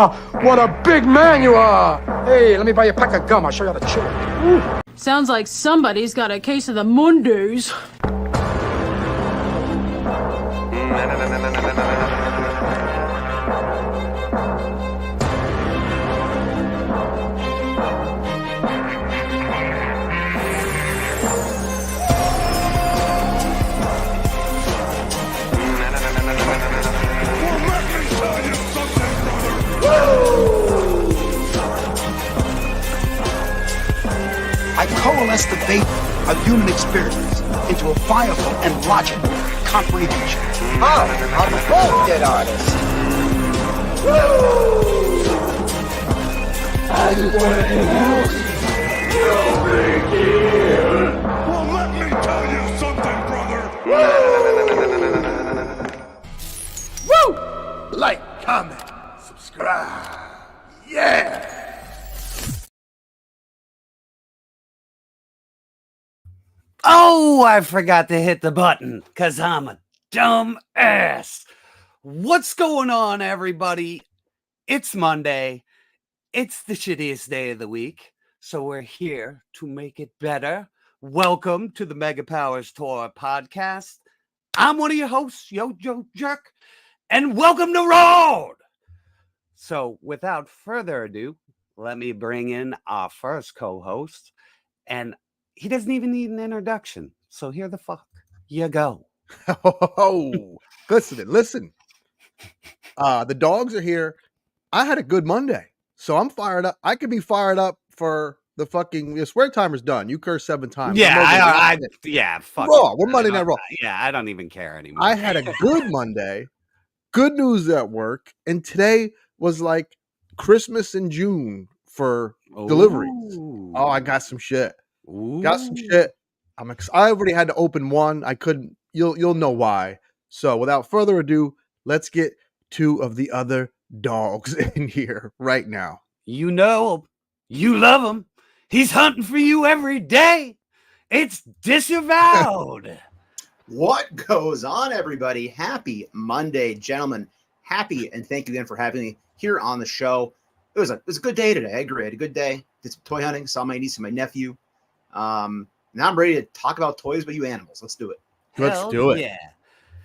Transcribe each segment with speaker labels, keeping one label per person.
Speaker 1: what a big man you are. Hey, let me buy you a pack of gum. I'll show you how to chew it. Ooh.
Speaker 2: Sounds like somebody's got a case of the Mondos.
Speaker 3: I coalesce the vapor of human experience into a viable and logical comprehension.
Speaker 4: Oh, I'm a bullshit artist.
Speaker 5: Woo! I just want to announce no big deal.
Speaker 6: Well, let me tell you something, brother.
Speaker 5: Woo! Like, comment, subscribe. Yeah!
Speaker 7: Oh, I forgot to hit the button because I'm a dumb ass. What's going on, everybody? It's Monday. It's the shittiest day of the week, so we're here to make it better. Welcome to the Mega Powers Tour podcast. I'm one of your hosts, YoJoeJerk, and welcome to Road. So without further ado, let me bring in our first co-host, and he doesn't even need an introduction. So here the fuck you go.
Speaker 8: Oh, listen. The dogs are here. I had a good Monday, so I'm fired up. I could be fired up for the fucking swear timer's done. You cursed 7 times.
Speaker 7: Yeah, fuck.
Speaker 8: Raw. We're Monday Night Raw.
Speaker 7: Yeah, I don't even care anymore.
Speaker 8: I had a good Monday. Good news at work, and today was like Christmas in June for deliveries. Oh, I got some shit. Got some shit. I already had to open one. I couldn't. You'll know why. So without further ado, let's get 2 of the other dogs in here right now.
Speaker 7: You know, you love him. He's hunting for you every day. It's Disavowed.
Speaker 4: What goes on, everybody? Happy Monday, gentlemen. Happy, and thank you again for having me here on the show. It was a good day today. I agree. I had a good day. Did some toy hunting. Saw my niece and my nephew. Now I'm ready to talk about toys with you animals. Let's do it.
Speaker 8: Let's do it.
Speaker 7: Yeah.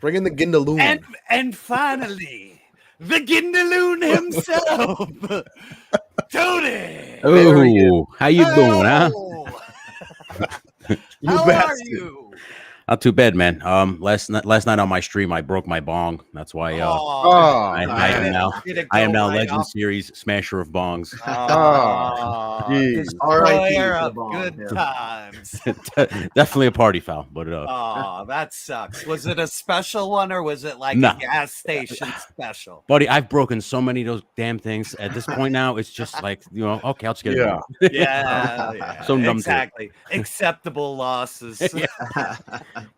Speaker 8: Bring in the Gindaloon.
Speaker 7: And finally, the Gindaloon himself, Tony.
Speaker 9: Oh, how you doing, huh?
Speaker 7: How are you?
Speaker 9: Not too bad, man. Last night on my stream, I broke my bong. That's why I am now Legend Series Smasher of Bongs.
Speaker 7: Destroyer of good times.
Speaker 9: Definitely a party foul, but
Speaker 7: that sucks. Was it a special one or was it like a gas station special?
Speaker 9: Buddy, I've broken so many of those damn things. At this point now, it's just like, okay, I'll just get it.
Speaker 7: Yeah.
Speaker 9: So numb
Speaker 7: exactly. Acceptable losses.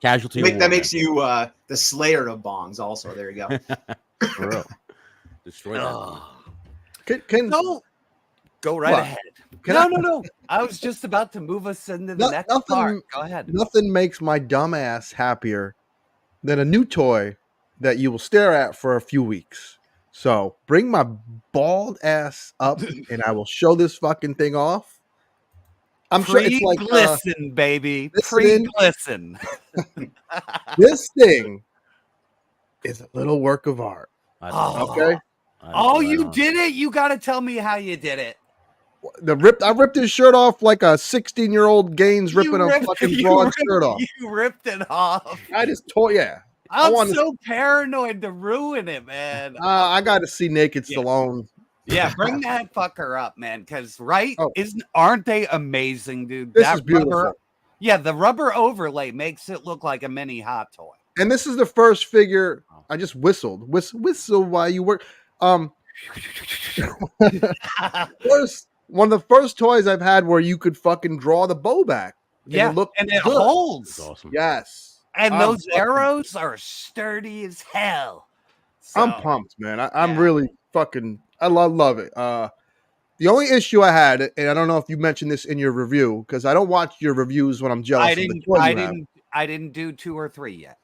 Speaker 9: Casualty.
Speaker 4: That makes you the slayer of bongs. Also, there you go.
Speaker 9: For real. Destroy that.
Speaker 7: Go right ahead. No. I was just about to move us into the next part. Go ahead.
Speaker 8: Nothing makes my dumb ass happier than a new toy that you will stare at for a few weeks. So bring my bald ass up, and I will show this fucking thing off. I'm sure it's like
Speaker 7: glisten, baby. Pre-glisten.
Speaker 8: This thing is a little work of art. Okay.
Speaker 7: You did it. You got to tell me how you did it.
Speaker 8: I ripped his shirt off like a 16-year-old Gaines ripping a fucking broad shirt off.
Speaker 7: You ripped it off.
Speaker 8: I just tore. Yeah.
Speaker 7: I'm so paranoid to ruin it, man.
Speaker 8: I got to see Naked Stallone.
Speaker 7: Yeah, bring that fucker up, man. Because aren't they amazing, dude?
Speaker 8: This is beautiful.
Speaker 7: The rubber overlay makes it look like a mini Hot Toy.
Speaker 8: And this is the first figure. I just whistled. Whistle while you work. One of the first toys I've had where you could fucking draw the bow back.
Speaker 7: And it holds.
Speaker 9: That's awesome.
Speaker 8: Yes.
Speaker 7: And those arrows are sturdy as hell. So,
Speaker 8: I'm pumped, man. I'm really fucking. I love it. The only issue I had, and I don't know if you mentioned this in your review, because I don't watch your reviews when I'm jealous.
Speaker 7: I didn't do 2 or 3 yet.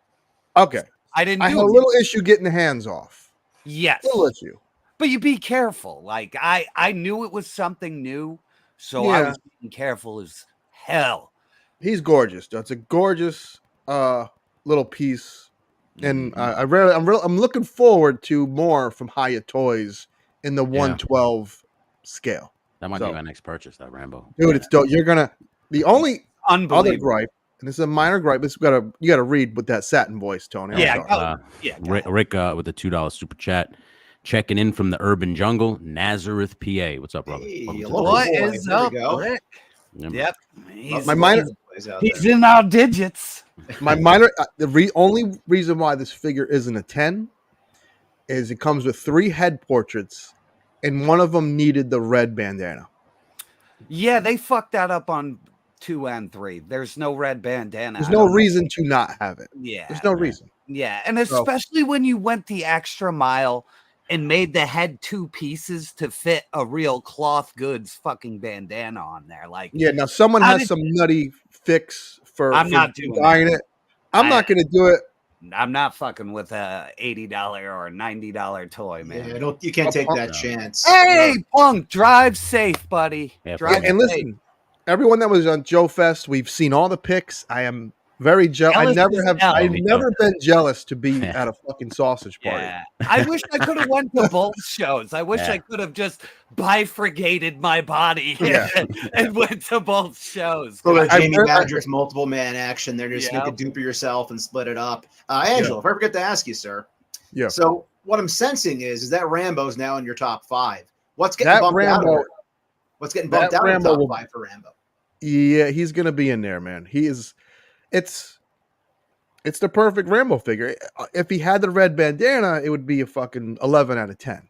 Speaker 8: Okay.
Speaker 7: I had a
Speaker 8: little issue getting the hands off.
Speaker 7: Yes.
Speaker 8: Little issue.
Speaker 7: but you be careful. Like I knew it was something new, so I was being careful as hell.
Speaker 8: He's gorgeous. That's a gorgeous little piece, and I'm looking forward to more from Hiya Toys in the 112 scale.
Speaker 9: That might be my next purchase. That Rambo,
Speaker 8: dude, it's dope. You're gonna the only other
Speaker 7: Unbelievable.
Speaker 8: gripe, and this is a minor gripe. This you gotta read with that satin voice, Tony.
Speaker 9: Rick with the $2 super chat. Checking in from the urban jungle, Nazareth, PA. What's up, brother?
Speaker 4: Hey,
Speaker 7: What is up, Rick?
Speaker 9: Yep.
Speaker 7: He's in our digits.
Speaker 8: My minor, only reason why this figure isn't a 10 is it comes with 3 head portraits, and one of them needed the red bandana.
Speaker 7: Yeah, they fucked that up on 2 and 3. There's no red bandana.
Speaker 8: There's no reason to not have it.
Speaker 7: Yeah,
Speaker 8: there's no reason.
Speaker 7: Yeah, and especially when you went the extra mile and made the head 2 pieces to fit a real cloth goods fucking bandana on there. Like,
Speaker 8: yeah, now someone has some nutty fix for
Speaker 7: I'm not doing
Speaker 8: buying it. I'm not going to do it.
Speaker 7: I'm not fucking with a $80 or $90 toy, man.
Speaker 4: Yeah, you can't take that chance.
Speaker 7: Hey, Punk, drive safe, buddy. Drive
Speaker 8: and listen, everyone that was on Joe Fest, we've seen all the pics. I am very jealous. I've never been jealous to be at a fucking sausage party.
Speaker 7: Yeah. I wish I could have went to both shows. I wish I could have just bifurcated my body and went to both shows.
Speaker 4: So Jamie Madrick's multiple man action. They're just make a dupe of yourself and split it up. Angelo, if I forget to ask you, sir. Yeah. So what I'm sensing is that Rambo's now in your top 5. What's getting bumped out of it? What's getting bumped out of the top 5 for Rambo?
Speaker 8: Yeah, he's gonna be in there, man. He is. It's the perfect Rambo figure. If he had the red bandana, it would be a fucking 11 out of 10.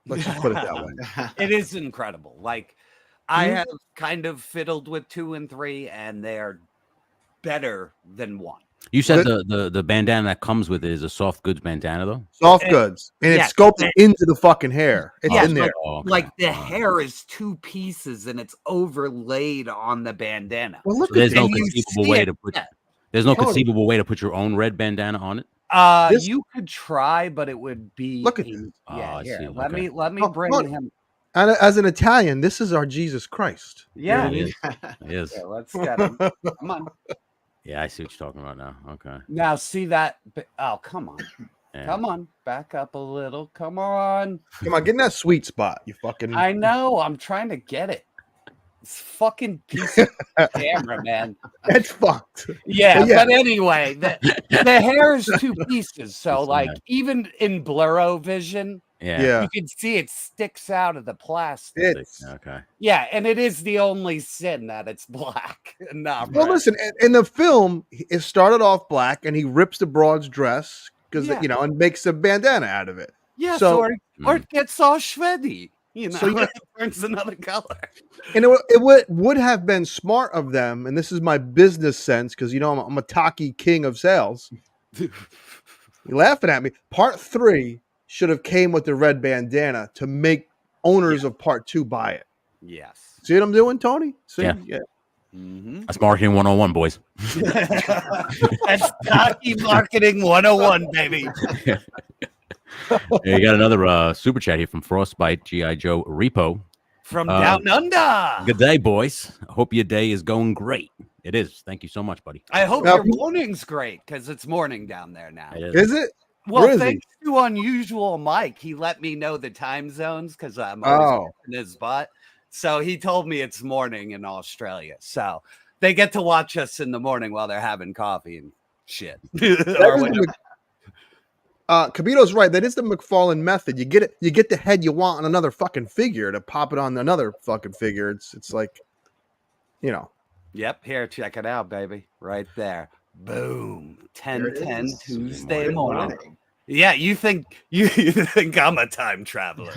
Speaker 8: Let's just put it that way.
Speaker 7: It is incredible. Like, I have kind of fiddled with 2 and 3, and they're better than 1.
Speaker 9: You said the bandana that comes with it is a soft goods bandana, though?
Speaker 8: Soft goods. And it's sculpted into the fucking hair. It's in there.
Speaker 7: Like the hair is 2 pieces, and it's overlaid on the bandana.
Speaker 8: Well, look
Speaker 9: so there's no conceivable way to put There's no conceivable way to put your own red bandana on it?
Speaker 7: You could try, but it would be.
Speaker 8: Look at this.
Speaker 7: Let me bring him.
Speaker 8: And as an Italian, this is our Jesus Christ.
Speaker 7: Yeah,
Speaker 9: it is.
Speaker 7: Yeah, let's get him. Come on.
Speaker 9: Yeah, I see what you're talking about now. Okay.
Speaker 7: Now, see that? Oh, come on. Yeah. Come on. Back up a little. Come on.
Speaker 8: Come on, get in that sweet spot, you fucking.
Speaker 7: I know. I'm trying to get it. It's fucking piece of camera, man.
Speaker 8: That's fucked.
Speaker 7: Yeah, but anyway, the hair is 2 pieces. So, like, even in blurro vision, you can see it sticks out of the plastic.
Speaker 9: Okay.
Speaker 7: Yeah, and it is the only sin that it's black.
Speaker 8: Well, listen, in the film, it started off black, and he rips the broad's dress because and makes a bandana out of it.
Speaker 7: Yeah, or it gets all shreddy. So it turns another color.
Speaker 8: And it would have been smart of them, and this is my business sense, because I'm a tacky king of sales. You're laughing at me. Part 3 should have came with the red bandana to make owners of part 2 buy it.
Speaker 7: Yes.
Speaker 8: See what I'm doing, Tony? See? Yeah.
Speaker 7: Mm-hmm.
Speaker 9: That's marketing 101, boys.
Speaker 7: That's tacky marketing 101, baby.
Speaker 9: You got another super chat here from Frostbite G.I. Joe Repo.
Speaker 7: From down under.
Speaker 9: Good day, boys. Hope your day is going great. It is. Thank you so much, buddy.
Speaker 7: I hope your morning's great, because it's morning down there now.
Speaker 8: Is it?
Speaker 7: Well, thanks to Unusual Mike, he let me know the time zones, because I'm always in his butt. So he told me it's morning in Australia. So they get to watch us in the morning while they're having coffee and shit.
Speaker 8: Kabito's right. That is the Mcfarlane method. You get it. You get the head you want on another fucking figure to pop it on another fucking figure. It's like,
Speaker 7: Yep. Here, check it out, baby. Right there. Boom. 10/10 Tuesday morning. Yeah, you think I'm a time traveler?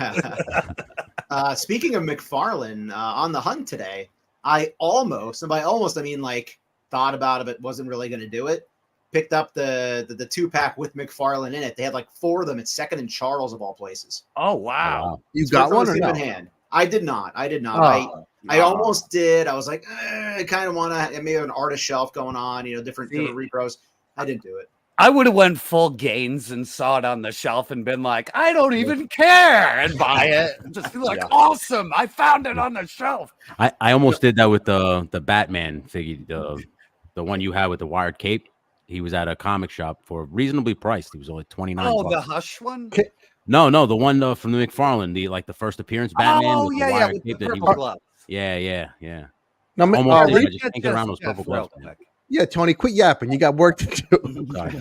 Speaker 4: Speaking of Mcfarlane, on the hunt today, I almost, and by almost I mean like thought about it, but wasn't really going to do it. Picked up the 2-pack with Mcfarlane in it. They had like 4 of them at 2nd and Charles of all places.
Speaker 7: Oh wow!
Speaker 8: You got one or no?
Speaker 4: In hand. I did not. I almost did. I was like, I kind of want to maybe have an artist shelf going on, different repros. I didn't do it.
Speaker 7: I would have went full Gaines and saw it on the shelf and been like, I don't even care, and buy it. And just be like, awesome, I found it on the shelf.
Speaker 9: I almost did that with the Batman figure, the one you had with the wired cape. He was at a comic shop for reasonably priced. He was only $29.
Speaker 7: Oh, the Hush one?
Speaker 9: No, the one from the Mcfarlane, the first appearance Batman.
Speaker 7: Oh,
Speaker 9: with
Speaker 7: yeah,
Speaker 9: the wired
Speaker 7: with
Speaker 9: cape
Speaker 7: the
Speaker 9: that he
Speaker 7: purple
Speaker 9: was,
Speaker 7: gloves.
Speaker 9: Yeah.
Speaker 8: Now,
Speaker 9: Almost
Speaker 8: read
Speaker 9: I just can't get around those purple gloves.
Speaker 8: Yeah, Tony, quit yapping. You got work to do.
Speaker 9: Sorry.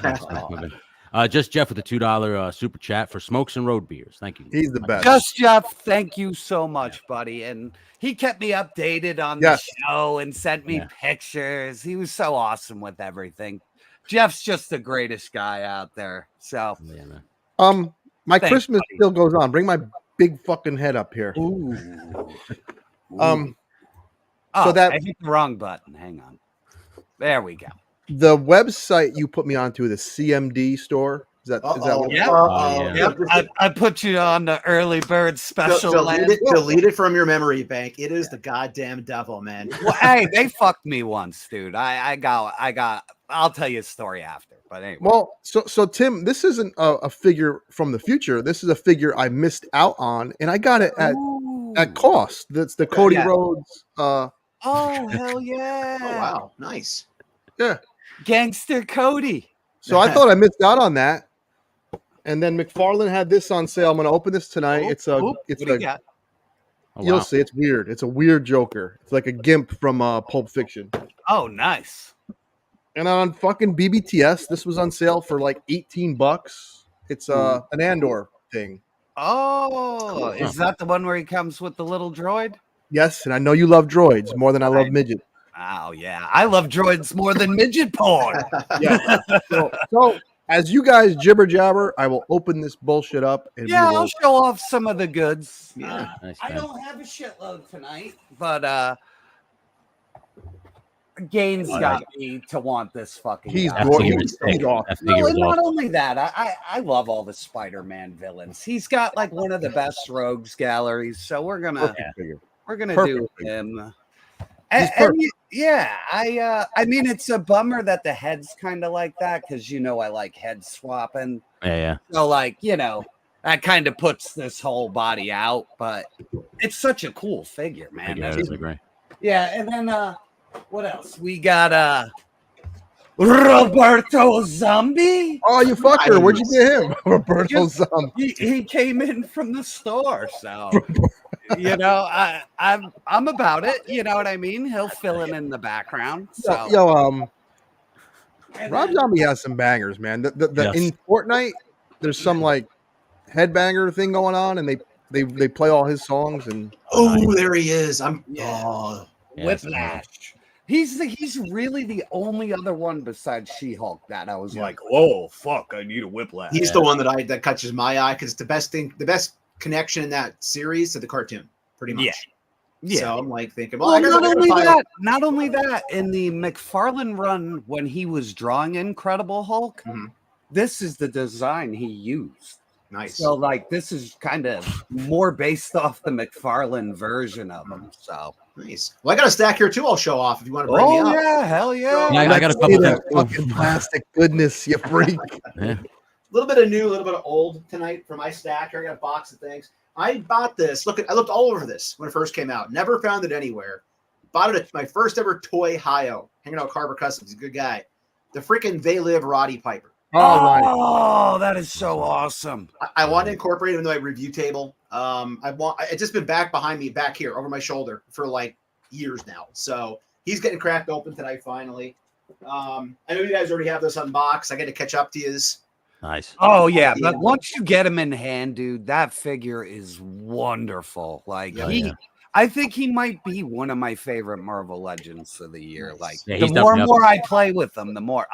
Speaker 9: Just Jeff with the $2 super chat for Smokes and Road Beers. Thank you.
Speaker 8: He's the best.
Speaker 7: Just Jeff, thank you so much, buddy. And he kept me updated on the show and sent me pictures. He was so awesome with everything. Jeff's just the greatest guy out there. So,
Speaker 8: my Christmas still goes on. Bring my big fucking head up here.
Speaker 7: Ooh.
Speaker 8: So that
Speaker 7: I hit the wrong button. Hang on. There we go.
Speaker 8: The website you put me onto, the CMD store. Is that what?
Speaker 7: Yeah. I put you on the early bird special.
Speaker 4: Delete it from your memory bank. It is the goddamn devil, man.
Speaker 7: Well, hey, they fucked me once, dude. I'll tell you a story after. But anyway.
Speaker 8: Well, so Tim, this isn't a figure from the future. This is a figure I missed out on, and I got it at cost. That's the Cody Rhodes.
Speaker 7: Oh hell yeah!
Speaker 4: Oh wow, nice.
Speaker 8: Yeah,
Speaker 7: Gangster Cody.
Speaker 8: So I thought I missed out on that, and then Mcfarlane had this on sale. I'm going to open this tonight. You'll see. It's weird. It's a weird Joker. It's like a gimp from Pulp Fiction.
Speaker 7: Oh, nice.
Speaker 8: And on fucking BBTS, this was on sale for like $18. It's an Andor thing.
Speaker 7: Oh, is that the one where he comes with the little droid?
Speaker 8: Yes, and I know you love droids more than I love midget.
Speaker 7: Oh yeah, I love droids more than midget porn.
Speaker 8: Yeah. So as you guys jibber jabber, I will open this bullshit up. And
Speaker 7: I'll show off some of the goods.
Speaker 9: Yeah, nice,
Speaker 7: I don't have a shitload tonight, but Gaines got me to want this fucking.
Speaker 8: He's
Speaker 7: guy.
Speaker 8: gorgeous.
Speaker 7: No, and not only that, I love all the Spider-Man villains. He's got like one of the best rogues galleries, so we're gonna do him. I mean, it's a bummer that the head's kind of like that because I like head swapping.
Speaker 9: Yeah.
Speaker 7: So that kind of puts this whole body out, but it's such a cool figure, man. Yeah, and then what else? We got Roberto Zombie.
Speaker 8: Oh, you fucker! Where'd you get him, Roberto Zombie?
Speaker 7: He came in from the store, so. I'm about it. You know what I mean? He'll fill in the background. So.
Speaker 8: Rob Zombie has some bangers, man. In Fortnite, there's some like headbanger thing going on, and they play all his songs. And
Speaker 4: there he is.
Speaker 7: Whiplash. He's really the only other one besides She-Hulk that I was like, whoa, fuck, I need a Whiplash.
Speaker 4: He's the one that catches my eye because it's the best connection in that series to the cartoon, pretty much. Yeah. So I'm like thinking,
Speaker 7: not only that, in the McFarlane run when he was drawing Incredible Hulk, this is the design he used.
Speaker 4: Nice.
Speaker 7: So this is kind of more based off the McFarlane version of him. So
Speaker 4: nice. Well, I got a stack here too. I'll show off if you want to bring me up.
Speaker 7: Oh yeah, hell yeah!
Speaker 9: I got a couple
Speaker 8: of fucking plastic goodness, you freak.
Speaker 4: A little bit of new, a little bit of old tonight for my stack. Here I got a box of things. I bought this. I looked all over this when it first came out. Never found it anywhere. Bought it at my first ever toy Hio. Hanging out with Carver Customs. He's a good guy. The freaking They Live Roddy Piper.
Speaker 7: Oh, that is so awesome.
Speaker 4: I want to incorporate it into my review table. It's just been back here over my shoulder for like years now. So he's getting cracked open tonight finally. I know you guys already have this unboxed. I got to catch up to you.
Speaker 9: Nice.
Speaker 7: Oh yeah, but once you get him in hand, dude, that figure is wonderful. I think he might be one of my favorite Marvel Legends of the year. The more and more I play with them, the more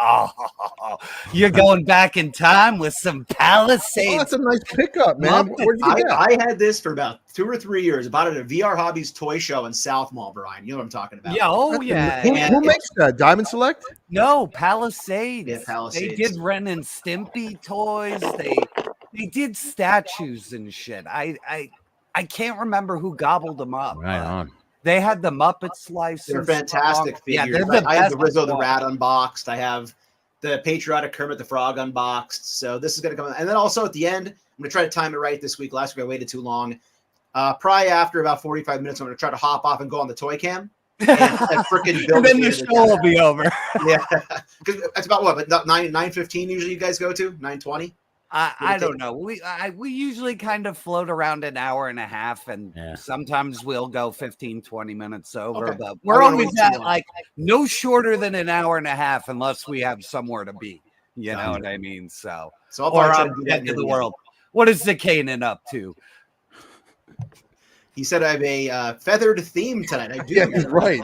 Speaker 7: you're going back in time with some Palisades.
Speaker 8: Oh, that's a nice pickup, man. Where'd you get?
Speaker 4: I had this for about 2 or 3 years. I bought it at VR Hobbies toy show in South Mall, Brian. You know what I'm talking about?
Speaker 7: Yeah.
Speaker 8: Who makes that? Diamond Select?
Speaker 7: No, Palisades.
Speaker 4: Yeah, Palisades.
Speaker 7: They did Ren and Stimpy toys. They did statues and shit. I can't remember who gobbled them up.
Speaker 9: Right on.
Speaker 7: They had the Muppet Slice.
Speaker 4: They're fantastic figures.
Speaker 7: Yeah,
Speaker 4: I have the Rizzo the Rat unboxed. I have the patriotic Kermit the Frog unboxed. So this is going to come. And then also at the end, I'm going to try to time it right this week. Last week I waited too long. Probably after about 45 minutes, I'm going to try to hop off and go on the toy cam. And freaking build.
Speaker 7: And then the show will be over.
Speaker 4: Yeah. Because that's about what? But 9:15 usually you guys go to? 9:20?
Speaker 7: I don't know. We usually kind of float around an hour and a half, and sometimes we'll go 15, 20 minutes over. But we're always at like no shorter than an hour and a half unless we have somewhere to be. You know what I mean? So
Speaker 4: I'll
Speaker 7: or
Speaker 4: try
Speaker 7: on
Speaker 4: to do
Speaker 7: the
Speaker 4: that
Speaker 7: end of the world. What is the Canaan up to?
Speaker 4: He said I have a feathered theme tonight. I do.
Speaker 8: Yeah, he's right.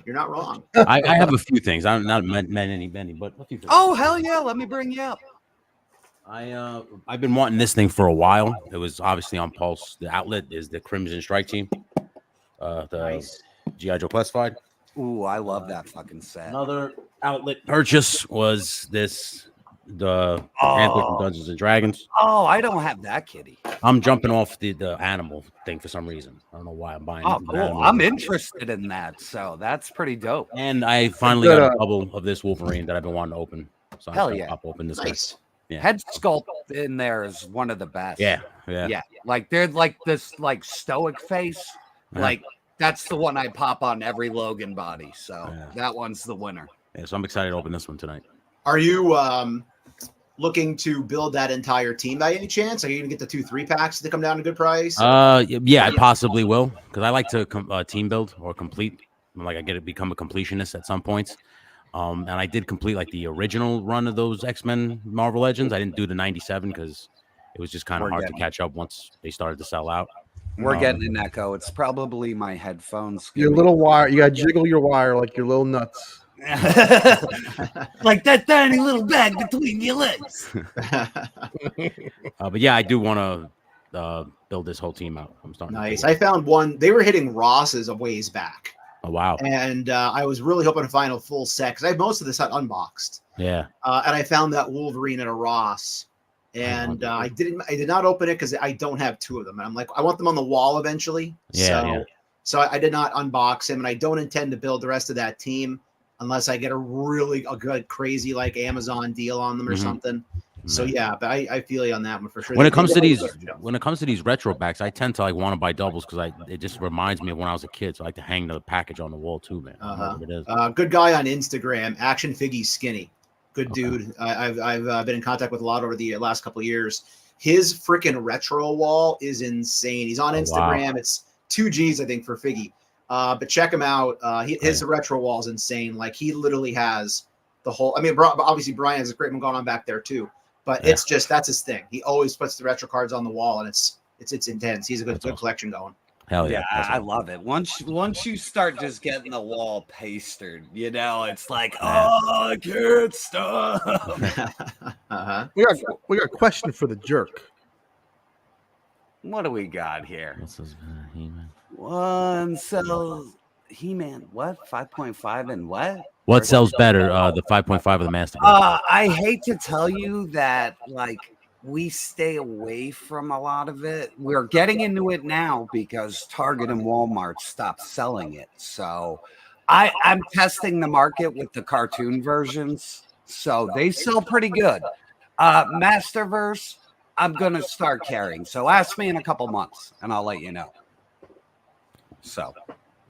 Speaker 4: You're not wrong.
Speaker 9: I have a few things. I'm not many, but a few things.
Speaker 7: Oh, hell yeah. Let me bring you up.
Speaker 9: I've been wanting this thing for a while. It was obviously on Pulse. The outlet is the Crimson Strike Team.
Speaker 4: Nice.
Speaker 9: G.I. Joe Classified.
Speaker 7: Ooh, I love that fucking set.
Speaker 9: Another outlet purchase was the Antler from Dungeons and Dragons.
Speaker 7: Oh, I don't have that kitty.
Speaker 9: I'm jumping off the animal thing for some reason. I don't know why I'm buying.
Speaker 7: Oh, cool. I'm interested in that, so that's pretty dope.
Speaker 9: And I finally got a couple of this Wolverine that I've been wanting to open. So
Speaker 7: Hell
Speaker 9: I'm
Speaker 7: yeah!
Speaker 9: pop open this.
Speaker 4: Nice.
Speaker 9: Yeah.
Speaker 7: Head sculpt in there is one of the best.
Speaker 9: Yeah.
Speaker 7: Like they're like this like stoic face. Like that's the one I pop on every Logan body. So that one's the winner.
Speaker 9: Yeah. So I'm excited to open this one tonight.
Speaker 4: Are you looking to build that entire team by any chance? Are you gonna get the 2-3 packs to come down to a good price?
Speaker 9: Yeah, I possibly will because I like to team build or complete. Like I get to become a completionist at some points. And I did complete like the original run of those X-Men Marvel Legends. I didn't do the 97 because it was just kind of hard to catch up once they started to sell out.
Speaker 7: We're getting an echo. It's probably my headphones.
Speaker 8: Your little wire. You got to jiggle your wire like your little nuts.
Speaker 7: Like that tiny little bag between your legs.
Speaker 9: But yeah, I do want to build this whole team out. I'm starting.
Speaker 4: Nice. I found one. They were hitting Ross's a ways back.
Speaker 9: Oh wow!
Speaker 4: And I was really hoping to find a full set because I have most of the set unboxed.
Speaker 9: Yeah.
Speaker 4: And I found that Wolverine at a Ross, and I did not open it because I don't have two of them. And I'm like, I want them on the wall eventually. So I did not unbox him, and I don't intend to build the rest of that team unless I get a good crazy like Amazon deal on them or something. So yeah, but I feel you on that one for sure.
Speaker 9: When it comes to these retro backs, I tend to like want to buy doubles because it just reminds me of when I was a kid. So I like to hang the package on the wall too, man.
Speaker 4: Good guy on Instagram, Action Figgy Skinny, good dude. I've been in contact with a lot over the last couple of years. His freaking retro wall is insane. He's on Instagram. Wow. It's 2 G's I think for Figgy. But check him out. His retro wall is insane. Like he literally has the whole. I mean, obviously Brian has a great one going on back there too. But it's just that's his thing. He always puts the retro cards on the wall, and it's intense. He's a good collection going.
Speaker 9: Hell yeah!
Speaker 7: I love it. Once you start just getting the wall pasted, it's like, oh, I can't stop.
Speaker 8: We got a question for the jerk.
Speaker 7: What do we got here?
Speaker 9: This is He-Man.
Speaker 7: One sells He-Man. What 5.5 and what?
Speaker 9: What sells better, the 5.5 or the Master?
Speaker 7: I hate to tell you that, like, we stay away from a lot of it. We're getting into it now because Target and Walmart stopped selling it. So I'm testing the market with the cartoon versions. So they sell pretty good. Masterverse, I'm going to start carrying. So ask me in a couple months and I'll let you know. So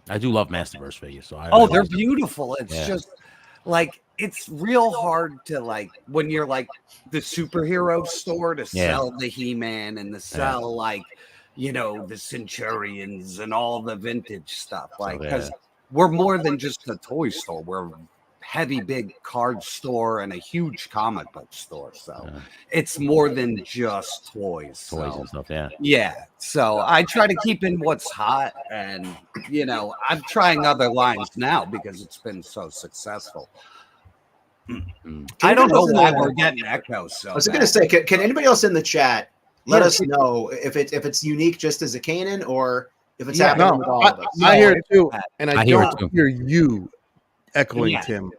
Speaker 9: I do love Masterverse figures.
Speaker 7: So they're beautiful. It's just like it's real hard to like when you're like the superhero store to sell the He-Man and to sell like the Centurions and all the vintage stuff. Like because we're more than just a toy store. We're heavy big card store and a huge comic book store, so it's more than just toys
Speaker 9: and stuff.
Speaker 7: So I try to keep in what's hot, and I'm trying other lines now because it's been so successful. I don't know why we're getting echoes. So
Speaker 4: I was going to say, can anybody else in the chat let us know if it's unique just as a Kanan or if it's happening with all of us?
Speaker 8: I hear it too, and I don't hear you echoing Tim.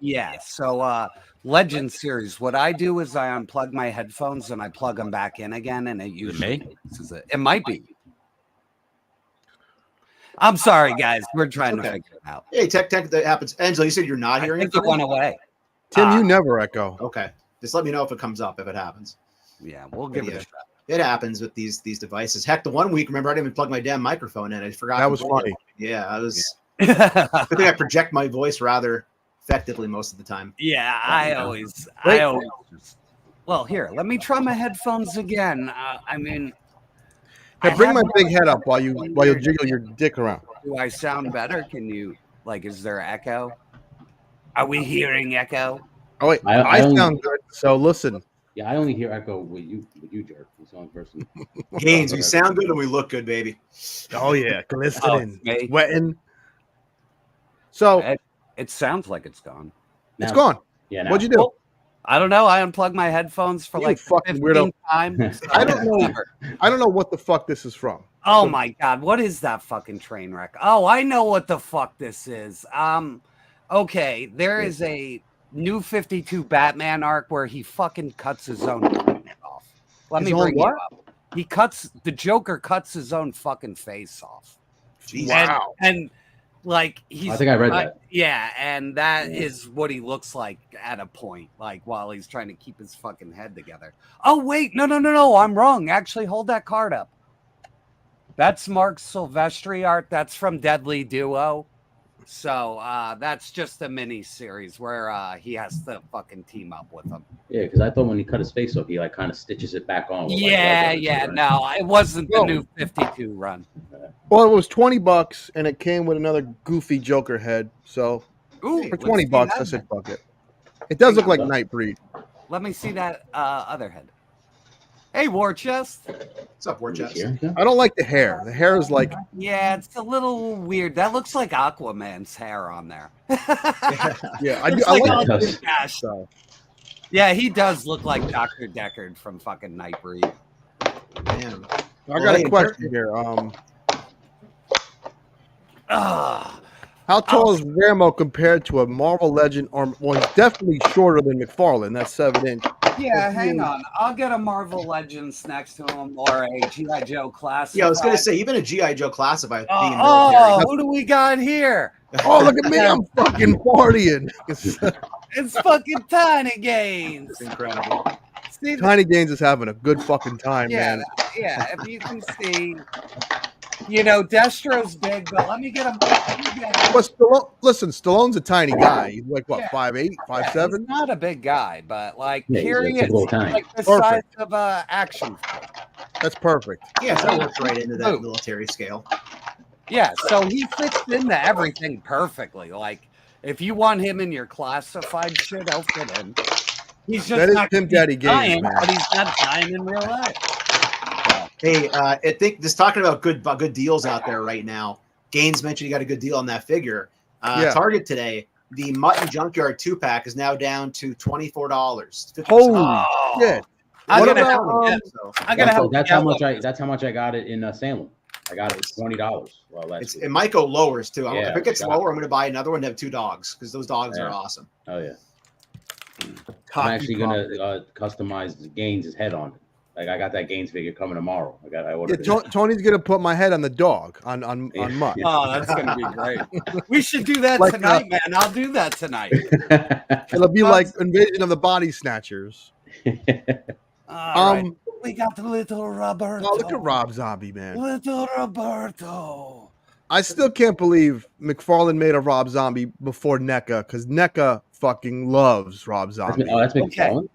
Speaker 7: So Legend series, what I do is I unplug my headphones and I plug them back in again, and it usually it might be. I'm sorry, guys. We're trying to figure it out.
Speaker 4: Hey, tech that happens. Angela, you said you're not hearing it.
Speaker 7: It went away.
Speaker 8: Tim, you never echo.
Speaker 4: Okay. Just let me know if it comes up, if it happens.
Speaker 7: Yeah, we'll give it a shot.
Speaker 4: It happens with these devices. Heck, the one week, remember, I didn't even plug my damn microphone in. I forgot.
Speaker 8: That was funny.
Speaker 4: Yeah, I was. I think I project my voice rather effectively most of the time.
Speaker 7: Yeah, I always. Well, here, let me try my headphones again. I mean,
Speaker 8: Hey, bring my big head up while you jiggle your dick around.
Speaker 7: do I sound better? Can you is there echo? Are we hearing echo?
Speaker 8: Oh wait, I sound good. So listen.
Speaker 9: Yeah, I only hear echo with you, Jerk. He's the only person.
Speaker 4: Gaines, we sound good and we look good, baby.
Speaker 8: Oh yeah, glistening,
Speaker 7: Okay.
Speaker 8: sweating. So
Speaker 7: It sounds like it's gone.
Speaker 8: it's gone.
Speaker 9: Yeah. Now.
Speaker 8: What'd you do?
Speaker 7: Well, I don't know. I unplugged my headphones for
Speaker 8: You
Speaker 7: like
Speaker 8: fucking
Speaker 7: 15
Speaker 8: weirdo.
Speaker 7: times.
Speaker 8: I don't know. I don't know what the fuck this is from.
Speaker 7: Oh my god, what is that fucking train wreck? Oh, I know what the fuck this is. Okay, there is a new 52 Batman arc where he fucking cuts his own off. Let me bring you up. The Joker cuts his own fucking face off.
Speaker 4: Jeez.
Speaker 8: Wow.
Speaker 7: And like
Speaker 9: I think I read that.
Speaker 7: Yeah, and that is what he looks like at a point, like while he's trying to keep his fucking head together. Oh wait, no, I'm wrong. Actually, hold that card up. That's Mark Silvestri art. That's from Deadly Duo. So that's just a mini series where he has to fucking team up with them.
Speaker 9: Yeah, because I thought when he cut his face off, he like kind of stitches it back on. With,
Speaker 7: No, it wasn't the new 52 run.
Speaker 8: Well, it was $20, and it came with another goofy Joker head. So
Speaker 7: Ooh,
Speaker 8: for $20, I said fuck it. It does look like Nightbreed.
Speaker 7: Let me see that other head. Hey, War Chest.
Speaker 4: What's up, War Chest?
Speaker 8: I don't like the hair. The hair is like
Speaker 7: Yeah, it's a little weird. That looks like Aquaman's hair on there.
Speaker 8: yeah. I
Speaker 7: Looks
Speaker 8: like
Speaker 7: like
Speaker 8: that.
Speaker 7: Kitbash.
Speaker 8: So
Speaker 7: Yeah, he does look like Dr. Deckard from fucking Nightbreed.
Speaker 4: Damn.
Speaker 8: I got a question here. How tall is Rambo compared to a Marvel Legend? Or well, he's definitely shorter than McFarlane. That's 7 inch.
Speaker 7: Yeah, hang on. I'll get a Marvel Legends next to him or a G.I. Joe Classified.
Speaker 4: Yeah, I was gonna say even a G.I. Joe Classified. being
Speaker 7: Oh,
Speaker 4: military.
Speaker 7: who do we got here?
Speaker 8: Oh, look at me! I'm fucking partying.
Speaker 7: It's fucking Tiny Gaines.
Speaker 4: It's incredible.
Speaker 7: See,
Speaker 8: Tiny Gaines is having a good fucking time,
Speaker 7: yeah,
Speaker 8: man.
Speaker 7: yeah. If you can see, Destro's big, but let me get him.
Speaker 8: But listen, Stallone's a tiny guy. He's like what, 5'8", 5'7"?
Speaker 7: He's not a big guy, but like
Speaker 9: Yeah,
Speaker 7: here he
Speaker 9: he's a
Speaker 7: is,
Speaker 9: little tiny.
Speaker 7: like the
Speaker 8: Perfect.
Speaker 7: size of action.
Speaker 8: That's perfect.
Speaker 4: Yeah, so that works right into that military scale.
Speaker 7: Yeah, so he fits into everything perfectly. Like if you want him in your classified shit, he'll fit in. He's just
Speaker 8: That is
Speaker 7: not
Speaker 8: Tim Daddy Gaines,
Speaker 7: dying,
Speaker 8: man.
Speaker 7: but he's not dying in real life.
Speaker 4: Hey, I think just talking about good deals out there right now. Gaines mentioned he got a good deal on that figure.
Speaker 8: Yeah.
Speaker 4: Target today, the Mutton Junkyard 2-pack is now down to $24.
Speaker 8: Holy shit!
Speaker 7: I'm
Speaker 8: What
Speaker 7: gonna
Speaker 8: about,
Speaker 7: have I gotta have
Speaker 9: That's how much I got it in Salem. I got it for $20. Well,
Speaker 4: it might go lowers too.
Speaker 9: Yeah,
Speaker 4: if it gets lower, I'm going to buy another one and have 2 dogs because those dogs are awesome.
Speaker 9: Oh yeah. I'm actually gonna customize Gaines' head on it. Like I got that Gaines figure coming tomorrow. I ordered it.
Speaker 8: Tony's gonna put my head on the dog on Mutt.
Speaker 7: Oh, that's gonna be great. We should do that
Speaker 8: Like,
Speaker 7: tonight, man. I'll do that tonight.
Speaker 8: It'll be like Invasion of the Body Snatchers.
Speaker 7: All right. We got the little Roberto.
Speaker 8: Oh, look at Rob Zombie, man.
Speaker 7: Little Roberto.
Speaker 8: I still can't believe McFarlane made a Rob Zombie before NECA because NECA fucking loves Rob Zombie.
Speaker 9: That's McFarlane?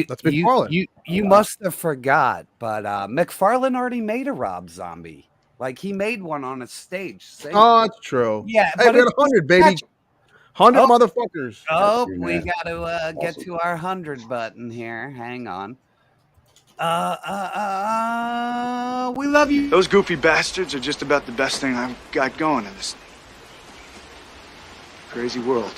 Speaker 8: That's McFarlane.
Speaker 7: You must have forgot, but McFarlane already made a Rob Zombie. Like he made one on a stage.
Speaker 8: Oh, that's true.
Speaker 7: Yeah,
Speaker 8: hey, we got 100, baby. 100 motherfuckers.
Speaker 7: Oh, we got to get to our 100 button here. Hang on. We love you.
Speaker 10: Those goofy bastards are just about the best thing I've got going in this crazy world.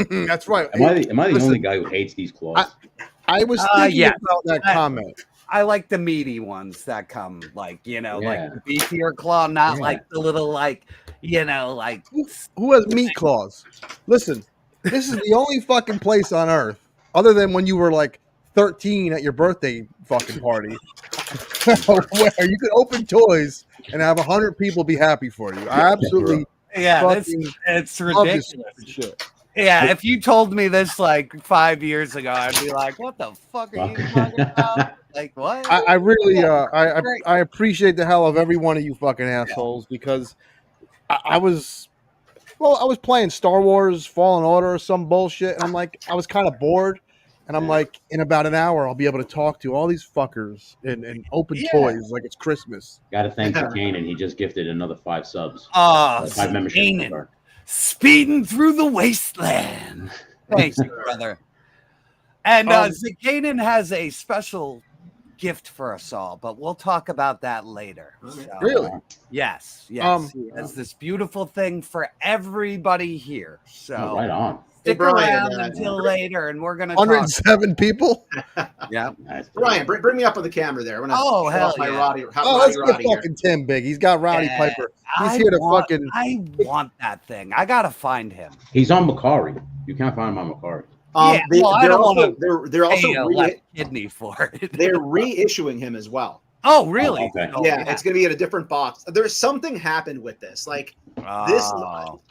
Speaker 8: That's right.
Speaker 9: Am I the only guy who hates these claws?
Speaker 8: I was thinking about that comment.
Speaker 7: I like the meaty ones that come like the beefier claw, not like the little like
Speaker 8: who has meat claws? Listen, this is the only fucking place on earth, other than when you were like 13 at your birthday fucking party, where you could open toys and have 100 people be happy for you. I absolutely
Speaker 7: it's ridiculous.
Speaker 8: Shit.
Speaker 7: Yeah, if you told me this like 5 years ago, I'd be like, "What the fuck are you talking about?" Like, what?
Speaker 8: I really I appreciate the hell of every one of you fucking assholes because I was playing Star Wars Fallen Order or some bullshit, and I'm like, I was kind of bored, and I'm like, in about an hour, I'll be able to talk to all these fuckers and open toys like it's Christmas.
Speaker 9: Got to thank Kanan. He just gifted another 5 subs.
Speaker 7: Oh,
Speaker 9: 5 memberships.
Speaker 7: Speeding through the wasteland. Thanks, brother. And Zakanan has a special gift for us all, but we'll talk about that later. So,
Speaker 8: really?
Speaker 7: Yes. He has this beautiful thing for everybody here. So
Speaker 9: right on.
Speaker 7: Stick around until later, and we're gonna
Speaker 8: 107 people.
Speaker 7: Yeah,
Speaker 4: Brian, bring me up on the camera there.
Speaker 7: Oh hell
Speaker 4: yeah!
Speaker 8: Let's get fucking Tim big. He's got Rowdy Piper. He's here to fucking.
Speaker 7: I want that thing. I gotta find him.
Speaker 9: He's on Macari. You can't find him on Macari.
Speaker 7: I don't want to.
Speaker 4: They're also
Speaker 7: kidney for it.
Speaker 4: They're reissuing him as well.
Speaker 7: Oh, really?
Speaker 9: Okay.
Speaker 4: Yeah, it's going to be in a different box. There's something happened with this. Like this,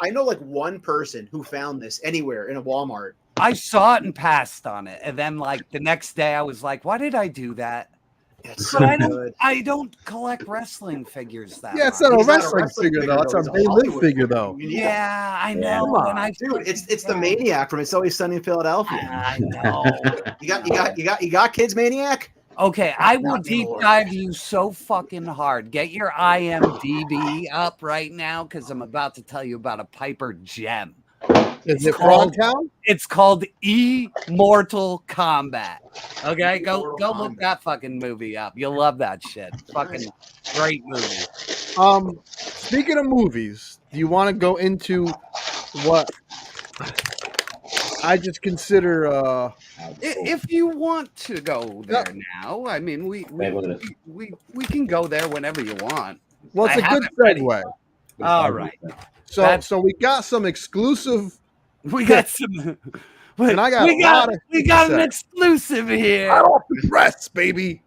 Speaker 4: I know like one person who found this anywhere in a Walmart.
Speaker 7: I saw it and passed on it, and then like the next day, I was like, "Why did I do that?"
Speaker 4: It's
Speaker 7: but
Speaker 4: so
Speaker 7: I don't collect wrestling figures that
Speaker 8: Yeah, it's not a wrestling figure though. It's a David figure though.
Speaker 7: Yeah, I know.
Speaker 4: Dude, it's the Maniac from It's Always Sunny in Philadelphia.
Speaker 7: I know.
Speaker 4: you got kids, Maniac?
Speaker 7: Okay, I will deep dive you so fucking hard. Get your IMDb up right now because I'm about to tell you about a Piper gem.
Speaker 8: Is it Frogtown?
Speaker 7: It's called Immortal Combat. Okay, go look that fucking movie up. You'll love that shit. Fucking great movie.
Speaker 8: Speaking of movies, do you want to go into what I just consider
Speaker 7: if you want to go there now, I mean we can go there whenever you want.
Speaker 8: Well, it's a good segue.
Speaker 7: All right.
Speaker 8: So we got some exclusive.
Speaker 7: We got some.
Speaker 8: And I got
Speaker 7: we got an exclusive here.
Speaker 8: I off the press, baby.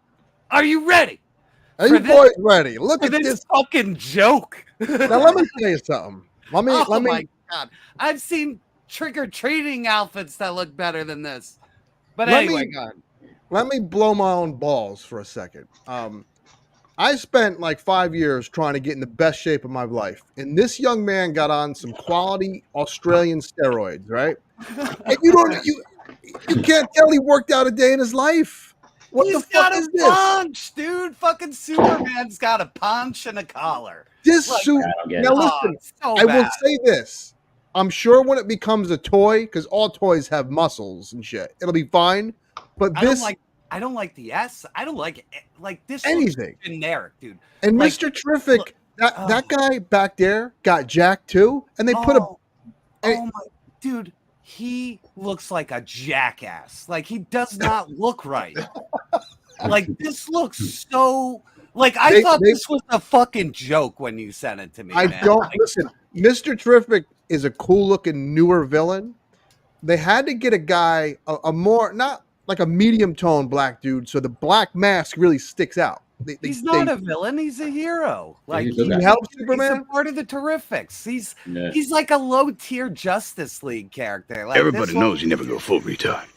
Speaker 7: Are you ready?
Speaker 8: Are you boys ready? Look at
Speaker 7: this fucking joke.
Speaker 8: Now let me tell you something. Let me.
Speaker 7: My God, I've seen trick-or-treating outfits that look better than this. But anyway,
Speaker 8: let me blow my own balls for a second. I spent like 5 years trying to get in the best shape of my life, and this young man got on some quality Australian steroids, right? And you can't tell he worked out a day in his life. What
Speaker 7: He's
Speaker 8: the fuck
Speaker 7: got
Speaker 8: is
Speaker 7: a
Speaker 8: this?
Speaker 7: punch, dude. Fucking Superman's got a punch and a collar.
Speaker 8: This
Speaker 7: Like,
Speaker 8: suit. Now listen,
Speaker 7: so
Speaker 8: I will
Speaker 7: bad.
Speaker 8: say this. I'm sure when it becomes a toy, because all toys have muscles and shit, it'll be fine. But
Speaker 7: I don't like the S. I don't like this.
Speaker 8: Anything.
Speaker 7: Looks generic, dude.
Speaker 8: And
Speaker 7: Like,
Speaker 8: Mr. Terrific, that guy back there got jacked too, and they put
Speaker 7: oh my dude, he looks like a jackass. Like he does not look right. Like this looks so. Like I thought this was a fucking joke when you sent it to me.
Speaker 8: Listen. Mr. Terrific is a cool looking newer villain. They had to get a guy a more not like a medium tone black dude, so the black mask really sticks out.
Speaker 7: He's not a villain; he's a hero. Like
Speaker 8: he helps Superman.
Speaker 7: He's a part of the Terrifics. He's like a low tier Justice League character. Like
Speaker 5: Everybody knows you never go full retard.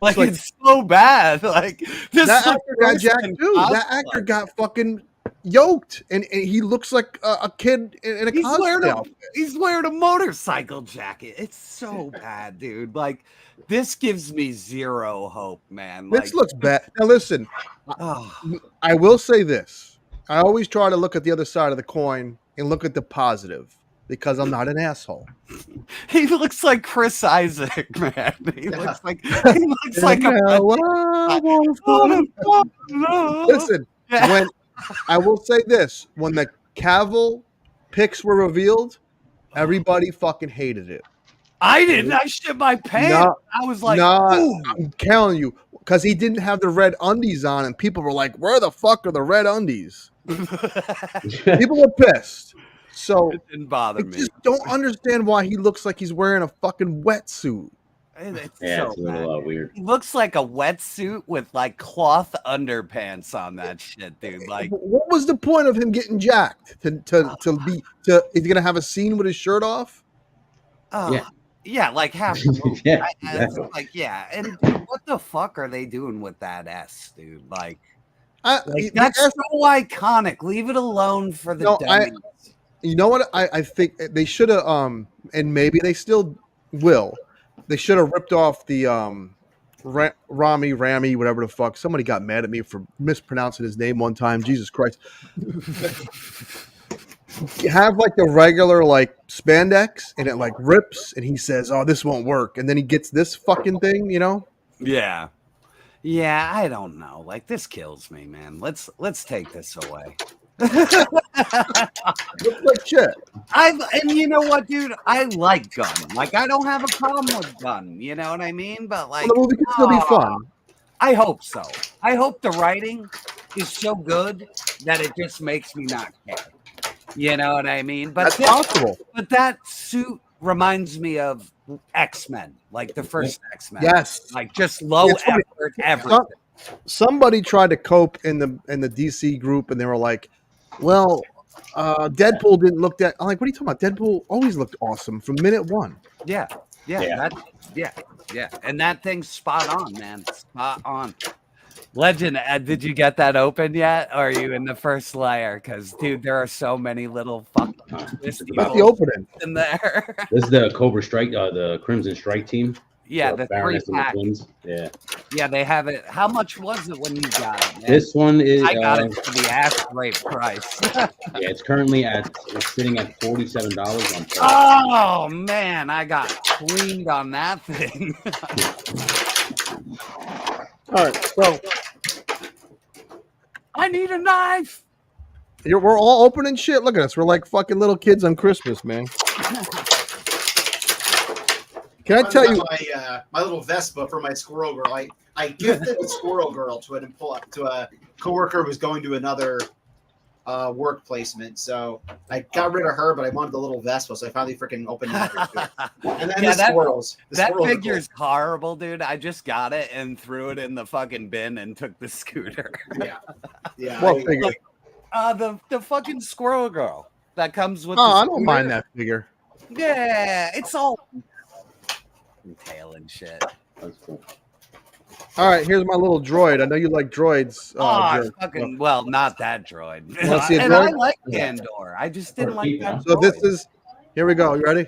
Speaker 7: Like it's so bad. Like this
Speaker 8: that actor got jacked too. That actor got fucking yoked, and he looks like a kid in a cosplay outfit.
Speaker 7: He's wearing a motorcycle jacket. It's so bad, dude. Like this gives me zero hope, man.
Speaker 8: This looks bad. Now listen, I will say this. I always try to look at the other side of the coin and look at the positive because I'm not an asshole.
Speaker 7: He looks like Chris Isaac, man. He looks like
Speaker 8: Listen, when I will say this, when the Cavill picks were revealed, everybody fucking hated it.
Speaker 7: I didn't. I shit my pants. I was like,
Speaker 8: I'm telling you, because he didn't have the red undies on, and people were like, "Where the fuck are the red undies?" People were pissed. So
Speaker 7: it didn't bother me.
Speaker 8: Just don't understand why he looks like he's wearing a fucking wetsuit.
Speaker 7: It's
Speaker 9: it's a little weird.
Speaker 7: He looks like a wetsuit with like cloth underpants on that shit, dude. Like,
Speaker 8: what was the point of him getting jacked? To is he gonna have a scene with his shirt off?
Speaker 7: Yeah. Yeah, like half the movie.
Speaker 11: Yeah,
Speaker 7: Like, yeah. And dude, what the fuck are they doing with that S, dude? Like that's so iconic. Leave it alone for the dummies.
Speaker 8: You know what? I think they should have, and maybe they still will. They should have ripped off the Rami, whatever the fuck. Somebody got mad at me for mispronouncing his name one time. Jesus Christ. You have like the regular like spandex, and it like rips, and he says, "Oh, this won't work," and then he gets this fucking thing, you know?
Speaker 7: Yeah. Yeah, I don't know. Like this kills me, man. Let's take this away.
Speaker 8: Looks like shit.
Speaker 7: And you know what, dude? I like Gun. Like I don't have a problem with Gun. You know what I mean? But like
Speaker 8: the movie can still be fun.
Speaker 7: I hope so. I hope the writing is so good that it just makes me not care. You know what I mean? But
Speaker 8: that's possible.
Speaker 7: But that suit reminds me of X-Men, like the first X-Men.
Speaker 8: Yes,
Speaker 7: like just low effort everything.
Speaker 8: Somebody tried to cope in the DC group, and they were like, "Well, Deadpool didn't look that." I'm like, "What are you talking about? Deadpool always looked awesome from minute one."
Speaker 7: Yeah. And that thing's spot on, man. Spot on. Legend, did you get that open yet? Or are you in the first layer? Because, dude, there are so many little fucking
Speaker 8: about the opening
Speaker 7: in there.
Speaker 11: This is the Cobra Strike, the Crimson Strike team.
Speaker 7: Yeah, the
Speaker 11: Baroness and the
Speaker 7: pack.
Speaker 11: Twins. Yeah.
Speaker 7: Yeah, they have it. How much was it when you got it, man?
Speaker 11: This one is.
Speaker 7: I got it for the ass rape price.
Speaker 11: Yeah, it's currently sitting at $47 on.
Speaker 7: Oh man, I got cleaned on that thing.
Speaker 8: All right, so
Speaker 7: I need a knife.
Speaker 8: We're all opening shit. Look at us. We're like fucking little kids on Christmas, man. Can I tell you
Speaker 4: my little Vespa for my squirrel girl? I gifted the squirrel girl to a coworker who was going to another work placement. So I got rid of her, but I wanted the little Vespa, so I finally freaking opened it. And then the squirrels.
Speaker 7: That figure's horrible, dude. I just got it and threw it in the fucking bin and took the scooter.
Speaker 4: Yeah.
Speaker 8: What figure?
Speaker 7: The fucking squirrel girl that comes with.
Speaker 8: Oh, I don't mind that figure.
Speaker 7: Yeah, it's all tail and shit.
Speaker 11: That's cool.
Speaker 8: All right, here's my little droid. I know you like droids.
Speaker 7: Fucking well, not that droid.
Speaker 8: Wanna see a
Speaker 7: And
Speaker 8: droid?
Speaker 7: I like Pandora. I just didn't like that.
Speaker 8: So this is. Here we go. You ready?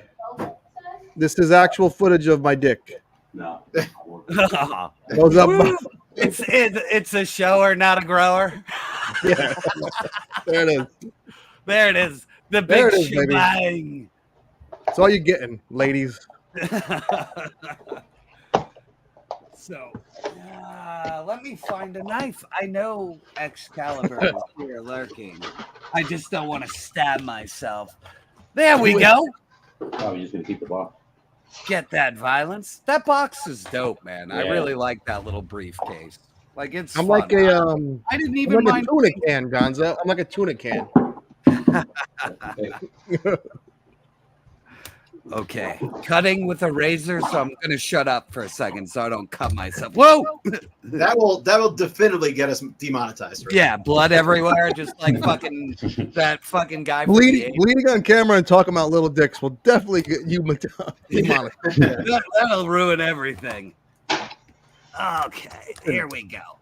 Speaker 8: This is actual footage of my dick.
Speaker 11: No.
Speaker 8: Goes up.
Speaker 7: It's a shower, not a grower.
Speaker 8: Yeah. There it is.
Speaker 7: There it is. The
Speaker 8: There
Speaker 7: big
Speaker 8: it is, baby.
Speaker 7: shebang.
Speaker 8: That's all you're getting, ladies.
Speaker 7: So, let me find a knife. I know Excalibur is here lurking. I just don't want to stab myself. There we go.
Speaker 11: Probably just gonna keep the box.
Speaker 7: Get that violence. That box is dope, man. I
Speaker 11: Yeah.
Speaker 7: really like that little briefcase. Like it's.
Speaker 8: I'm
Speaker 7: fun.
Speaker 8: like a
Speaker 7: I didn't
Speaker 8: I'm
Speaker 7: even
Speaker 8: like
Speaker 7: mind.
Speaker 8: a tuna can, Gonzo. I'm like a tuna can.
Speaker 7: Okay, cutting with a razor, so I'm gonna shut up for a second so I don't cut myself. Whoa!
Speaker 4: That will definitively get us demonetized. Right?
Speaker 7: Yeah, blood everywhere, just like fucking that fucking guy. from
Speaker 8: Bleeding
Speaker 7: the
Speaker 8: on camera and talking about little dicks will definitely get you demonetized.
Speaker 7: That'll ruin everything. Okay, here we go.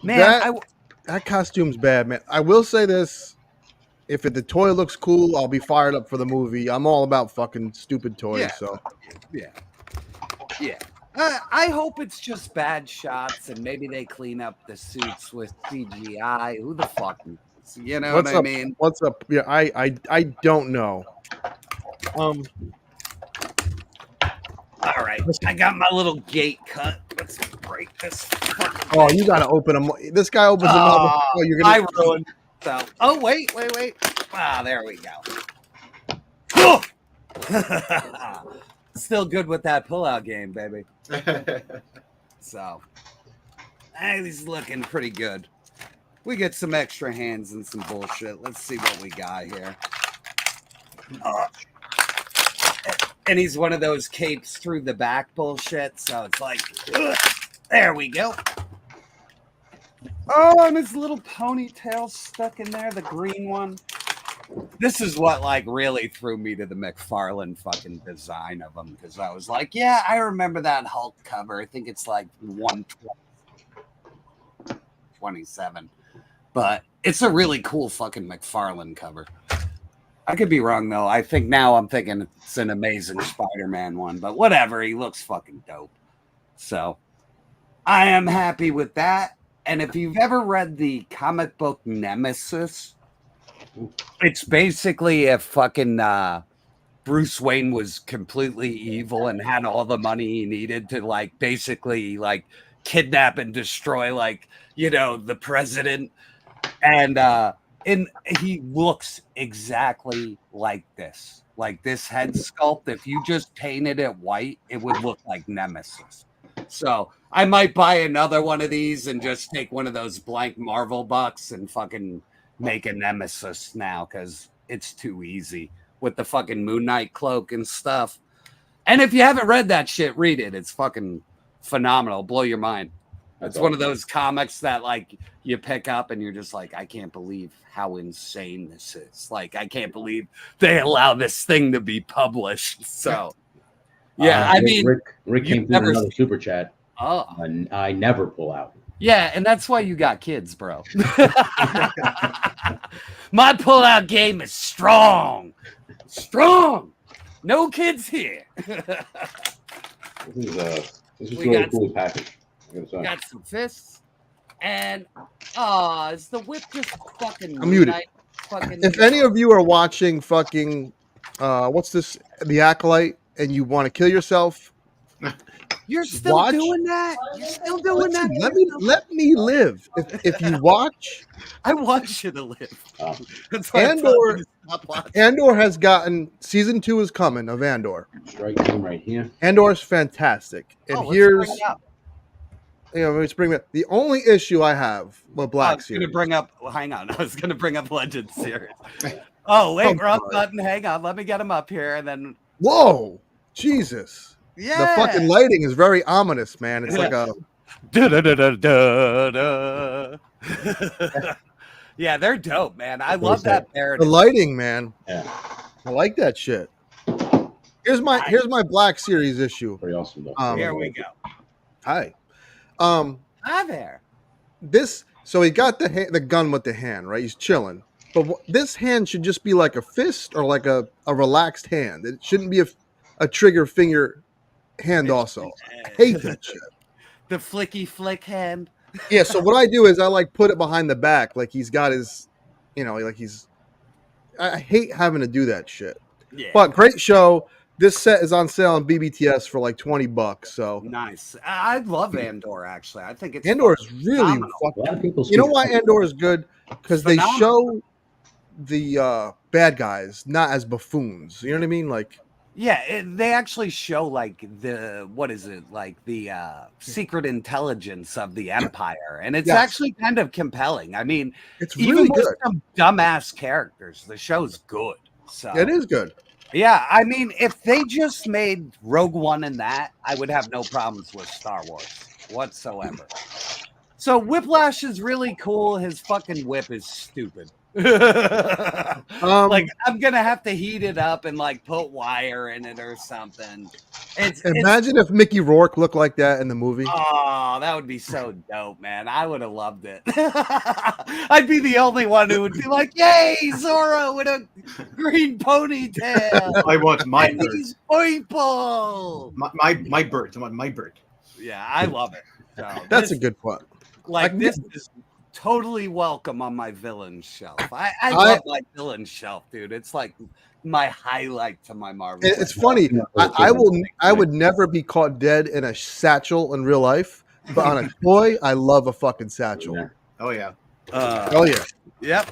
Speaker 7: Man,
Speaker 8: that costume's bad, man. I will say this. If the toy looks cool, I'll be fired up for the movie. I'm all about fucking stupid toys.
Speaker 7: Yeah.
Speaker 8: So
Speaker 7: yeah. I hope it's just bad shots and maybe they clean up the suits with CGI. Who the fuck knows? You know what I mean?
Speaker 8: What's up? Yeah, I don't know.
Speaker 7: All right, I got my little gate cut. Let's break this.
Speaker 8: Oh, you gotta open them. This guy opens them up. Oh, you're gonna.
Speaker 7: I ruined. So, oh wait. Ah, there we go. Still good with that pullout game, baby. So, he's looking pretty good. We get some extra hands and some bullshit. Let's see what we got here. And he's one of those capes through the back bullshit. So it's like, there we go. Oh, and his little ponytail stuck in there, the green one. This is what like really threw me to the Mcfarlane fucking design of them, because I was like, yeah, I remember that Hulk cover. I think it's like 127, but it's a really cool fucking Mcfarlane cover. I could be wrong though. I think now I'm thinking it's an Amazing Spider-Man one, but whatever. He looks fucking dope. So I am happy with that. And if you've ever read the comic book Nemesis, it's basically if fucking Bruce Wayne was completely evil and had all the money he needed to like basically like kidnap and destroy like, you know, the president. And he looks exactly like this head sculpt. If you just painted it white, it would look like Nemesis. So I might buy another one of these and just take one of those blank Marvel bucks and fucking make a Nemesis now, because it's too easy with the fucking Moon Knight cloak and stuff. And if you haven't read that shit, read it. It's fucking phenomenal. Blow your mind. It's one of those comics that like you pick up and you're just like, I can't believe how insane this is. Like, I can't believe they allow this thing to be published. So yeah, I mean,
Speaker 11: Rick came through another super chat.
Speaker 7: Oh,
Speaker 11: I never pull out.
Speaker 7: Yeah, and that's why you got kids, bro. My pullout game is strong. Strong. No kids here.
Speaker 11: This is really cool package.
Speaker 7: Got some fists. And is the whip just fucking
Speaker 8: I'm muted. If any of you are watching fucking what's this, The Acolyte, and you want to kill yourself,
Speaker 7: you're still doing that? You're still doing that?
Speaker 8: Let me live. If you watch,
Speaker 7: I want you to live.
Speaker 8: Andor has gotten season 2 is coming of Andor.
Speaker 11: Strike team right here.
Speaker 8: Andor's fantastic. And here's let's bring up the only issue I have with Black Series.
Speaker 7: Hang on. I was gonna bring up Legend Series. Oh, wait, wrong button. Hang on. Let me get him up here and then.
Speaker 8: Whoa, Jesus.
Speaker 7: Yeah.
Speaker 8: The fucking lighting is very ominous, man. It's like a.
Speaker 7: Yeah, they're dope, man. I love that parody.
Speaker 8: The lighting, man.
Speaker 11: Yeah.
Speaker 8: I like that shit. Here's my Black Series issue.
Speaker 11: Pretty awesome, though.
Speaker 7: Here we go.
Speaker 8: Hi.
Speaker 7: Hi there.
Speaker 8: So he got the gun with the hand, right? He's chilling. But this hand should just be like a fist or like a relaxed hand. It shouldn't be a trigger finger hand also. I hate that shit.
Speaker 7: The flicky flick hand.
Speaker 8: Yeah, so what I do is I like put it behind the back, like he's got his, like he's. I hate having to do that shit.
Speaker 7: Yeah.
Speaker 8: But great show. This set is on sale on BBTS for like $20. So
Speaker 7: nice. I love Andor. Actually, I think it's
Speaker 8: Andor is really fucking. You know why Andor is good? Because they show the bad guys not as buffoons. You know what I mean? Like.
Speaker 7: Yeah, they actually show like the secret intelligence of the Empire, and it's actually kind of compelling. I mean,
Speaker 8: it's really good.
Speaker 7: Some dumbass characters. The show's good. So
Speaker 8: it is good.
Speaker 7: Yeah, I mean, if they just made Rogue One and that, I would have no problems with Star Wars whatsoever. So Whiplash is really cool. His fucking whip is stupid. Like I'm gonna have to heat it up and like put wire in it or something.
Speaker 8: Imagine if Mickey Rourke looked like that in the movie.
Speaker 7: Oh, that would be so dope, man. I would have loved it. I'd be the only one who would be like, yay, Zorro with a green ponytail.
Speaker 4: I want my bird.
Speaker 7: These people.
Speaker 4: My bird. I want my bird.
Speaker 7: Yeah, I love it. So,
Speaker 8: that's a good point.
Speaker 7: Like this is totally welcome on my villain shelf. I love my villain shelf, dude. It's like my highlight to my Marvel.
Speaker 8: It's funny. I would never be caught dead in a satchel in real life, but on a toy, I love a fucking satchel.
Speaker 4: Oh yeah.
Speaker 8: Oh yeah.
Speaker 7: Yep.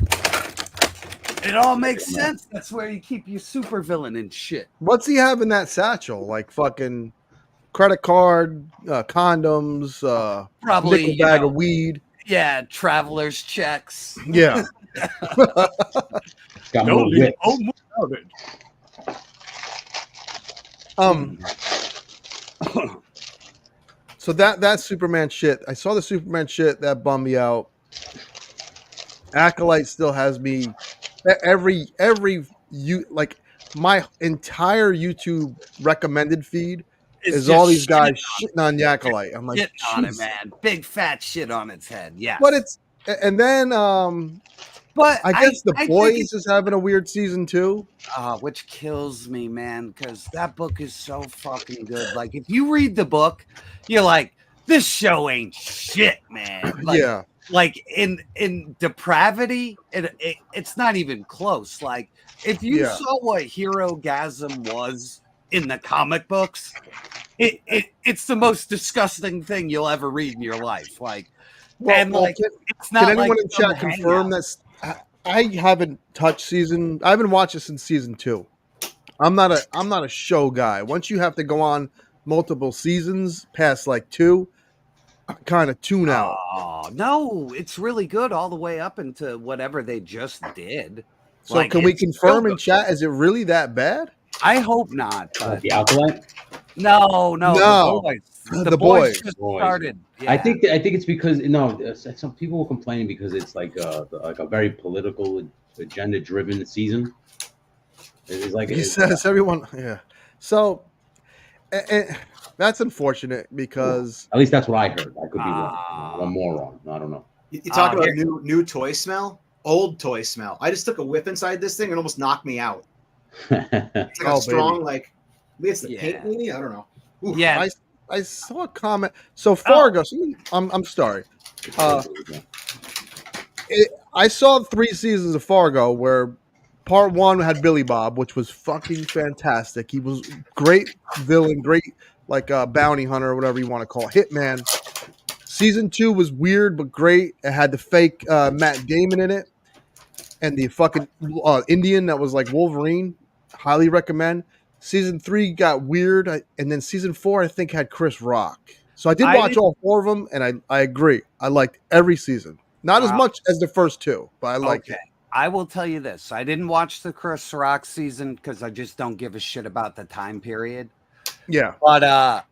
Speaker 7: It all makes sense. That's where you keep your super villain and shit.
Speaker 8: What's he have in that satchel? Like fucking credit card, condoms,
Speaker 7: probably
Speaker 8: nickel bag of weed.
Speaker 7: Yeah, traveler's checks.
Speaker 8: Yeah.
Speaker 11: Got more whip.
Speaker 8: So that Superman shit. I saw the Superman shit that bummed me out. Acolyte still has me every you like my entire YouTube recommended feed
Speaker 7: It's
Speaker 8: is all these
Speaker 7: just
Speaker 8: guys shitting on Yakalite. I'm like,
Speaker 7: shit on it,
Speaker 8: Jesus.
Speaker 7: man. Big fat shit on its head. Yes.
Speaker 8: But it's and then
Speaker 7: but
Speaker 8: I guess The
Speaker 7: think
Speaker 8: Boys is having a weird season too.
Speaker 7: Which kills me, man, because that book is so fucking good. Like, if you read the book, you're like, this show ain't shit, man. Like,
Speaker 8: Yeah.
Speaker 7: Like in depravity, it's not even close. Like, if you saw what Hero Gasm was in the comic books, it's the most disgusting thing you'll ever read in your life. Like, it's not.
Speaker 8: Can anyone
Speaker 7: like
Speaker 8: in chat confirm that? I haven't touched season. I haven't watched it since season 2. I'm not a show guy. Once you have to go on multiple seasons past like 2, I kind of tune out.
Speaker 7: Oh no, it's really good all the way up into whatever they just did.
Speaker 8: So like, can we confirm in chat? Is it really that bad?
Speaker 7: I hope not. But
Speaker 11: the Alkalite?
Speaker 7: No. The boys just started. Yeah.
Speaker 11: I think it's because some people were complaining because it's like a very political agenda driven season. It's like
Speaker 8: he says everyone. Yeah. So that's unfortunate because
Speaker 11: at least that's what I heard. I could be wrong. I'm more wrong. I don't know.
Speaker 4: You talk about new toy smell, old toy smell. I just took a whiff inside this thing and almost knocked me out. It's like a strong, like maybe it's the paint. Maybe I don't know. Ooh.
Speaker 7: Yeah.
Speaker 8: I saw a comment. So Fargo. I'm sorry. I saw 3 seasons of Fargo where part 1 had Billy Bob, which was fucking fantastic. He was great villain, great like bounty hunter or whatever you want to call it, hitman. Season 2 was weird but great. It had the fake Matt Damon in it and the fucking Indian that was like Wolverine. Highly recommend. Season 3 got weird, and then season 4 I think had Chris Rock. So I did watch all 4 of them, and I agree. I liked every season, not as much as the first 2, but I liked it.
Speaker 7: I will tell you this: I didn't watch the Chris Rock season because I just don't give a shit about the time period.
Speaker 8: Yeah,
Speaker 7: but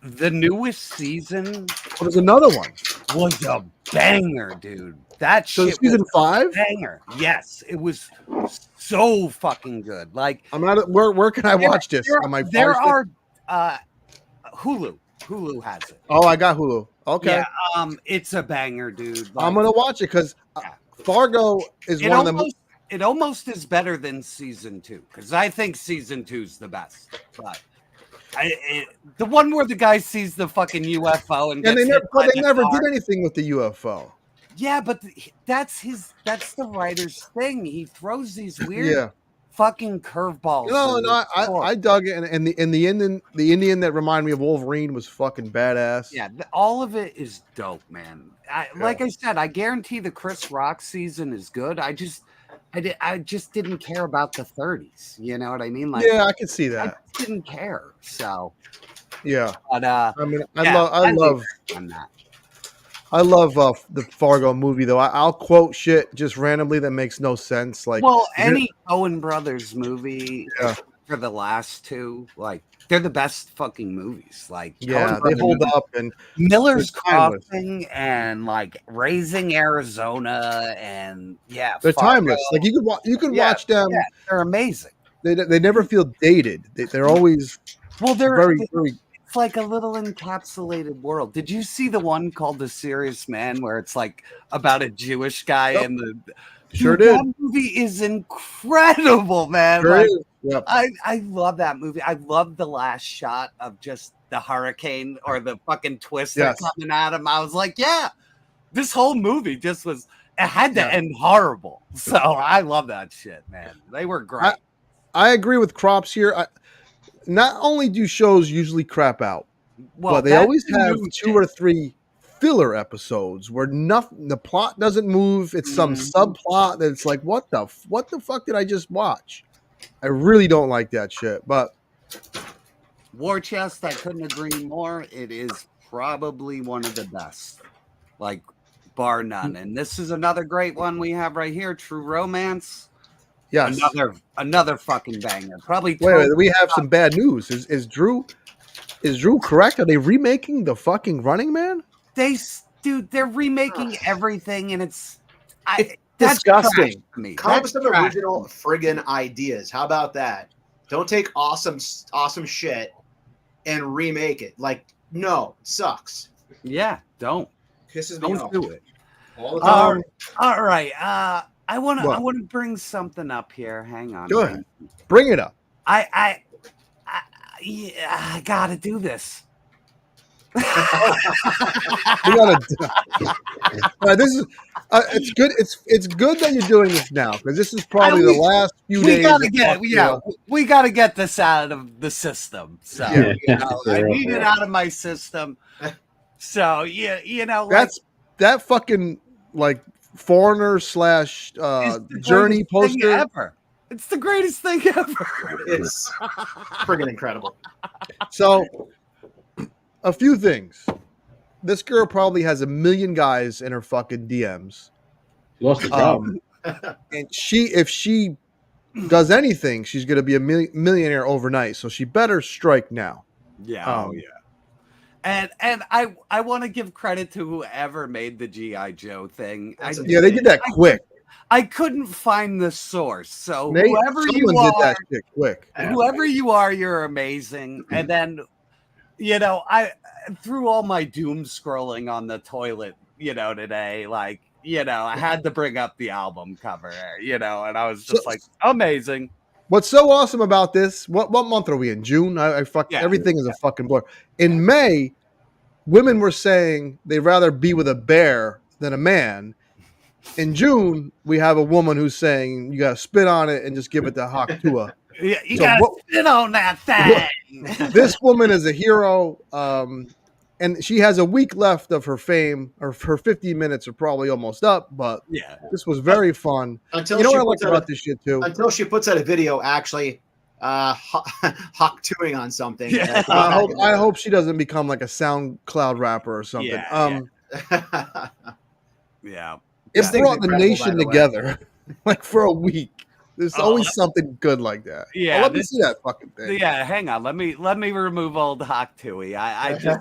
Speaker 7: the newest season,
Speaker 8: there's another one,
Speaker 7: was a banger, dude. That
Speaker 8: so
Speaker 7: shit
Speaker 8: season
Speaker 7: was
Speaker 8: 5
Speaker 7: banger. Yes, it was so fucking good. Like,
Speaker 8: I'm not. Where can I watch this? On my
Speaker 7: there are Hulu. Hulu has it.
Speaker 8: Oh, I got Hulu. Okay.
Speaker 7: Yeah, it's a banger, dude. Like,
Speaker 8: I'm gonna watch it because Fargo is one of them.
Speaker 7: It almost is better than season 2 because I think season 2's the best. But the one where the guy sees the fucking UFO and
Speaker 8: they never did anything with the UFO.
Speaker 7: Yeah, but that's the writer's thing. He throws these weird fucking curveballs.
Speaker 8: No, I dug it, and the Indian that reminded me of Wolverine was fucking badass.
Speaker 7: Yeah, all of it is dope, man. Like I said, I guarantee the Chris Rock season is good. I just didn't care about the 30s. You know what I mean? Like,
Speaker 8: yeah, I can see that.
Speaker 7: I didn't care. So
Speaker 8: yeah,
Speaker 7: but
Speaker 8: I mean, I love the Fargo movie though. I'll quote shit just randomly that makes no sense. Like,
Speaker 7: any Coen Brothers movie for the last 2, like, they're the best fucking movies. Like,
Speaker 8: yeah, they hold up. And
Speaker 7: Miller's Crossing and like Raising Arizona and
Speaker 8: they're
Speaker 7: Fargo.
Speaker 8: timeless. Like you can watch them.
Speaker 7: Yeah, they're amazing.
Speaker 8: They never feel dated. They're always
Speaker 7: they're
Speaker 8: very.
Speaker 7: It's like a little encapsulated world. Did you see the one called The Serious Man where it's like about a Jewish guy and the
Speaker 8: Sure did.
Speaker 7: That movie is incredible, man.
Speaker 8: Sure
Speaker 7: like,
Speaker 8: is. Yep.
Speaker 7: I love that movie. I love the last shot of just the hurricane or the fucking twister coming at him. I was like, yeah, this whole movie just was. It had to end horrible. So I love that shit, man. They were great.
Speaker 8: I agree with Crops here. Not only do shows usually crap out, but they always have 2 or 3 filler episodes where the plot doesn't move. It's some subplot that's like, what the fuck did I just watch? I really don't like that shit. But
Speaker 7: War Chest, I couldn't agree more. It is probably one of the best, like, bar none. And this is another great one we have right here, True Romance.
Speaker 8: Yes,
Speaker 7: another fucking banger. Probably.
Speaker 8: Wait, we have some bad news. Is Drew correct? Are they remaking the fucking Running Man?
Speaker 7: They're remaking everything, and That's trash
Speaker 4: disgusting.
Speaker 7: to me.
Speaker 4: Come up
Speaker 7: That's
Speaker 4: with some
Speaker 7: trash.
Speaker 4: original friggin' ideas. How about that? Don't take awesome shit and remake it. Like, no, it sucks.
Speaker 7: Yeah, don't.
Speaker 4: Pisses me off.
Speaker 7: Don't do it.
Speaker 4: All the time.
Speaker 7: All right. I want
Speaker 8: What?
Speaker 7: to bring something up here. Hang on.
Speaker 8: Go ahead. Bring it up.
Speaker 7: Yeah, I gotta do this.
Speaker 8: We gotta. This is. It's good. It's good that you're doing this now because this is probably the last few days.
Speaker 7: We gotta get this out of the system. So I need it out of my system. So
Speaker 8: that fucking like foreigner / journey poster
Speaker 7: ever. It's the greatest thing ever.
Speaker 4: It's friggin' incredible.
Speaker 8: So, a few things. This girl probably has 1 million guys in her fucking DMs.
Speaker 11: Lost the problem.
Speaker 8: And if she does anything, she's going to be a millionaire overnight. So she better strike now.
Speaker 7: Yeah. And I want to give credit to whoever made the G.I. Joe thing.
Speaker 8: They did that quick.
Speaker 7: I couldn't find the source. So
Speaker 8: Someone
Speaker 7: whoever you
Speaker 8: did
Speaker 7: are,
Speaker 8: that shit quick.
Speaker 7: whoever you are, you're amazing. And then, I through all my doom scrolling on the toilet, today, like, I had to bring up the album cover, and I was just like, amazing.
Speaker 8: What's so awesome about this? What month are we in? June? Everything is a fucking blur. In May, women were saying they'd rather be with a bear than a man. In June, we have a woman who's saying you got to spit on it and just give it to Haktua.
Speaker 7: Yeah, you got to spit on that thing.
Speaker 8: This woman is a hero, and she has a week left of her fame, or her 50 minutes are probably almost up, but this was very fun.
Speaker 4: Until
Speaker 8: you know
Speaker 4: she
Speaker 8: what I like
Speaker 4: puts out
Speaker 8: about this shit, too?
Speaker 4: Until she puts out a video actually Haktuing on something.
Speaker 8: Yeah. I hope she doesn't become like a SoundCloud rapper or something. It brought the nation together like for a week. There's always something good like that.
Speaker 7: Yeah,
Speaker 8: let me see that fucking thing.
Speaker 7: Yeah, hang on. Let me remove old Haktui. I just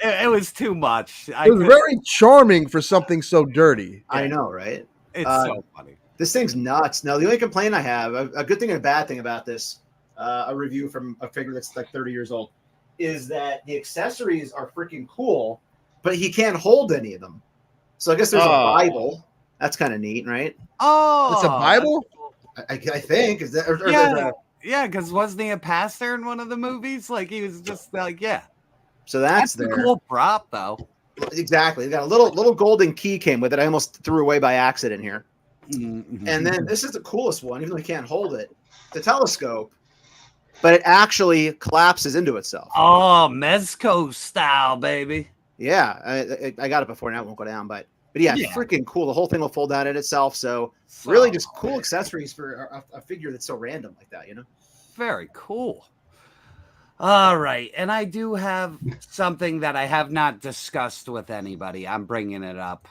Speaker 7: it was too much.
Speaker 8: It was very charming for something so dirty.
Speaker 4: I know, right?
Speaker 7: It's so funny.
Speaker 4: This thing's nuts. Now, the only complaint I have, a good thing and a bad thing about this, a review from a figure that's like 30 years old, is that the accessories are freaking cool, but he can't hold any of them. So I guess there's a Bible. That's kind of neat, right?
Speaker 7: Oh,
Speaker 8: it's a Bible.
Speaker 4: I think is that.
Speaker 7: Yeah, because wasn't he a pastor in one of the movies? Like he was just like, yeah.
Speaker 4: So that's
Speaker 7: a cool prop, though.
Speaker 4: Exactly. They got a little golden key came with it. I almost threw away by accident here.
Speaker 7: Mm-hmm.
Speaker 4: And then this is the coolest one, even though you can't hold it. The telescope, but it actually collapses into itself.
Speaker 7: Oh, Mezco style, baby.
Speaker 4: Yeah, I got it before. Now it won't go down, but yeah, freaking cool. The whole thing will fold down in itself. So really just cool accessories for a figure that's so random like that,
Speaker 7: Very cool. All right. And I do have something that I have not discussed with anybody. I'm bringing it up.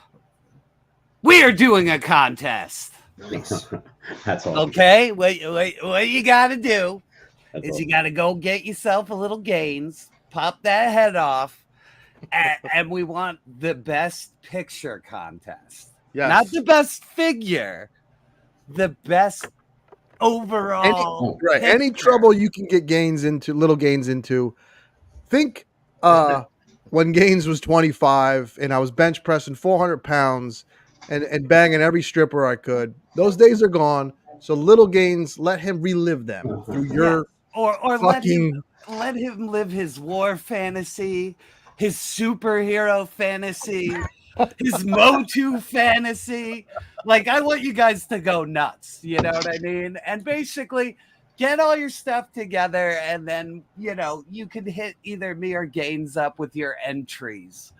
Speaker 7: We are doing a contest.
Speaker 4: Nice.
Speaker 11: That's awesome.
Speaker 7: Okay. What you got to do is you got to go get yourself a little Gaines, pop that head off. And we want the best picture contest.
Speaker 8: Yes.
Speaker 7: Not the best figure, the best overall.
Speaker 8: Any trouble you can get little Gaines into. Think when Gaines was 25 and I was bench pressing 400 pounds and banging every stripper I could. Those days are gone. So little Gaines, let him relive them through your
Speaker 7: or
Speaker 8: fucking...
Speaker 7: let him live his war fantasy. His superhero fantasy, his Motu fantasy. Like, I want you guys to go nuts. You know what I mean? And basically, get all your stuff together, and then, you can hit either me or Gaines up with your entries.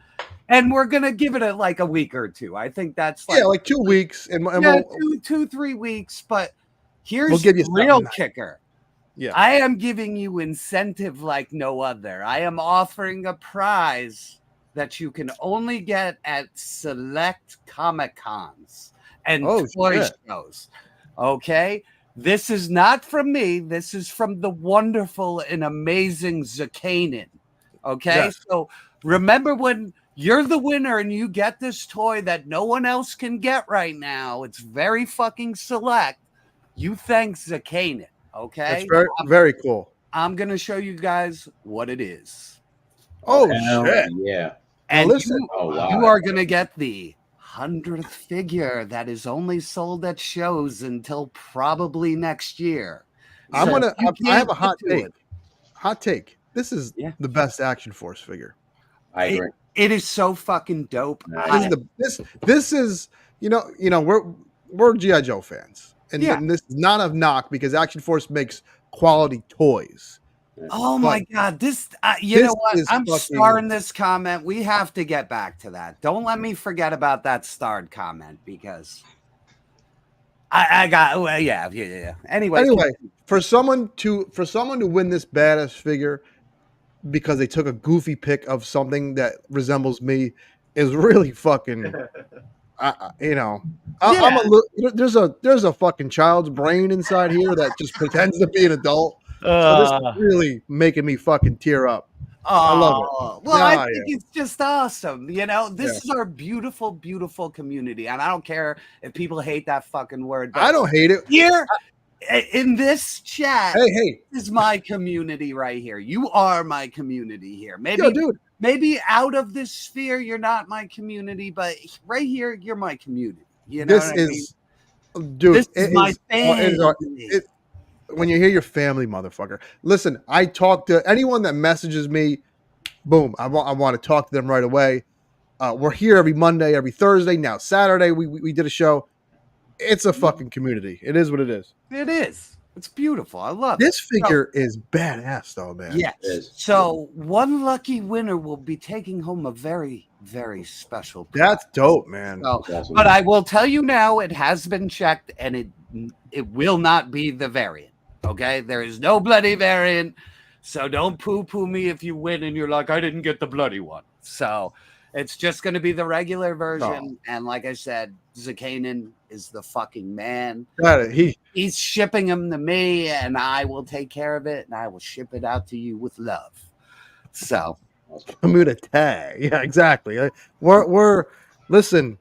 Speaker 7: And we're going to give it a week or two. I think that's
Speaker 8: like 2 weeks. And
Speaker 7: we'll 3 weeks. But here's
Speaker 8: we'll give you
Speaker 7: the real kicker.
Speaker 8: Yeah.
Speaker 7: I am giving you incentive like no other. I am offering a prize that you can only get at select Comic-Cons and toy shows. Okay? This is not from me. This is from the wonderful and amazing Zakanin. Okay? Yes. So remember when You're the winner, and you get this toy that no one else can get right now. It's very fucking select. You thank Zakanin, okay?
Speaker 8: That's very cool.
Speaker 7: I'm going to show you guys what it is.
Speaker 8: Oh,
Speaker 11: Hell
Speaker 8: shit.
Speaker 11: yeah.
Speaker 7: And
Speaker 8: listen.
Speaker 7: you are going to get the 100th figure that is only sold at shows until probably next year.
Speaker 8: I have a hot take.
Speaker 7: it.
Speaker 8: Hot take. This is the best Action Force figure.
Speaker 11: I agree.
Speaker 7: It is so fucking dope.
Speaker 8: This is we're GI Joe fans, and this is not a knock because Action Force makes quality toys.
Speaker 7: Oh my God! You know what? I'm starring this comment. We have to get back to that. Don't let me forget about that starred comment because I got yeah. Anyway,
Speaker 8: for someone to win this badass figure because they took a goofy pic of something that resembles me is really fucking. There's a fucking child's brain inside here that just pretends to be an adult. So this is really making me fucking tear up. I love it.
Speaker 7: Well, I think it's just awesome. This is our beautiful, beautiful community. And I don't care if people hate that fucking word. But
Speaker 8: I don't hate it.
Speaker 7: Here in this chat,
Speaker 8: hey,
Speaker 7: this is my community right here. You are my community here.
Speaker 8: Dude.
Speaker 7: Maybe out of this sphere, you're not my community, but right here, you're my community. Dude,
Speaker 8: this is
Speaker 7: my family.
Speaker 8: When you hear your family, motherfucker. Listen, I talk to anyone that messages me. Boom, I want to talk to them right away. We're here every Monday, every Thursday. Now Saturday, we did a show. It's a fucking community. It is what it is.
Speaker 7: It is. It's beautiful. I love
Speaker 8: this figure is badass, though, man.
Speaker 7: Yes. So one lucky winner will be taking home a very, very special prize.
Speaker 8: That's dope, man.
Speaker 7: But I will tell you now, it has been checked, and it will not be the variant. Okay, there is no bloody variant, so don't poo-poo me if you win and you're like, I didn't get the bloody one. So it's just going to be the regular version, and like I said, Zakanin is the fucking man. He's shipping them to me, and I will take care of it, and I will ship it out to you with love. So
Speaker 8: I'm gonna tag. Yeah, exactly. We're listen.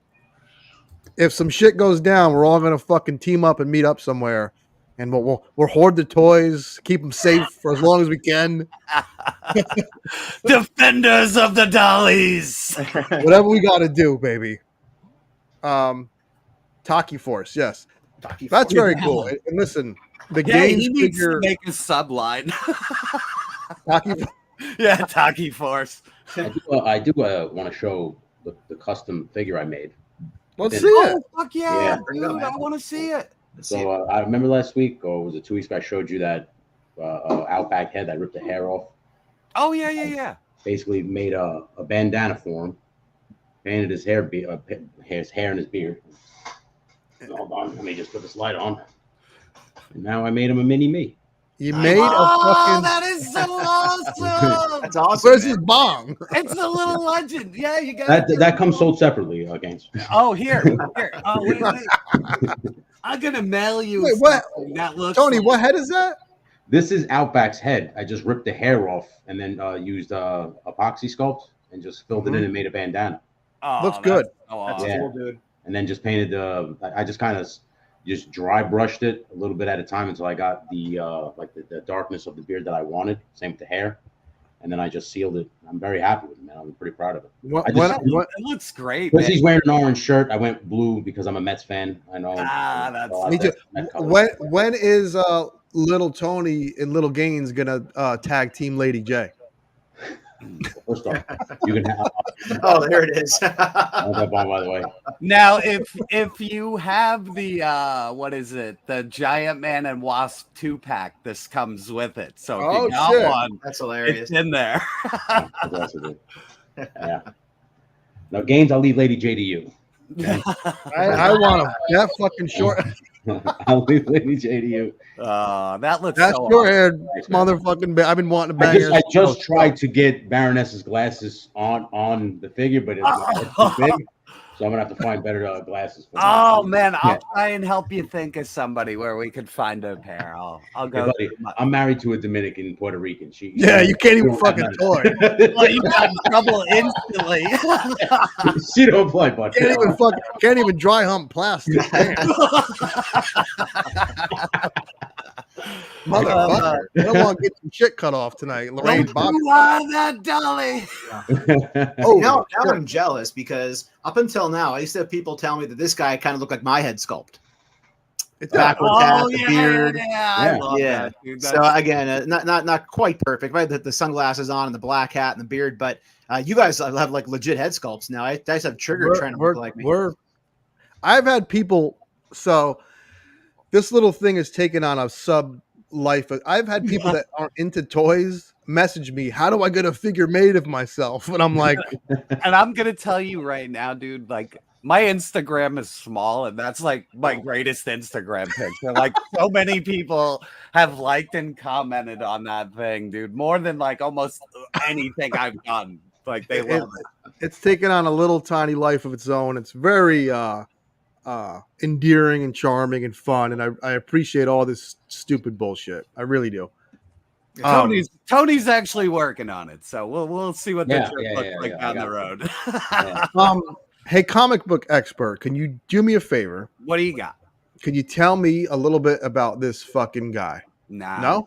Speaker 8: If some shit goes down, we're all gonna fucking team up and meet up somewhere. And we'll hoard the toys, keep them safe for as long as we can.
Speaker 7: Defenders of the dollies.
Speaker 8: Whatever we got to do, baby. Taki Force, yes. That's very cool. And listen, the games
Speaker 7: he needs
Speaker 8: figure...
Speaker 7: to make a subline.
Speaker 8: Taki
Speaker 7: Force.
Speaker 11: I do want to show the custom figure I made.
Speaker 8: Let's see it.
Speaker 7: Fuck yeah. Dude, I want to see it.
Speaker 11: So I remember last week, or was it 2 weeks ago, I showed you that Outback head that ripped the hair off.
Speaker 7: Oh, yeah.
Speaker 11: Basically made a bandana for him, painted his hair and his beard. Hold on, let me just put this light on. And now I made him a mini me.
Speaker 8: You made a fucking...
Speaker 7: that is so awesome.
Speaker 4: That's awesome.
Speaker 8: Where's his bong?
Speaker 7: It's a little legend. Yeah, you got
Speaker 11: that comes sold separately, Gaines.
Speaker 7: Oh, here. Oh, wait. I'm gonna mail you.
Speaker 8: Wait, what?
Speaker 7: That looks
Speaker 8: Tony, what head is that?
Speaker 11: This is Outback's head. I just ripped the hair off and then used epoxy sculpt and just filled it in and made a bandana.
Speaker 8: Oh, looks good.
Speaker 4: That's cool, dude.
Speaker 11: And then just painted I just kind of just dry brushed it a little bit at a time until I got the darkness of the beard that I wanted. Same with the hair. And then I just sealed it. I'm very happy with it, man. I'm pretty proud of it.
Speaker 7: It looks great.
Speaker 11: Because he's wearing an orange shirt, I went blue because I'm a Mets fan. I know.
Speaker 7: That's
Speaker 8: me too. When is Little Tony and Little Gaines gonna tag Team Lady J?
Speaker 11: First off, you can have.
Speaker 4: Oh, there it is.
Speaker 11: That bomb, by the way.
Speaker 7: Now, if you have the the Giant Man and Wasp 2-pack, this comes with it. So if you got one,
Speaker 4: that's hilarious.
Speaker 7: It's in there.
Speaker 11: Yeah. Now, Gaines, I'll leave Lady J to you. Okay?
Speaker 8: I want that fucking short.
Speaker 11: I'll leave Lady J to you.
Speaker 7: That looks
Speaker 8: that's
Speaker 7: so
Speaker 8: your
Speaker 7: awesome.
Speaker 8: hair, motherfucking. I've been wanting to bang her.
Speaker 11: I just tried to get Baroness's glasses on the figure, but it's too big. So I'm gonna have to find better glasses. For
Speaker 7: Oh
Speaker 11: me.
Speaker 7: man, I'll try and help you think of somebody where we could find a pair. I'll
Speaker 11: Hey,
Speaker 7: go.
Speaker 11: buddy, I'm married to a Dominican Puerto Rican.
Speaker 8: You can't even fucking toy.
Speaker 7: Well, you got in trouble instantly.
Speaker 11: She don't play, buddy.
Speaker 8: Can't even dry hump plastic. Motherfucker. I don't want to get some shit cut off tonight. Lorraine Bob.
Speaker 7: that dolly.
Speaker 4: Now I'm jealous because up until now, I used to have people tell me that this guy kind of looked like my head sculpt. It's backward hat, the beard.
Speaker 7: I love that, dude.
Speaker 4: So again, not quite perfect, right? The sunglasses on and the black hat and the beard, but you guys have like legit head sculpts now. I guys have Trigger trying to look like me.
Speaker 8: I've had people. So this little thing is taken on a sub life. I've had people that aren't into toys message me, how do I get a figure made of myself? And I'm like,
Speaker 7: and I'm gonna tell you right now, dude, like my Instagram is small, and that's like my greatest Instagram picture. Like so many people have liked and commented on that thing, dude, more than like almost anything I've done. Like they love it.
Speaker 8: It's taken on a little tiny life of its own. It's very endearing and charming and fun, and I appreciate all this stupid bullshit. I really do.
Speaker 7: Tony's actually working on it, so we'll see what the trip looks like down the road.
Speaker 8: Hey, comic book expert, can you do me a favor?
Speaker 7: What do you got?
Speaker 8: Can you tell me a little bit about this fucking guy?
Speaker 7: Nothing.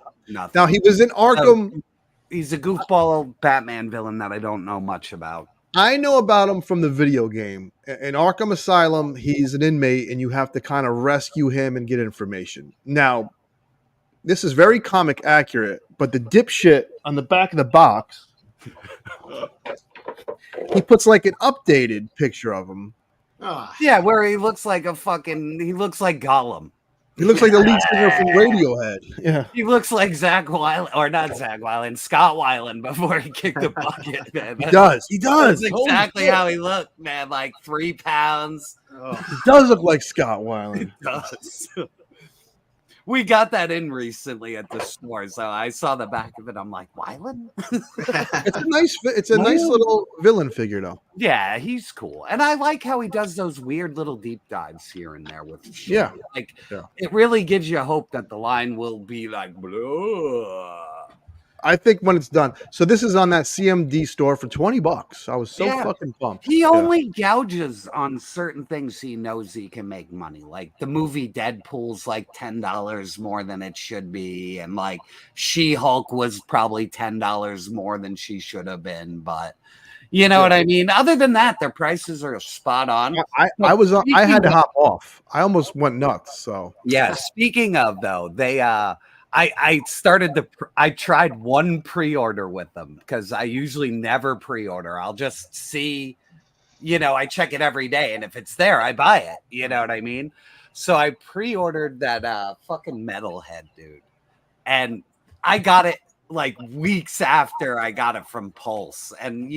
Speaker 8: Now he was in Arkham.
Speaker 7: He's a goofball Batman villain that I don't know much about.
Speaker 8: I know about him from the video game. In Arkham Asylum, he's an inmate, and you have to kind of rescue him and get information. Now, this is very comic accurate, but the dipshit on the back of the box, he puts like an updated picture of him.
Speaker 7: Yeah, where he looks like he looks like Gollum.
Speaker 8: He looks like the lead singer from Radiohead. Yeah.
Speaker 7: He looks like Zach Weiland, or not Zach Weiland, Scott Weiland before he kicked the bucket, man.
Speaker 8: He does.
Speaker 7: That's exactly how he looked, man. Like 3 pounds.
Speaker 8: He does look like Scott Weiland.
Speaker 7: He does. We got that in recently at the store, so I saw the back of it. I'm like, Weiland?
Speaker 8: It's a nice little villain figure, though.
Speaker 7: Yeah, he's cool, and I like how he does those weird little deep dives here and there with shit.
Speaker 8: Yeah,
Speaker 7: it really gives you hope that the line will be like, blah.
Speaker 8: I think when it's done. So this is on that CMD store for $20. I was so fucking pumped.
Speaker 7: He only gouges on certain things he knows he can make money. Like the movie Deadpool's like $10 more than it should be, and like She-Hulk was probably $10 more than she should have been. But you know what I mean? Other than that, their prices are spot on.
Speaker 8: I had to hop off. I almost went nuts. So
Speaker 7: yeah. Speaking of though, they I tried one pre-order with them because I usually never pre-order. I'll just see, I check it every day, and if it's there, I buy it. You know what I mean? So I pre-ordered that fucking metalhead, dude, and I got it like weeks after I got it from Pulse, and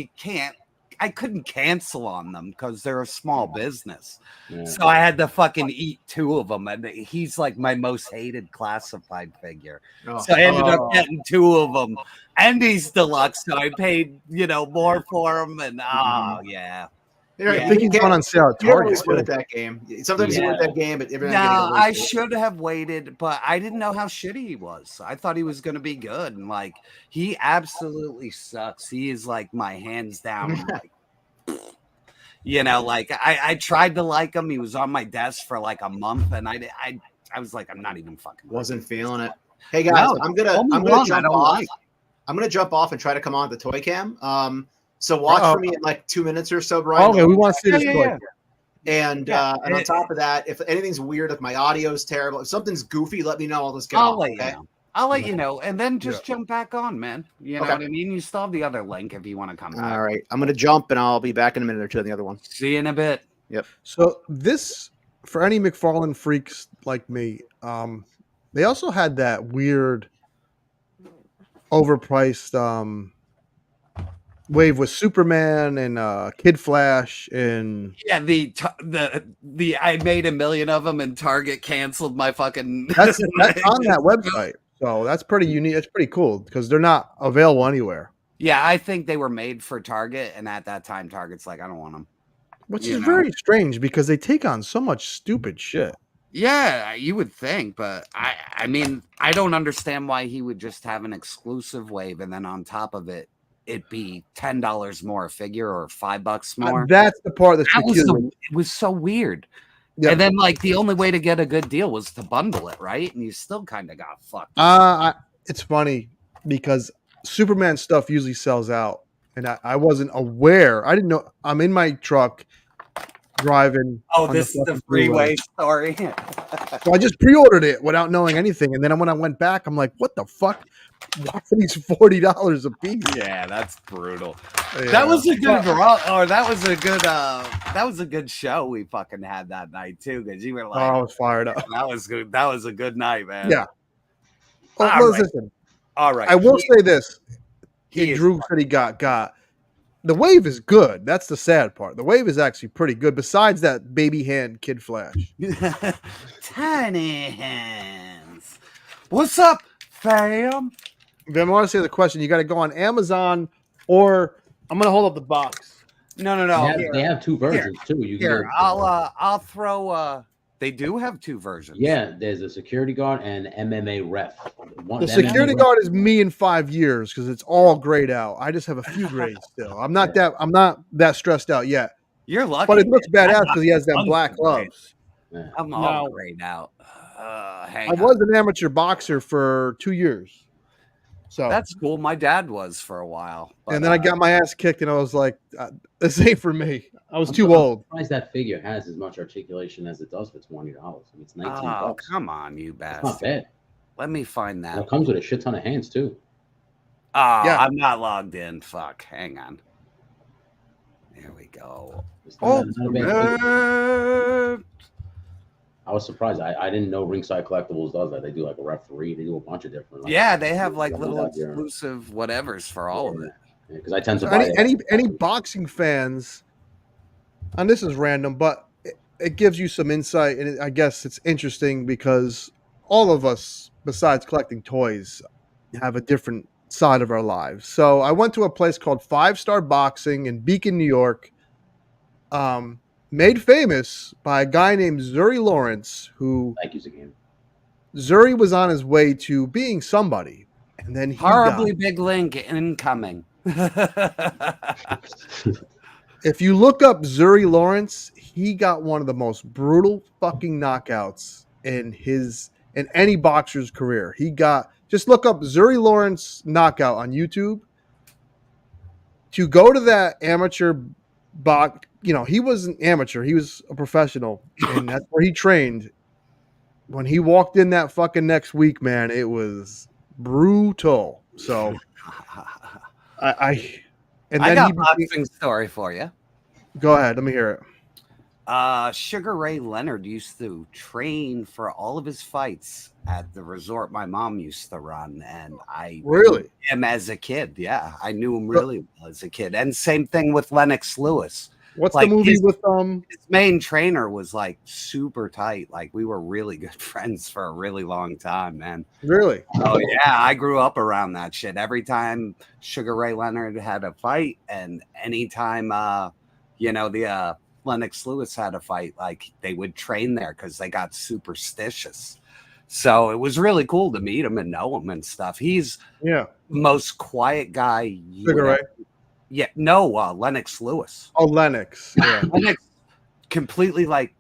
Speaker 7: I couldn't cancel on them because they're a small business. Yeah. So I had to fucking eat 2 of them. And he's like my most hated classified figure. So I ended up getting 2 of them. And he's deluxe. So I paid, more for him. And yeah.
Speaker 8: I think he's gone on sale at Target.
Speaker 4: At that game. Sometimes you win that game, but
Speaker 7: I should have waited, but I didn't know how shitty he was. I thought he was going to be good, and like he absolutely sucks. He is like my hands down. Like, I tried to like him. He was on my desk for like a month, and I was like, I'm not even fucking.
Speaker 4: Wasn't feeling it. Hey guys, I'm gonna jump off. I'm gonna jump off and try to come on the toy cam. So watch for me in like 2 minutes or so, Brian.
Speaker 8: Okay, we want to see this toy.
Speaker 4: And on top of that, if anything's weird, if my audio is terrible, if something's goofy, let me know. I'll just get off.
Speaker 7: I'll let you know, and then just jump back on, man. You know what I mean? You still have the other link if you want to come back.
Speaker 4: All right, I'm gonna jump, and I'll be back in a minute or two on the other one.
Speaker 7: See you in a bit.
Speaker 4: Yep.
Speaker 8: So this, for any Mcfarlane freaks like me, they also had that weird, overpriced wave with Superman and Kid Flash and
Speaker 7: the I made 1 million of them and Target canceled my fucking.
Speaker 8: That's on that website, so that's pretty unique. It's pretty cool because they're not available anywhere.
Speaker 7: Yeah, I think they were made for Target, and at that time, Target's like, I don't want them.
Speaker 8: Which is very strange because they take on so much stupid shit.
Speaker 7: Yeah, you would think, but I mean, I don't understand why he would just have an exclusive wave and then on top of it, it'd be $10 more a figure or $5 more.
Speaker 8: That's the part that's
Speaker 7: peculiar. It was so weird. Yeah. And then, like, the only way to get a good deal was to bundle it, right? And you still kind of got fucked.
Speaker 8: It's funny because Superman stuff usually sells out, and I wasn't aware. I didn't know. I'm in my truck driving.
Speaker 7: Oh, this is the freeway story.
Speaker 8: So I just pre-ordered it without knowing anything, and then when I went back, I'm like, "What the fuck? Why are these $40 a piece?"
Speaker 7: Yeah, that's brutal. Yeah. That was a good that was a good show we fucking had that night too, because you were like,
Speaker 8: "Oh, I was fired up."
Speaker 7: That was good. That was a good night, man.
Speaker 8: Yeah. Well, listen.
Speaker 7: All right.
Speaker 8: I will say this: Drew said he got. The wave is good. That's the sad part. The wave is actually pretty good. Besides that baby hand Kid Flash.
Speaker 7: Tiny hands. What's up, fam?
Speaker 8: If I want to say the question, you got to go on Amazon or I'm going to hold up the box.
Speaker 7: No.
Speaker 11: They have two versions too. You
Speaker 7: can I'll throw. They do have two versions.
Speaker 11: Yeah, there's a security guard and MMA ref.
Speaker 8: The security guard is me in 5 years because it's all grayed out. I just have a few grays still. I'm not that stressed out yet.
Speaker 7: You're lucky,
Speaker 8: but it looks badass because he has them black gloves.
Speaker 7: Yeah. I'm all grayed out.
Speaker 8: I was an amateur boxer for 2 years. So
Speaker 7: that's cool. My dad was for a while.
Speaker 8: But, and then I got my ass kicked and I was like, this ain't for me. I was too old.
Speaker 11: I'm surprised that figure has as much articulation as it does for $20. I mean, it's $19.
Speaker 7: Oh, come on, you bastard.
Speaker 11: It's not bad.
Speaker 7: Let me find that.
Speaker 11: It comes with a shit ton of hands too.
Speaker 7: Yeah. I'm not logged in. Fuck. Hang on. There we go.
Speaker 11: I was surprised. I didn't know Ringside Collectibles does that. They do like a referee. They do a bunch of different.
Speaker 7: They have like little exclusive whatevers for all of it.
Speaker 11: Because I tend to buy
Speaker 8: any boxing fans, and this is random, but it gives you some insight, and I guess it's interesting because all of us, besides collecting toys, have a different side of our lives. So I went to a place called 5 Star Boxing in Beacon, New York. Made famous by a guy named Zuri Lawrence, who Zuri was on his way to being somebody, and then he
Speaker 7: horribly big link incoming.
Speaker 8: If you look up Zuri Lawrence, he got one of the most brutal fucking knockouts in any boxer's career. Just look up Zuri Lawrence knockout on YouTube. To go to that amateur box. He was an amateur. He was a professional, and that's where he trained. When he walked in that fucking next week, man, it was brutal. So, I
Speaker 7: got a boxing story for you.
Speaker 8: Go ahead. Let me hear it.
Speaker 7: Sugar Ray Leonard used to train for all of his fights at the resort my mom used to run, and I
Speaker 8: really
Speaker 7: knew him as a kid. Yeah, I knew him really well as a kid. And same thing with Lennox Lewis.
Speaker 8: What's the movie with
Speaker 7: his main trainer was like super tight. Like we were really good friends for a really long time, man.
Speaker 8: Really?
Speaker 7: Oh yeah, I grew up around that shit. Every time Sugar Ray Leonard had a fight, and anytime the Lennox Lewis had a fight, like they would train there because they got superstitious. So it was really cool to meet him and know him and stuff. He's the most quiet guy.
Speaker 8: Sugar Ray.
Speaker 7: Yeah, no, Lennox Lewis.
Speaker 8: Oh, Lennox. Yeah.
Speaker 7: Lennox, completely like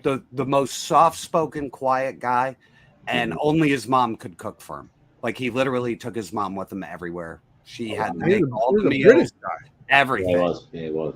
Speaker 7: the most soft-spoken, quiet guy, and only his mom could cook for him. Like he literally took his mom with him everywhere. She had to make all the meals, everything.
Speaker 11: Yeah, it was.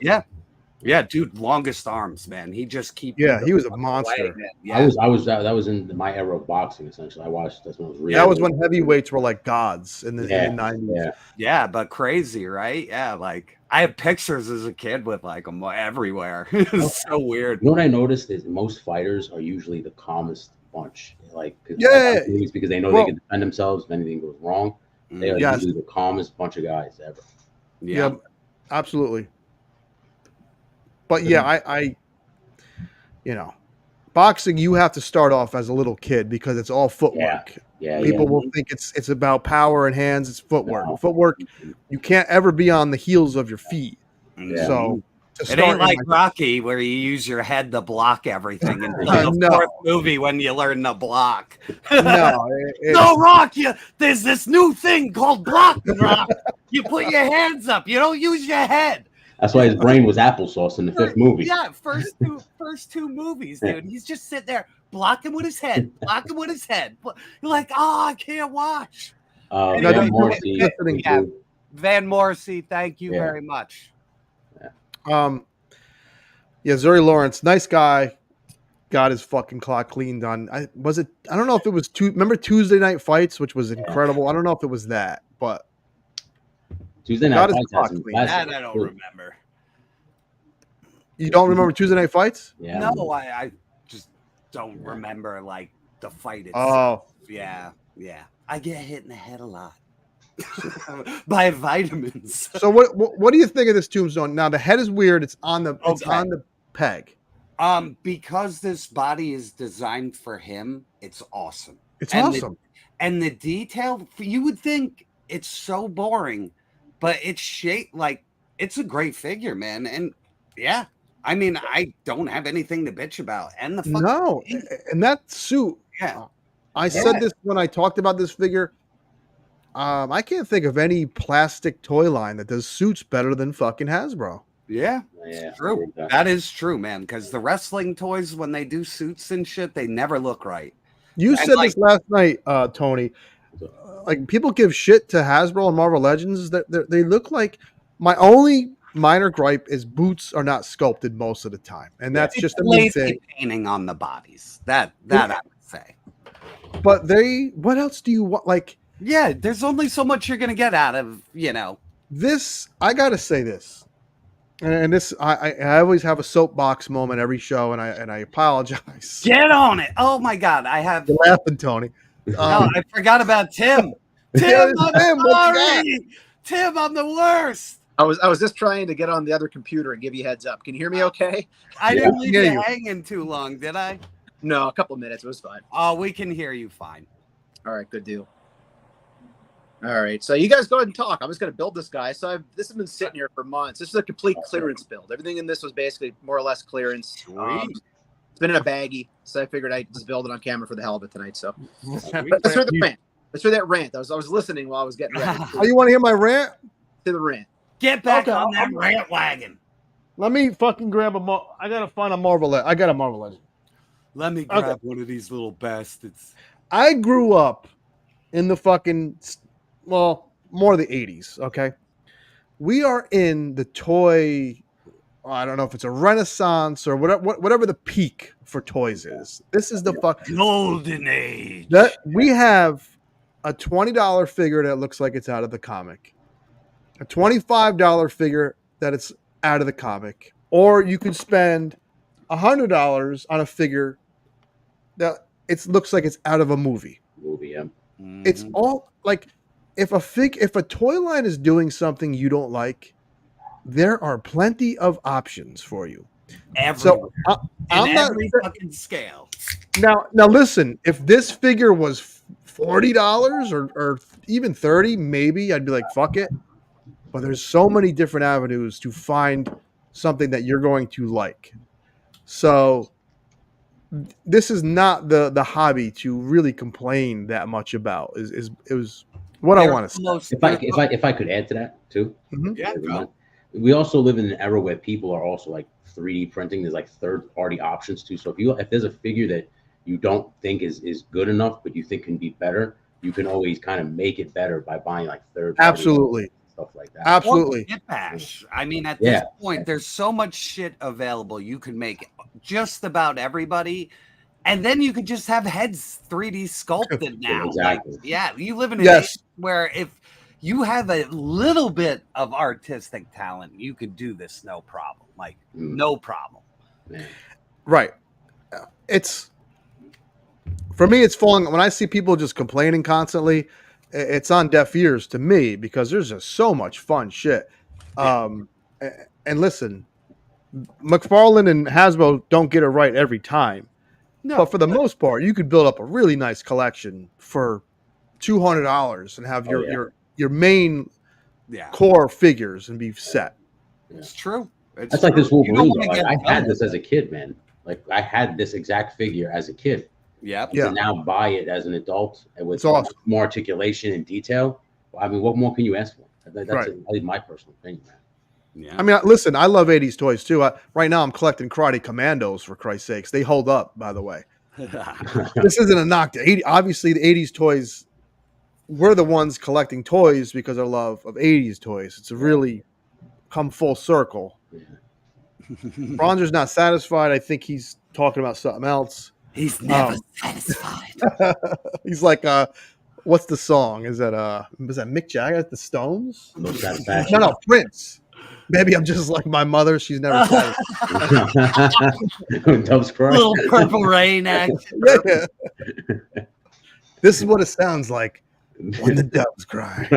Speaker 7: Yeah, dude, longest arms, man. He just keep.
Speaker 8: Yeah, he was a monster.
Speaker 11: Yeah. That was in my era of boxing. Essentially, I watched. That's when it was real.
Speaker 8: That was when heavyweights were like gods in the 90s.
Speaker 7: Yeah, but crazy, right? Yeah, like I have pictures as a kid with like them everywhere. It's so weird.
Speaker 11: You know what I noticed is most fighters are usually the calmest bunch. Like because they know they can defend themselves if anything goes wrong. They are usually the calmest bunch of guys ever.
Speaker 8: Yeah, absolutely. But I boxing, you have to start off as a little kid because it's all footwork. People will think it's about power and hands. It's footwork. Footwork, you can't ever be on the heels of your feet. So
Speaker 7: It ain't like Rocky where you use your head to block everything until the fourth movie when you learn to block.
Speaker 8: No,
Speaker 7: no, Rock. There's this new thing called blocking, Rock. You put your hands up. You don't use your head.
Speaker 11: That's why his brain was applesauce in the fifth movie.
Speaker 7: Yeah, first two movies, dude. He's just sitting there blocking with his head, blocking with his head. You're like, oh, I can't watch.
Speaker 11: Van Morrissey.
Speaker 7: Van Morrissey, thank you very much.
Speaker 8: Zuri Lawrence, nice guy, got his fucking clock cleaned on. I don't know if it was remember Tuesday Night Fights, which was incredible. I don't know if it was that, but
Speaker 11: Tuesday Night Fights.
Speaker 7: That I don't remember.
Speaker 8: You don't remember Tuesday Night Fights?
Speaker 11: Yeah.
Speaker 7: No, I just don't remember like the fight itself.
Speaker 8: Oh,
Speaker 7: yeah. I get hit in the head a lot. By vitamins.
Speaker 8: So what do you think of this tombstone? Now the head is weird. It's on the peg.
Speaker 7: Because this body is designed for him, it's awesome.
Speaker 8: It's awesome.
Speaker 7: And the detail, you would think it's so boring, but it's shaped like it's a great figure, man. And yeah, I mean, I don't have anything to bitch about. And
Speaker 8: and that suit.
Speaker 7: Yeah,
Speaker 8: I said this when I talked about this figure. I can't think of any plastic toy line that does suits better than fucking Hasbro.
Speaker 7: Yeah, true. That is true, man. Because the wrestling toys, when they do suits and shit, they never look right.
Speaker 8: You said this last night, Tony. Like people give shit to Hasbro and Marvel Legends. That they look like. My only minor gripe is boots are not sculpted most of the time, and that's just a me thing.
Speaker 7: Painting on the bodies. That I would say.
Speaker 8: But what else do you want? Like.
Speaker 7: Yeah, there's only so much you're gonna get out of
Speaker 8: this. I gotta say this, and this I always have a soapbox moment every show, and I apologize.
Speaker 7: Get on it! Oh my god, I have.
Speaker 8: You're laughing, Tony.
Speaker 7: No, I forgot about Tim. Tim, I'm sorry. Tim, I'm the worst.
Speaker 4: I was just trying to get on the other computer and give you a heads up. Can you hear me? Okay.
Speaker 7: I didn't leave you hanging too long, did I?
Speaker 4: No, a couple of minutes. It was fine.
Speaker 7: Oh, we can hear you fine.
Speaker 4: All right, good deal. All right, so you guys go ahead and talk. I'm just going to build this guy. So this has been sitting here for months. This is a complete clearance build. Everything in this was basically more or less clearance. It's been in a baggie, so I figured I'd just build it on camera for the hell of it tonight. So let's hear the rant. Let's hear that rant. I was listening while I was getting ready.
Speaker 8: Oh, you want to hear my rant?
Speaker 4: To the rant.
Speaker 7: Get back on that rant wagon.
Speaker 8: Let me fucking grab I gotta find a Marvel. I got a Marvel Legend.
Speaker 7: Let me grab one of these little bastards.
Speaker 8: I grew up in the fucking. Well, more the 80s, okay? We are in the toy, I don't know if it's a renaissance or whatever the peak for toys is. This is the
Speaker 7: golden age.
Speaker 8: That we have a $20 figure that looks like it's out of the comic. A $25 figure that it's out of the comic. Or you could spend $100 on a figure that it looks like it's out of a movie. It's all like if a toy line is doing something you don't like, there are plenty of options for you.
Speaker 7: Everywhere. So I'm not every fucking scale.
Speaker 8: Now listen, if this figure was $40 or even $30, maybe I'd be like, fuck it. But there's so many different avenues to find something that you're going to like. So this is not the hobby to really complain that much about. It was what I want to say.
Speaker 11: If I could add to that too.
Speaker 7: Yeah.
Speaker 11: We also live in an era where people are also like 3D printing. There's like third-party options too. So if there's a figure that you don't think is good enough, but you think can be better, you can always kind of make it better by buying like third-party
Speaker 8: absolutely
Speaker 11: stuff like that.
Speaker 8: Absolutely.
Speaker 7: Kitbash. I mean, at this point, there's so much shit available. You can make just about everybody. And then you could just have heads 3D sculpted now.
Speaker 11: Exactly.
Speaker 7: Like, you live in an age where if you have a little bit of artistic talent, you could do this no problem. Like, no problem.
Speaker 8: Right. It's for me, it's falling when I see people just complaining constantly, it's on deaf ears to me because there's just so much fun shit. And listen, Mcfarlane and Hasbro don't get it right every time. No, but for the most part, you could build up a really nice collection for $200 and have your main core figures and be set.
Speaker 7: It's true.
Speaker 11: That's like this Wolverine.
Speaker 7: wanna
Speaker 11: Like,
Speaker 7: get
Speaker 11: I
Speaker 7: done
Speaker 11: had
Speaker 7: with
Speaker 11: this as a kid, man. Like I had this exact figure as a kid.
Speaker 7: Yep.
Speaker 11: To now buy it as an adult and with
Speaker 8: awesome.
Speaker 11: more articulation and detail. I mean, what more can you ask for? That's
Speaker 8: Right.
Speaker 11: at least my personal opinion, man.
Speaker 7: Yeah.
Speaker 8: I mean, listen, I love 80s toys too. Right now I'm collecting Karate Commandos, for Christ's sakes. They hold up, by the way. This isn't a knock to 80. Obviously, the 80s toys, we're the ones collecting toys because our love of 80s toys. It's really come full circle. Bronzer's not satisfied. I think he's talking about something else.
Speaker 7: He's never satisfied.
Speaker 8: He's like, what's the song? Is that Mick Jagger at the Stones?
Speaker 11: No satisfaction.
Speaker 8: No, Prince. Maybe I'm just like my mother. She's never satisfied.
Speaker 11: Doves cry.
Speaker 7: Little Purple Rain action.
Speaker 8: Yeah. This is what it sounds like when the doves cry.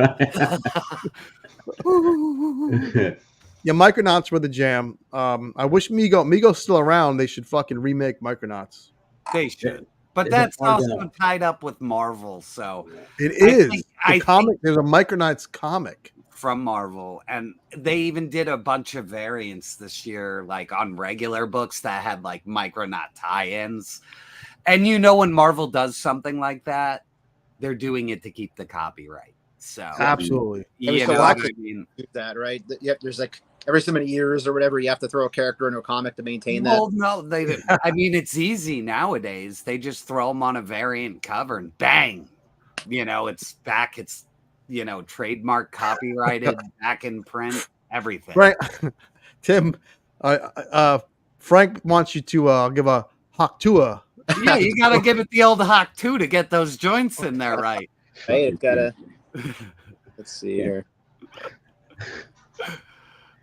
Speaker 8: Yeah, Micronauts were the jam. I wish Mego's still around. They should fucking remake Micronauts.
Speaker 7: They should. But
Speaker 11: Is
Speaker 7: that's
Speaker 11: it hard
Speaker 7: also
Speaker 11: enough?
Speaker 7: tied up with Marvel. So
Speaker 8: It is.
Speaker 7: I
Speaker 8: Comic. There's a Micronauts comic.
Speaker 7: from Marvel, and they even did a bunch of variants this year, like on regular books that had like Micronaut tie-ins. And when Marvel does something like that, they're doing it to keep the copyright. So
Speaker 8: Absolutely.
Speaker 7: you
Speaker 4: so
Speaker 7: know
Speaker 4: I
Speaker 7: what I
Speaker 4: could
Speaker 7: mean?
Speaker 4: do that, right? There's like every so many years or whatever, you have to throw a character into a comic to maintain that.
Speaker 7: Well, no, I mean, it's easy nowadays. They just throw them on a variant cover and bang, it's back. It's, trademark, copyrighted, back in print, everything.
Speaker 8: Right. Tim, Frank wants you to give a Haktua.
Speaker 7: Yeah, you got to give it the old hawk too to get those joints in there right.
Speaker 4: Hey, it's gotta. Let's see here.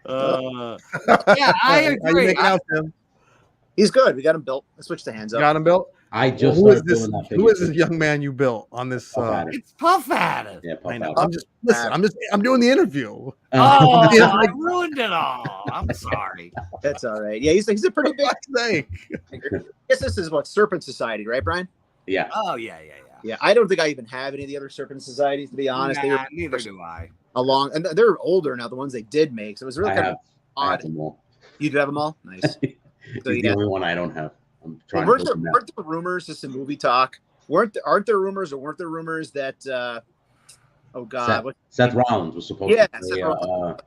Speaker 7: Yeah, I
Speaker 8: How you
Speaker 7: agree.
Speaker 8: making out, Tim?
Speaker 4: He's good. We got him built. Let's switch the hands up.
Speaker 8: Got him built?
Speaker 11: I just
Speaker 8: Who is
Speaker 11: started
Speaker 8: this?
Speaker 11: doing that
Speaker 8: Who is
Speaker 11: figure.
Speaker 8: this young man you built on this?
Speaker 7: It's Puff Adder.
Speaker 11: Yeah,
Speaker 8: I know.
Speaker 11: Puff
Speaker 8: I'm doing the interview.
Speaker 7: Oh,
Speaker 8: Yeah,
Speaker 7: I ruined it all. I'm sorry.
Speaker 4: That's all right. Yeah, he's a pretty big.
Speaker 8: Sake.
Speaker 4: I guess this is what Serpent Society, right, Brian?
Speaker 11: Yeah.
Speaker 7: Oh, yeah.
Speaker 4: Yeah, I don't think I even have any of the other Serpent Societies, to be honest. They
Speaker 7: Nah,
Speaker 4: were
Speaker 7: neither do I.
Speaker 4: and they're older now. The ones they did make, so it was really
Speaker 11: I
Speaker 4: kind
Speaker 11: have,
Speaker 4: of
Speaker 11: I have
Speaker 4: odd.
Speaker 11: them all.
Speaker 4: You do have them all, nice. So,
Speaker 11: He's the
Speaker 4: yeah.
Speaker 11: only one I don't have. I'm trying
Speaker 4: Well,
Speaker 11: to look them out.
Speaker 4: weren't there rumors? Just some movie talk. Aren't there rumors that? Oh God,
Speaker 11: Seth Rollins was supposed to
Speaker 4: Seth
Speaker 11: be
Speaker 4: Rollins.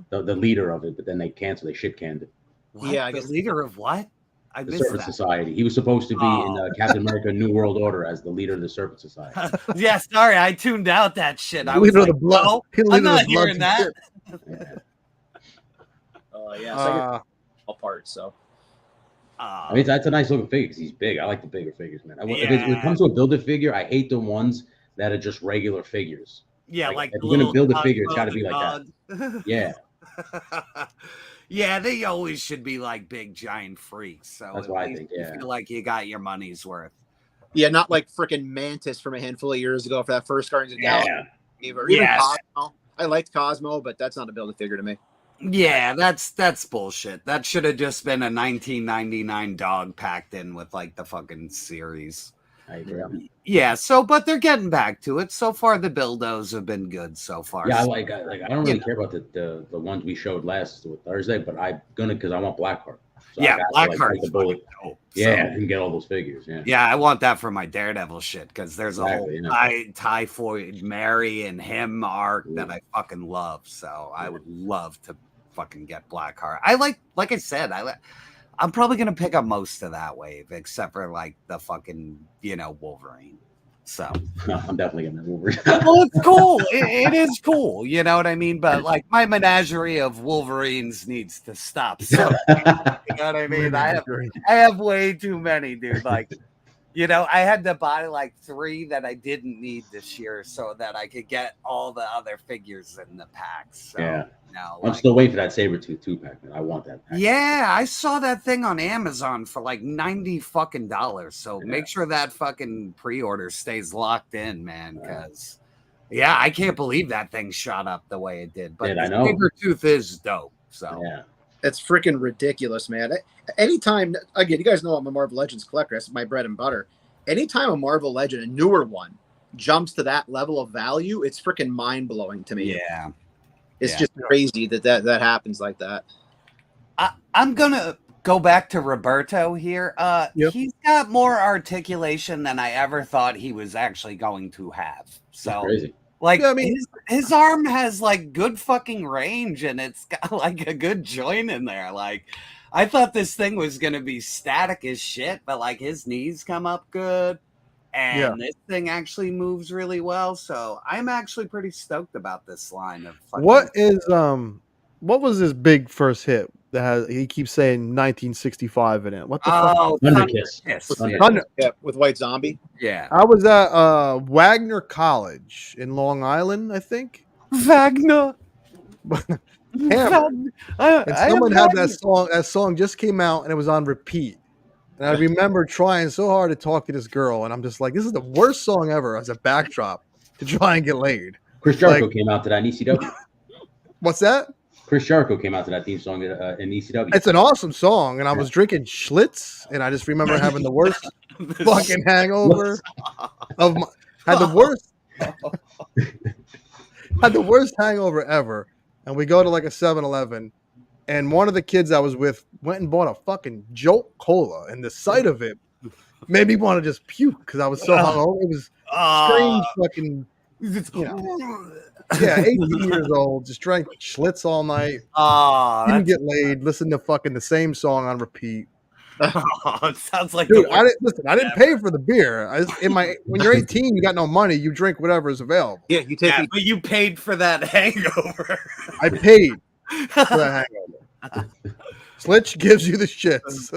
Speaker 11: the leader of it, but then they canceled. They shit canned it.
Speaker 7: What?
Speaker 4: Yeah, I
Speaker 7: the
Speaker 4: guess-
Speaker 7: leader of what? I
Speaker 11: The
Speaker 7: missed
Speaker 11: Serpent
Speaker 7: that.
Speaker 11: Society. He was supposed to be in Captain America: New World Order as the leader of the Serpent Society.
Speaker 7: Yeah, sorry, I tuned out that shit. I was
Speaker 8: Leader of
Speaker 7: like,
Speaker 8: the blood.
Speaker 7: no,
Speaker 8: Leader
Speaker 7: I'm
Speaker 8: of the
Speaker 7: not
Speaker 8: blood
Speaker 7: hearing that.
Speaker 4: Yeah, so I get all parts. So
Speaker 11: I mean, that's a nice looking figure because he's big. I like the bigger figures, man. When
Speaker 7: Yeah.
Speaker 11: it comes to a build a figure, I hate the ones that are just regular figures.
Speaker 7: Yeah, like
Speaker 11: if
Speaker 7: the
Speaker 11: you're gonna
Speaker 7: little
Speaker 11: build a
Speaker 7: dog
Speaker 11: figure, it's got to
Speaker 7: bone
Speaker 11: be like that.
Speaker 7: dog.
Speaker 11: Yeah,
Speaker 7: Yeah, they always should be like big giant freaks. So
Speaker 11: That's
Speaker 7: at
Speaker 11: what I
Speaker 7: least
Speaker 11: think,
Speaker 7: you
Speaker 11: yeah.
Speaker 7: feel like you got your money's worth.
Speaker 4: yeah, not like freaking Mantis from a handful of years ago for that first Guardians of the
Speaker 11: yeah.
Speaker 4: Galaxy. Or even
Speaker 7: Yes.
Speaker 4: Cosmo. I liked Cosmo, but that's not a build a figure to me.
Speaker 7: Yeah, that's bullshit. That should have just been a 1999 dog packed in with like the fucking series.
Speaker 11: I agree.
Speaker 7: Yeah, but they're getting back to it. So far, the buildos have been good so far.
Speaker 11: Yeah, I don't really care about the ones we showed last Thursday, but I'm gonna because I want Blackheart. So I
Speaker 7: Yeah,
Speaker 11: got to,
Speaker 7: Blackheart's
Speaker 11: the bullet.
Speaker 7: fucking dope.
Speaker 11: Yeah, and get all those figures. Yeah,
Speaker 7: Yeah, I want that for my Daredevil shit because there's a
Speaker 11: Exactly,
Speaker 7: whole Typhoid Mary and him arc that I fucking love. So I would love to fucking get Blackheart. I like I said, I'm probably gonna pick up most of that wave except for like the fucking Wolverine. So
Speaker 11: I'm definitely gonna Wolverine.
Speaker 7: well, it's cool. It is cool. You know what I mean? But like my menagerie of Wolverines needs to stop. So you know what I mean? I have way too many, dude. Like, I had to buy like 3 that I didn't need this year so that I could get all the other figures in the packs. So,
Speaker 11: Yeah.
Speaker 7: now,
Speaker 11: I'm still waiting for that Sabretooth 2-pack, man. I want that pack.
Speaker 7: yeah, I saw that thing on Amazon for like $90 fucking dollars. So make sure that fucking pre-order stays locked in, man. Because I can't believe that thing shot up the way it did. But
Speaker 11: Dude, I know.
Speaker 7: Sabretooth is dope. So
Speaker 11: Yeah.
Speaker 4: It's freaking ridiculous, man. Anytime, again, you guys know I'm a Marvel Legends collector. That's my bread and butter. Anytime a Marvel Legend, a newer one, jumps to that level of value, it's freaking mind blowing to me.
Speaker 7: Yeah.
Speaker 4: It's just crazy that happens like that.
Speaker 7: I'm gonna go back to Roberto here.
Speaker 8: Yep.
Speaker 7: He's got more articulation than I ever thought he was actually going to have. So
Speaker 11: Crazy.
Speaker 7: like
Speaker 8: Yeah, I mean-
Speaker 7: his arm has like good fucking range and it's got like a good joint in there. Like I thought this thing was gonna be static as shit, but like his knees come up good. And this thing actually moves really well, so I'm actually pretty stoked about this line of.
Speaker 8: What was his big first hit that has? He keeps saying 1965 in it. What the fuck?
Speaker 11: Thunderkiss.
Speaker 8: Thunder.
Speaker 4: Yeah, with White Zombie.
Speaker 7: Yeah,
Speaker 8: I was at Wagner College in Long Island, I think.
Speaker 7: Wagner.
Speaker 8: And someone had that song. That song just came out and it was on repeat. And I remember trying so hard to talk to this girl, and I'm just like, this is the worst song ever as a backdrop to try and get laid.
Speaker 11: Chris Jericho came out to that in ECW.
Speaker 8: What's that?
Speaker 11: Chris Jericho came out to that theme song in ECW.
Speaker 8: It's an awesome song, and I was drinking Schlitz, and I just remember having the worst fucking hangover of my, had the worst hangover ever. And we go to like a 7-Eleven, and one of the kids I was with went and bought a fucking Jolt Cola, and the sight of it made me want to just puke because I was so hungover. It was strange fucking, yeah, 18 years old, just drank Schlitz all night. Didn't get laid, listened to fucking the same song on repeat.
Speaker 7: It sounds like
Speaker 8: Dude, I didn't pay for the beer. When you're 18, you got no money. You drink whatever is available.
Speaker 4: Yeah,
Speaker 7: but you paid for that hangover.
Speaker 8: I paid for that hangover. Slitch gives you the shits.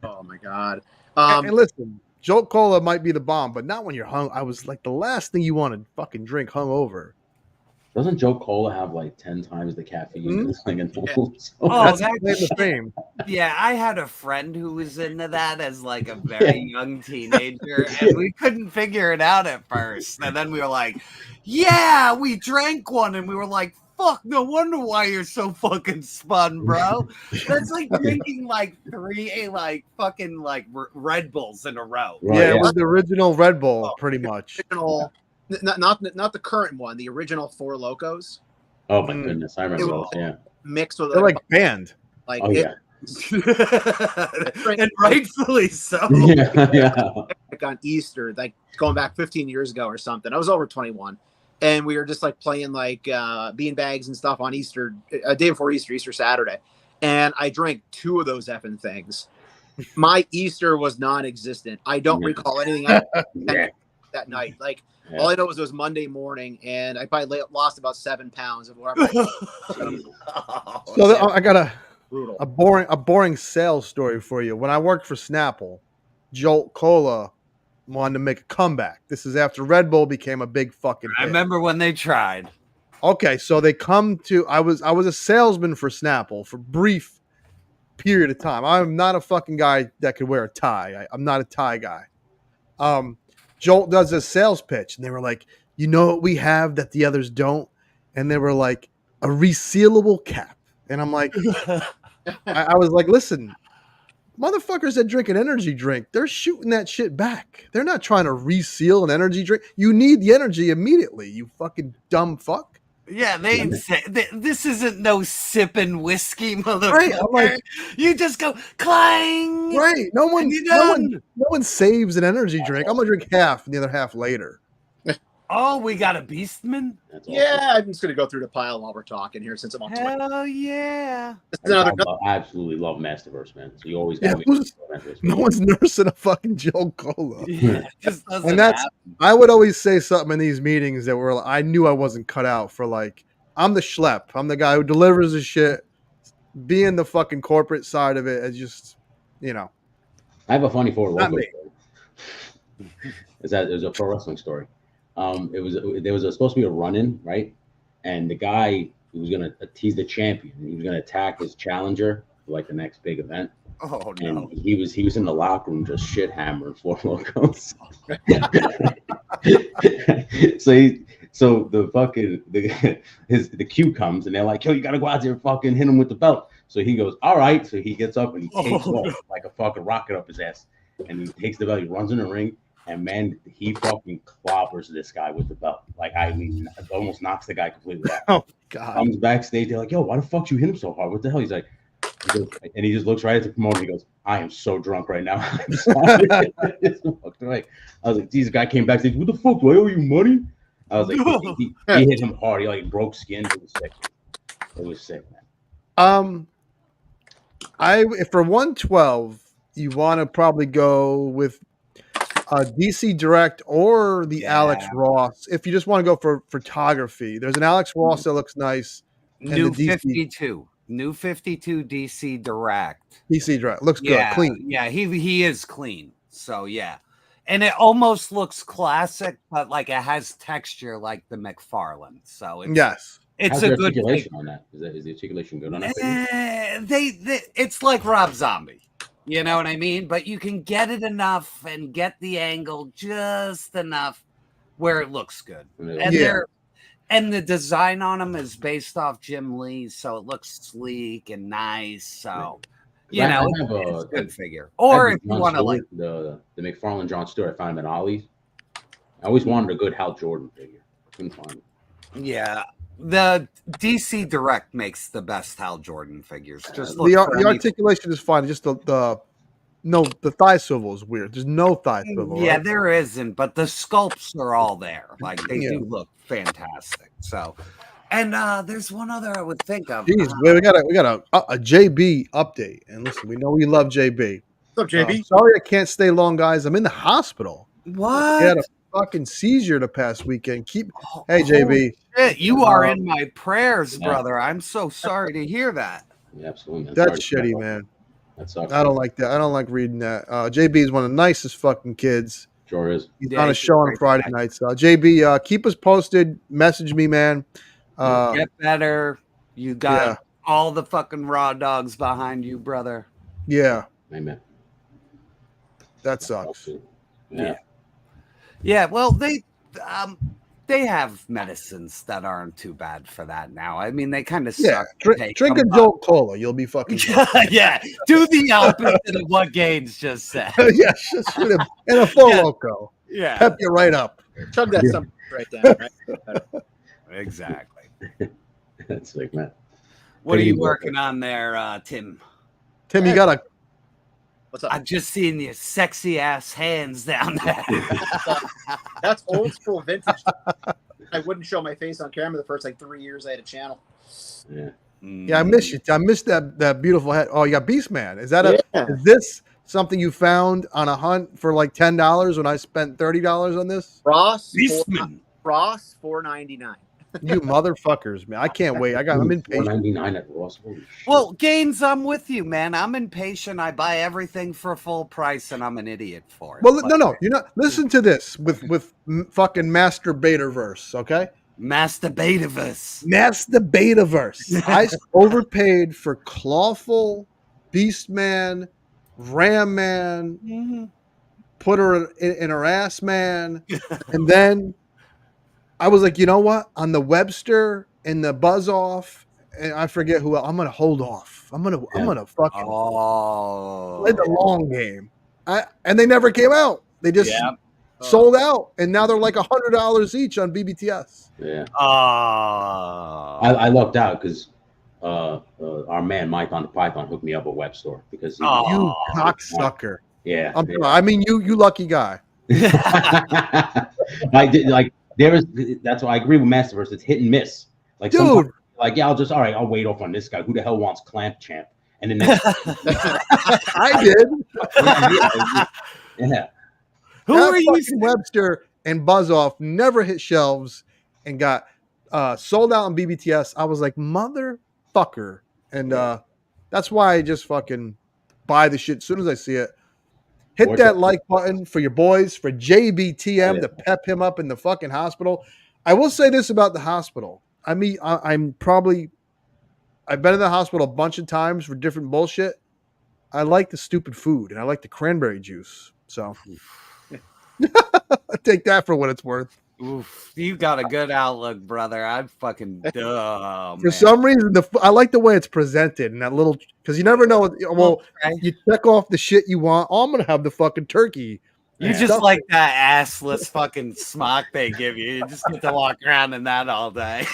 Speaker 4: Oh my god.
Speaker 8: And listen, Jolt Cola might be the bomb, but not when you're hung. I was like the last thing you want to fucking drink hungover.
Speaker 11: Doesn't Joe Cola have like 10 times the caffeine? That's like
Speaker 8: that's the fame.
Speaker 7: Yeah, I had a friend who was into that as like a very young teenager, and we couldn't figure it out at first. And then we were like, yeah, we drank one, and we were like, fuck, no wonder why you're so fucking spun, bro. That's like drinking like 3 like fucking like Red Bulls in a row.
Speaker 8: Right, yeah, it was the original Red Bull, pretty much.
Speaker 4: Not the current one, the original Four Locos.
Speaker 11: Oh my goodness, I remember those. Yeah,
Speaker 4: mixed with
Speaker 8: they're like banned.
Speaker 4: Like
Speaker 7: and rightfully so.
Speaker 11: Yeah.
Speaker 4: Like on Easter, like going back 15 years ago or something. I was over 21, and we were just like playing like bean bags and stuff on Easter, a day before Easter Saturday, and I drank 2 of those effing things. My Easter was non-existent. I don't recall anything that night. Like. Yeah. All I know was it was Monday morning, and I probably lost about 7 pounds of whatever.
Speaker 8: So I got a boring sales story for you. When I worked for Snapple, Jolt Cola wanted to make a comeback. This is after Red Bull became a big fucking hit.
Speaker 7: I remember when they tried.
Speaker 8: Okay, so they come to. I was a salesman for Snapple for a brief period of time. I'm not a fucking guy that could wear a tie. I'm not a tie guy. Jolt does a sales pitch, and they were like, you know what we have that the others don't? And they were like, a resealable cap. And I'm like, I was like, listen, motherfuckers that drink an energy drink, they're shooting that shit back. They're not trying to reseal an energy drink. You need the energy immediately, you fucking dumb fuck.
Speaker 7: Yeah, they say this isn't no sipping whiskey, motherfucker.
Speaker 8: Right, I'm like,
Speaker 7: you just go clang.
Speaker 8: Right. No one saves an energy drink. I'm gonna drink half and the other half later.
Speaker 7: Oh, we got a Beastman?
Speaker 4: Yeah, I'm just gonna go through the pile while we're talking here since I'm on Twitter.
Speaker 7: Hell yeah.
Speaker 11: I absolutely love Masterverse, man. So you always got
Speaker 8: no one's nursing a fucking Jolt Cola.
Speaker 7: Yeah, just
Speaker 8: and that's I would always say something in these meetings that were I knew I wasn't cut out for. Like, I'm the schlep. I'm the guy who delivers the shit. Being the fucking corporate side of it is just, you know.
Speaker 11: I have a funny Four Loko story. It was a pro wrestling story. There was supposed to be a run-in, right? And the guy who was gonna he's the champion. He was gonna attack his challenger for like the next big event.
Speaker 7: Oh no!
Speaker 11: And he was in the locker room just shit hammering Four Locos. So the cue comes and they're like, yo, you gotta go out there and fucking hit him with the belt. So he goes, all right. So he gets up and he takes off like a fucking rocket up his ass, and he takes the belt. He runs in the ring. And man, he fucking clobbers this guy with the belt. Like, I mean, almost knocks the guy completely out.
Speaker 8: Oh God!
Speaker 11: Comes backstage, they're like, "Yo, why the fuck you hit him so hard? What the hell?" He's like, And he just looks right at the promoter. He goes, "I am so drunk right now. I'm sorry." I was like, "Geez, the guy came back and said, what the fuck? Do I owe you money?" I was like, he hit him hard. He like broke skin. It was sick. It was sick, man.
Speaker 8: If for 112, you want to probably go with DC Direct or the Alex Ross. If you just want to go for photography, there's an Alex Ross that looks nice.
Speaker 7: New 52 DC Direct.
Speaker 8: DC Direct looks good, clean.
Speaker 7: Yeah, he is clean. So yeah, and it almost looks classic, but like it has texture like the Mcfarlane. So it's, it's
Speaker 11: How's
Speaker 7: a
Speaker 11: the
Speaker 7: good
Speaker 11: articulation on that. Is the articulation good on that?
Speaker 7: It's like Rob Zombie. You know what I mean? But you can get it enough and get the angle just enough where it looks good. And the design on them is based off Jim Lee, so it looks sleek and nice. So you know, it's a good figure. Or if you want to like
Speaker 11: the Mcfarlane John Stewart, I found him at Ollie's. I always wanted a good Hal Jordan figure. Couldn't find it.
Speaker 7: Yeah. The DC Direct makes the best Hal Jordan figures. Just
Speaker 8: the articulation is fine. Just the thigh swivel is weird. There's no thigh swivel.
Speaker 7: Yeah,
Speaker 8: right?
Speaker 7: there isn't, but the sculpts are all there. Like they do look fantastic. So, and there's one other I would think of.
Speaker 8: Jeez, we got a JB update. And listen, we know we love JB.
Speaker 12: What's up, JB?
Speaker 8: Sorry I can't stay long, guys. I'm in the hospital.
Speaker 7: What?
Speaker 8: I had a fucking seizure the past weekend. Hey, JB.
Speaker 7: Shit, you are in my prayers, brother. I'm so sorry to hear that.
Speaker 11: Yeah, absolutely.
Speaker 8: That's shitty, man.
Speaker 11: That sucks.
Speaker 8: I don't like that. I don't like reading that. JB is one of the nicest fucking kids.
Speaker 11: Sure is.
Speaker 8: He's on a show on Friday nights. JB, keep us posted. Message me, man.
Speaker 7: Get better. You got all the fucking raw dogs behind you, brother.
Speaker 8: Yeah.
Speaker 11: Amen.
Speaker 8: That sucks.
Speaker 7: Yeah. Yeah. Well, they have medicines that aren't too bad for that now. I mean, they kind of suck.
Speaker 8: Drink a Jolt Cola. You'll be fucking
Speaker 7: yeah. Do the opposite of what Gaines just said.
Speaker 8: Yeah, just and a full loco.
Speaker 7: Yeah.
Speaker 8: Pep you right up.
Speaker 12: Chug that something right down. Right?
Speaker 7: Exactly.
Speaker 11: That's like, man.
Speaker 7: What are you working on there, Tim?
Speaker 8: Tim, you got a.
Speaker 12: What's up?
Speaker 7: I've just seen your sexy ass hands down there.
Speaker 12: That's old school vintage. I wouldn't show my face on camera the first 3 years I had a channel.
Speaker 11: Yeah.
Speaker 8: Yeah, I miss you. I missed that beautiful head. Oh, you got Beastman. Is that is this something you found on a hunt for like $10 when I spent $30 on this?
Speaker 12: Ross
Speaker 7: Beastman.
Speaker 12: Ross $4.99.
Speaker 8: You motherfuckers, man. I can't wait. I'm impatient.
Speaker 11: $4.99 at Ross.
Speaker 7: Well, Gaines, I'm with you, man. I'm impatient. I buy everything for full price, and I'm an idiot for it.
Speaker 8: Well, no. You're not. Listen to this with fucking Master Betaverse, okay?
Speaker 7: Master Betaverse.
Speaker 8: I overpaid for Clawful, Beastman, Ram Man, put her in her ass, man, and then I was like, you know what? On the Webster and the Buzz Off, and I forget who else, I'm gonna hold off. I'm gonna fucking play the long game. And they never came out. They just sold out, and now they're like $100 each on BBTS.
Speaker 11: Yeah. I lucked out because our man Mike on the Python hooked me up with Web Store because
Speaker 8: you cocksucker.
Speaker 11: Yeah.
Speaker 8: I'm sorry. I mean, you lucky guy.
Speaker 11: I did like. That's why I agree with Masterverse. It's hit and miss. Like, dude, like I'll wait off on this guy. Who the hell wants Clamp Champ? And then
Speaker 8: I did.
Speaker 11: Yeah.
Speaker 8: Who are you? Webster and Buzz Off never hit shelves and got sold out on BBTS. I was like, motherfucker, and that's why I just fucking buy the shit as soon as I see it. Hit that like button for your boys, for JBTM to pep him up in the fucking hospital. I will say this about the hospital. I mean, I've been in the hospital a bunch of times for different bullshit. I like the stupid food and I like the cranberry juice. So take that for what it's worth.
Speaker 7: Oof, you got a good outlook, brother. I'm fucking dumb.
Speaker 8: For some reason, I like the way it's presented and that little, because you never know. Well, you check off the shit you want. Oh, I'm gonna have the fucking turkey.
Speaker 7: You just like that assless fucking smock they give you. You just get to walk around in that all day.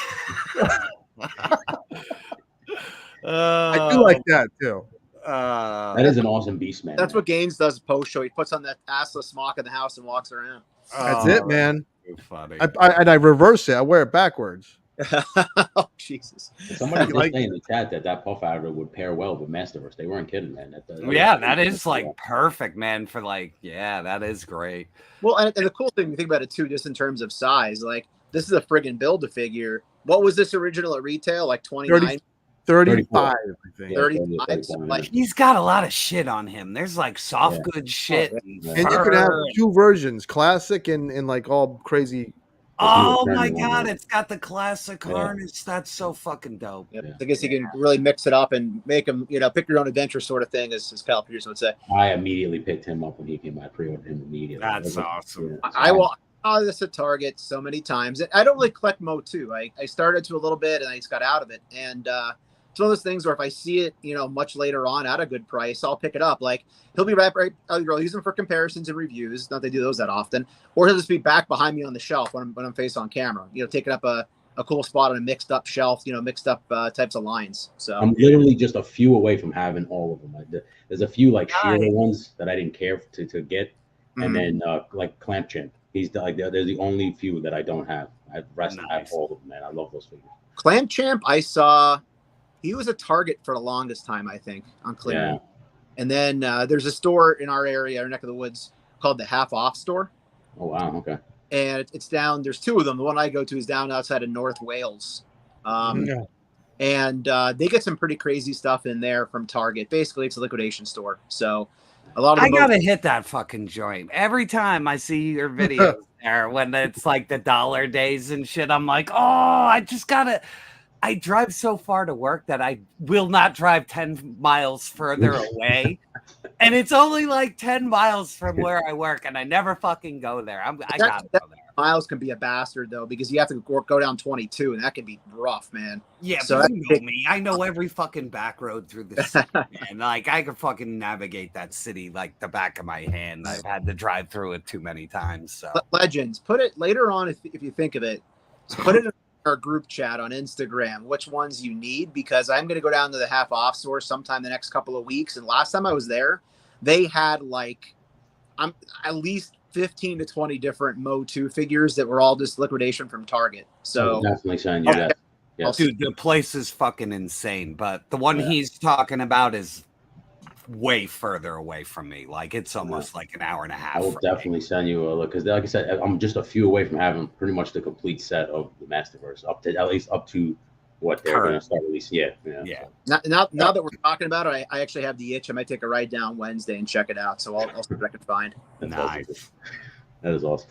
Speaker 8: I do like that too.
Speaker 11: That is an awesome beast, man.
Speaker 12: That's what Gaines does post show. He puts on that assless smock in the house and walks around.
Speaker 8: That's it, man.
Speaker 7: Funny.
Speaker 8: I reverse it. I wear it backwards.
Speaker 12: Oh, Jesus.
Speaker 11: Somebody did say in the chat that puff adder would pair well with Masterverse. They weren't kidding, man.
Speaker 7: That is like perfect, man. For like, that is great.
Speaker 12: Well, and the cool thing, you think about it too, just in terms of size, like this is a friggin' build-a-figure. What was this original at retail? Like 29?
Speaker 8: 35, I think.
Speaker 12: 35. So like,
Speaker 7: he's got a lot of shit on him. There's like soft good shit.
Speaker 8: And you can have two versions, classic and like all crazy.
Speaker 7: Oh my God, it's got the classic harness. That's so fucking dope.
Speaker 12: Yep. I guess you can really mix it up and make them, pick your own adventure sort of thing, as Cal Peterson would say.
Speaker 11: I immediately picked him up when he came. I pre-ordered him immediately.
Speaker 7: That's awesome.
Speaker 12: I saw this at Target so many times. I don't really collect Mo 2. I started to a little bit and I just got out of it. And it's one of those things where if I see it, much later on at a good price, I'll pick it up. Like he'll be right. I'll use him for comparisons and reviews. Not that they do those that often, or he'll just be back behind me on the shelf when I'm face on camera. Taking up a cool spot on a mixed up shelf. Mixed up types of lines. So
Speaker 11: I'm literally just a few away from having all of them. There's a few like Shearer ones that I didn't care to get, and then like Clamp Champ. They're the only few that I don't have. I have all of them, man. I love those figures.
Speaker 12: Clamp Champ, I saw. He was a Target for the longest time, I think, on clearance. Yeah. And then there's a store in our area, our neck of the woods, called the Half Off Store.
Speaker 11: Oh, wow. Okay.
Speaker 12: And it's down. There's two of them. The one I go to is down outside of North Wales. And they get some pretty crazy stuff in there from Target. Basically, it's a liquidation store. So a lot of
Speaker 7: I gotta hit that fucking joint. Every time I see your videos there, when it's like the dollar days and shit, I'm like, I drive so far to work that I will not drive 10 miles further away. And it's only like 10 miles from where I work, and I never fucking go there. I gotta go there.
Speaker 12: Miles can be a bastard, though, because you have to go down 22, and that can be rough, man.
Speaker 7: Yeah, so you know me. I know every fucking back road through the city, man. Like, I could fucking navigate that city like the back of my hand. I've had to drive through it too many times. So
Speaker 12: Legends, put it later on if you think of it. Put it in our group chat on Instagram, which ones you need, because I'm going to go down to the Half Off store sometime the next couple of weeks. And last time I was there, they had like at least 15 to 20 different Mo 2 figures that were all just liquidation from Target. So
Speaker 11: I'll definitely send you that.
Speaker 7: Yes. Dude, the place is fucking insane. But the one he's talking about is way further away from me. Like it's almost like an hour and a half.
Speaker 11: I will definitely send you a look, because like I said, I'm just a few away from having pretty much the complete set of the Masterverse, at least up to what they're going to start releasing. Yeah.
Speaker 12: Now that we're talking about it, I actually have the itch. I might take a ride down Wednesday and check it out. So I'll see what I can find.
Speaker 11: That's nice. Awesome. That is awesome.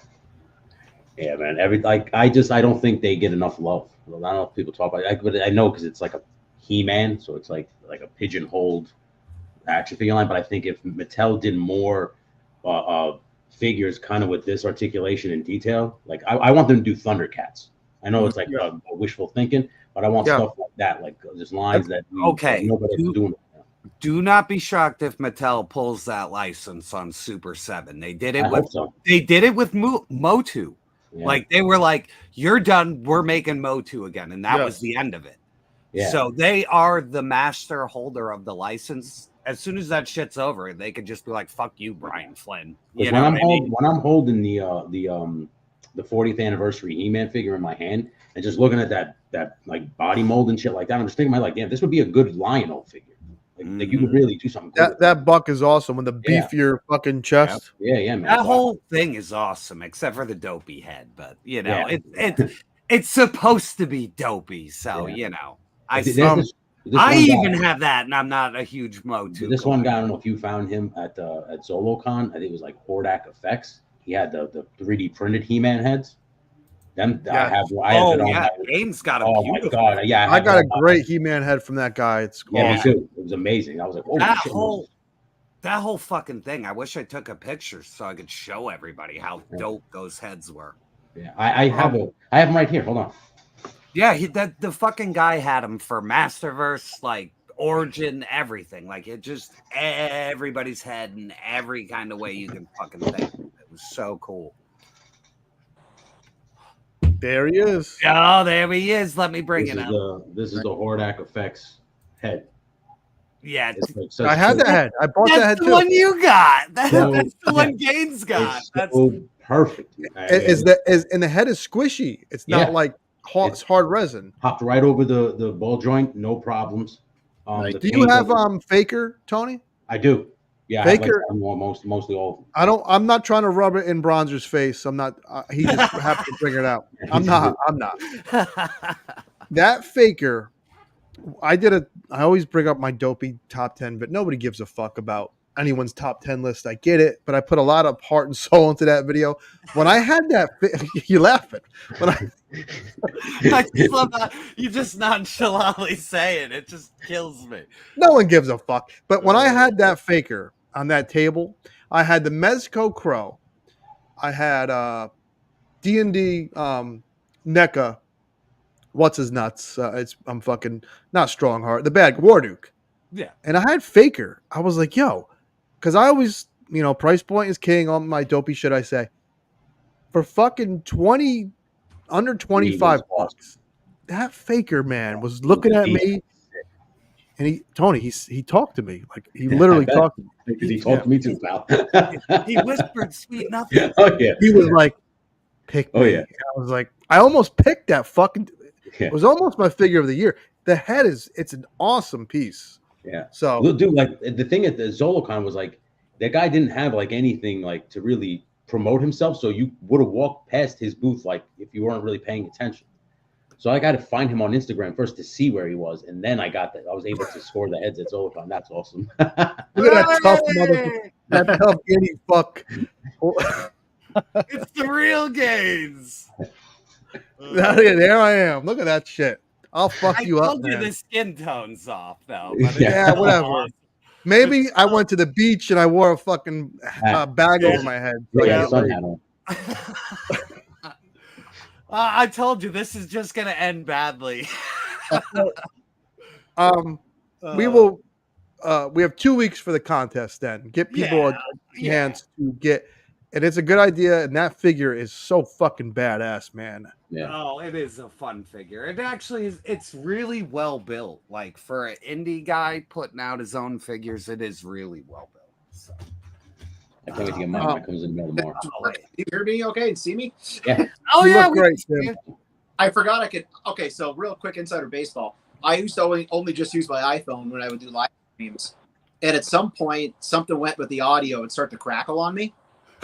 Speaker 11: Yeah, man. I don't think they get enough love. I don't know if people talk about it, but I know because it's like a He-Man, so it's like a pigeonholed action figure line. But I think if Mattel did more figures kind of with this articulation and detail, like I want them to do Thundercats. I know it's like wishful thinking, but I want stuff like that, like just lines that nobody's doing.
Speaker 7: Do not be shocked if Mattel pulls that license on Super 7. They did it with Mo2. Yeah. Like they were like, "You're done. We're making Mo2 again," and that was the end of it. Yeah. So they are the master holder of the license. As soon as that shit's over, they could just be like, "Fuck you, Brian Flynn."
Speaker 11: When I'm holding the 40th anniversary He-Man figure in my hand and just looking at that like body mold and shit like that, I'm just thinking, damn, this would be a good Lion-O figure. Like you could really do something.
Speaker 8: That buck is awesome with the beefier fucking chest.
Speaker 11: Yeah, man.
Speaker 7: That whole thing is awesome, except for the dopey head. But it's supposed to be dopey, so I even have that, and I'm not a huge Mo2.
Speaker 11: This one guy, I don't know if you found him at ZoloCon. I think it was like Hordak Effects. He had the 3D printed He-Man heads. Them I have it on.
Speaker 7: Gaines got a
Speaker 11: beautiful. My God. Yeah,
Speaker 8: I got a great He-Man head from that guy. It's
Speaker 11: me too. It was amazing. I was like, oh,
Speaker 7: that whole fucking thing. I wish I took a picture so I could show everybody how dope those heads were.
Speaker 11: Yeah, I have them right here. Hold on.
Speaker 7: Yeah, the fucking guy had them for Masterverse, like Origin, everything. Like it just everybody's head in every kind of way you can fucking think. It was so cool.
Speaker 8: There he is.
Speaker 7: Oh, there he is. Let me bring it up.
Speaker 11: This is the Hordak Effects head.
Speaker 7: Yeah,
Speaker 8: I had that head. I bought that head
Speaker 7: the
Speaker 8: too.
Speaker 7: one you got. That's
Speaker 11: So,
Speaker 7: the one Gaines got.
Speaker 11: It's
Speaker 7: That's
Speaker 11: so perfect.
Speaker 8: And the head is squishy. It's not like
Speaker 11: It's
Speaker 8: hard resin.
Speaker 11: Hopped right over the ball joint, no problems. The
Speaker 8: Do you
Speaker 11: paint
Speaker 8: have
Speaker 11: doesn't-
Speaker 8: Faker, Tony?
Speaker 11: I do. Yeah, I have
Speaker 8: Faker.
Speaker 11: mostly all of them.
Speaker 8: I'm not trying to rub it in Bronzer's face. I'm not. He just happened to bring it out. I'm not. That Faker. I always bring up my dopey top 10, but nobody gives a fuck about anyone's top 10 list. I get it, but I put a lot of heart and soul into that video. When I had that, you laughing. When
Speaker 7: I just love that you just nonchalantly say it. It just kills me.
Speaker 8: No one gives a fuck. But when I had that Faker on that table, I had the Mezco Crow. I had D&D NECA. What's his nuts? I'm fucking not Strongheart. The bad Warduke.
Speaker 7: Yeah.
Speaker 8: And I had Faker. I was like, yo, because I always, price point is king on my dopey shit. I say for fucking under 25 bucks. That Faker man was looking at me, and he talked to me like he literally talked to me.
Speaker 11: He talked to me too, pal.
Speaker 7: He whispered sweet nothing.
Speaker 11: Oh yeah.
Speaker 8: He was like, pick me.
Speaker 11: Oh yeah.
Speaker 8: And I was like, I almost picked that fucking. It was almost my figure of the year. The head it's an awesome piece.
Speaker 11: Yeah.
Speaker 8: So,
Speaker 11: well, dude, like the thing at the ZoloCon was like that guy didn't have like anything like to really promote himself, so you would have walked past his booth like if you weren't really paying attention. So I got to find him on Instagram first to see where he was, and then I was able to score the heads at ZoloCon. That's awesome.
Speaker 8: Look at that tough motherfucker, that tough guinea fuck.
Speaker 7: It's the real Gaines.
Speaker 8: There I am. Look at that shit. I'll fuck you up,
Speaker 7: I told you
Speaker 8: man.
Speaker 7: the skin tone's off, though.
Speaker 8: Yeah, whatever. Maybe I went to the beach and I wore a fucking bag over my head.
Speaker 7: I told you this is just gonna end badly.
Speaker 8: We will. We have 2 weeks for the contest. Then get people a chance to get. And it's a good idea, and that figure is so fucking badass, man.
Speaker 11: Yeah.
Speaker 7: Oh, it is a fun figure. It actually is. It's really well built. Like for an indie guy putting out his own figures, it is really well built. So.
Speaker 11: I can't wait to get mine when it comes in the mail tomorrow.
Speaker 12: You hear me okay and see me?
Speaker 11: Yeah.
Speaker 7: Oh,
Speaker 8: You
Speaker 7: yeah.
Speaker 8: look great, Tim.
Speaker 12: I forgot I could. Okay, so real quick insider baseball. I used to only just use my iPhone when I would do live streams. And at some point, something went with the audio and started to crackle on me.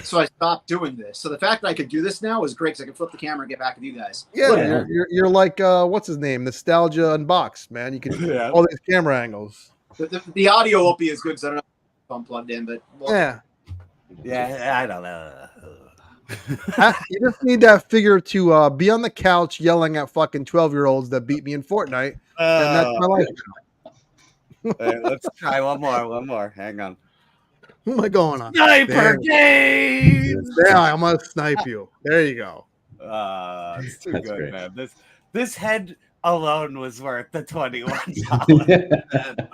Speaker 12: So I stopped doing this. So the fact that I could do this now is great because I can flip the camera and get back with you guys.
Speaker 8: Yeah, you're like what's his name? Nostalgia Unboxed, man. You can all these camera angles.
Speaker 12: The audio won't be as good because I don't know if I'm plugged in, but
Speaker 8: Yeah.
Speaker 7: I don't know.
Speaker 8: You just need that figure to be on the couch yelling at fucking 12-year-olds that beat me in Fortnite. And that's my life.
Speaker 7: Let's try one more. Hang on.
Speaker 8: Who am I going on?
Speaker 7: Sniper Games!
Speaker 8: There, I'm gonna snipe you. There you go.
Speaker 7: It's too
Speaker 11: That's
Speaker 7: good,
Speaker 11: great.
Speaker 7: man. This head alone was worth the $21.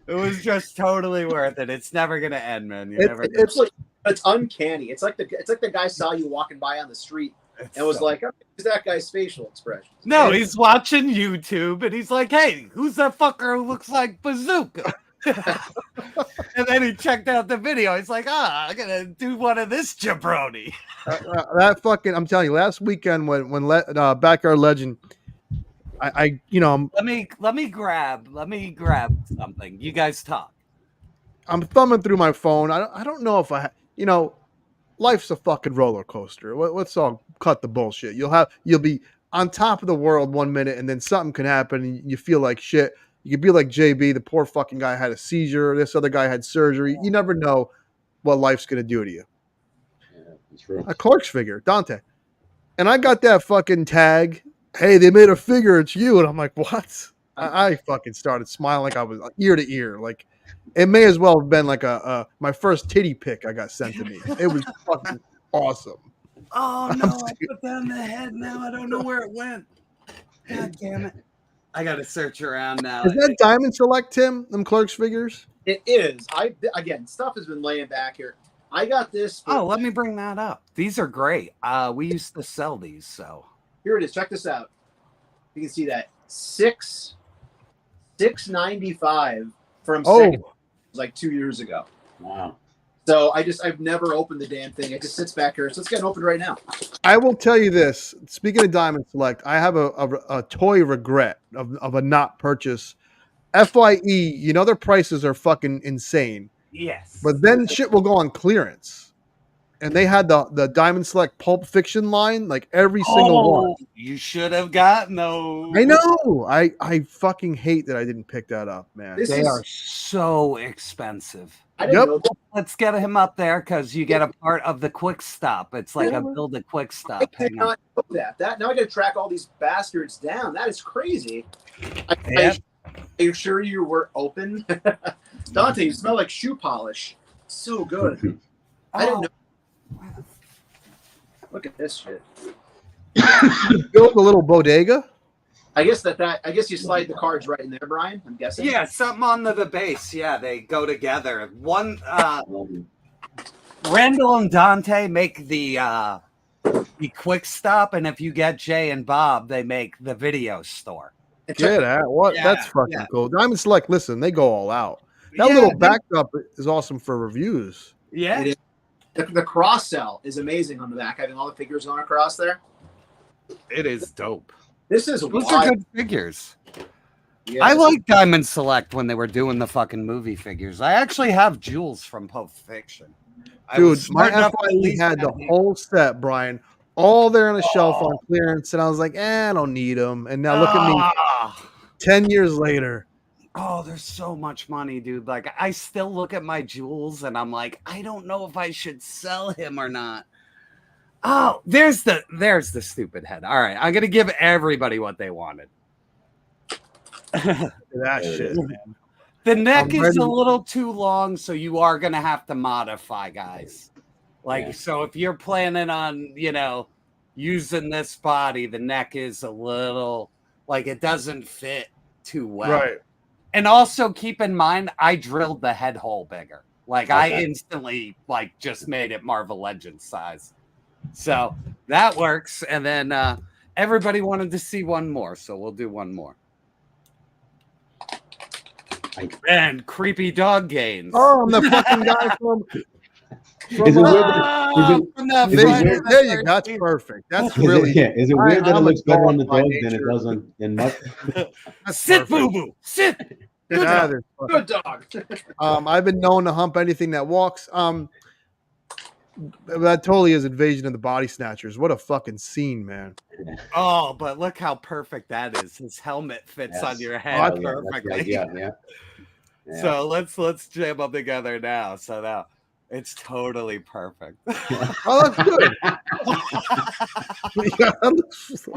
Speaker 7: It was just totally worth it. It's never gonna end, man.
Speaker 12: It's uncanny. It's like the guy saw you walking by on the street and was like, "Who's that guy's facial expression?"
Speaker 7: No, he's watching YouTube and he's like, "Hey, who's that fucker who looks like Bazooka?" And then he checked out the video. He's like, I'm gonna do one of this jabroni.
Speaker 8: That fucking, I'm telling you, last weekend when Backyard Legend, I
Speaker 7: let me grab something. You guys talk.
Speaker 8: I'm thumbing through my phone. I don't know if life's a fucking roller coaster. Let's all cut the bullshit. You'll be on top of the world 1 minute, and then something can happen, and you feel like shit. You could be like JB, the poor fucking guy had a seizure. This other guy had surgery. You never know what life's gonna do to you.
Speaker 11: Yeah, that's true.
Speaker 8: A Clark's figure, Dante, and I got that fucking tag. Hey, they made a figure. It's you, and I'm like, what? I fucking started smiling like I was ear to ear. Like it may as well have been like my first titty pic I got sent to me. It was fucking awesome.
Speaker 7: Oh no! I put down the head now. I don't know where it went. God damn it! I gotta search around now.
Speaker 8: Is that Diamond Select, Tim? Them Clerks figures?
Speaker 12: It is. Again, stuff has been laying back here. I got this.
Speaker 7: Let me bring that up. These are great. We used to sell these, so
Speaker 12: here it is. Check this out. You can see that 6 $695 from
Speaker 8: Oh.
Speaker 12: second like 2 years ago.
Speaker 11: Wow.
Speaker 12: So I've never opened the damn thing. It just sits back here. So let's get it opened right now.
Speaker 8: I will tell you this. Speaking of Diamond Select, I have a toy regret of a not purchase. FYE, you know their prices are fucking insane.
Speaker 7: Yes.
Speaker 8: But then shit will go on clearance. And they had the Diamond Select Pulp Fiction line, like every single one.
Speaker 7: You should have gotten those.
Speaker 8: I know. I fucking hate that I didn't pick that up, man.
Speaker 7: They are so expensive.
Speaker 12: I didn't know that.
Speaker 7: Let's get him up there because you get a part of the quick stop. It's like a build a quick stop.
Speaker 12: I did not know that. Now I got to track all these bastards down. That is crazy.
Speaker 7: Yep.
Speaker 12: Are you sure you were open? Dante, you smell like shoe polish. So good. I didn't know. Look at this shit.
Speaker 8: Build a little bodega.
Speaker 12: I guess I guess you slide the cards right in there, Brian. I'm guessing.
Speaker 7: Yeah, something on the base. Yeah, they go together. One Randall and Dante make the quick stop, and if you get Jay and Bob, they make the video store.
Speaker 8: Get at what?
Speaker 7: Yeah,
Speaker 8: That's fucking cool. Diamond Select, listen, they go all out. That little backdrop is awesome for reviews.
Speaker 7: Yeah.
Speaker 12: It is. The cross sell is amazing on the back, having all the figures going across there.
Speaker 7: It is dope.
Speaker 12: This is
Speaker 7: Those
Speaker 12: wild.
Speaker 7: are good figures.
Speaker 12: Yeah,
Speaker 7: I like Diamond Select when they were doing the fucking movie figures. I actually have jewels from Pulp Fiction.
Speaker 8: Dude, my FYE had the whole set, Brian, all there on a shelf on clearance, and I was like, I don't need them. And now look at me 10 years later.
Speaker 7: Oh, there's so much money, dude. Like, I still look at my jewels and I'm like, I don't know if I should sell him or not. Oh, there's the stupid head. All right, I'm gonna give everybody what they wanted.
Speaker 8: That shit, man.
Speaker 7: The neck is
Speaker 8: ready.
Speaker 7: a little too long, so you are gonna have to modify, guys. Like, so if you're planning on, using this body, the neck is a little like it doesn't fit too well.
Speaker 8: Right.
Speaker 7: And also keep in mind, I drilled the head hole bigger. Like I instantly just made it Marvel Legends size. So that works. And then everybody wanted to see one more, so we'll do one more. And creepy dog gains.
Speaker 8: Oh, I'm the fucking guy from
Speaker 11: Is it weird?
Speaker 8: There you go. That's perfect. That's really.
Speaker 11: Is it weird that it looks better on the dog than it does in Mutt?
Speaker 7: Sit, boo boo. Sit.
Speaker 12: Good
Speaker 8: Yeah,
Speaker 12: dog.
Speaker 8: they're
Speaker 12: Good dog.
Speaker 8: I've been known to hump anything that walks. That totally is Invasion of the Body Snatchers. What a fucking scene, man.
Speaker 7: Oh, but look how perfect that is. His helmet fits on your head perfectly.
Speaker 11: Yeah.
Speaker 7: So let's jam them together now. So now it's totally perfect.
Speaker 8: Oh, that's good.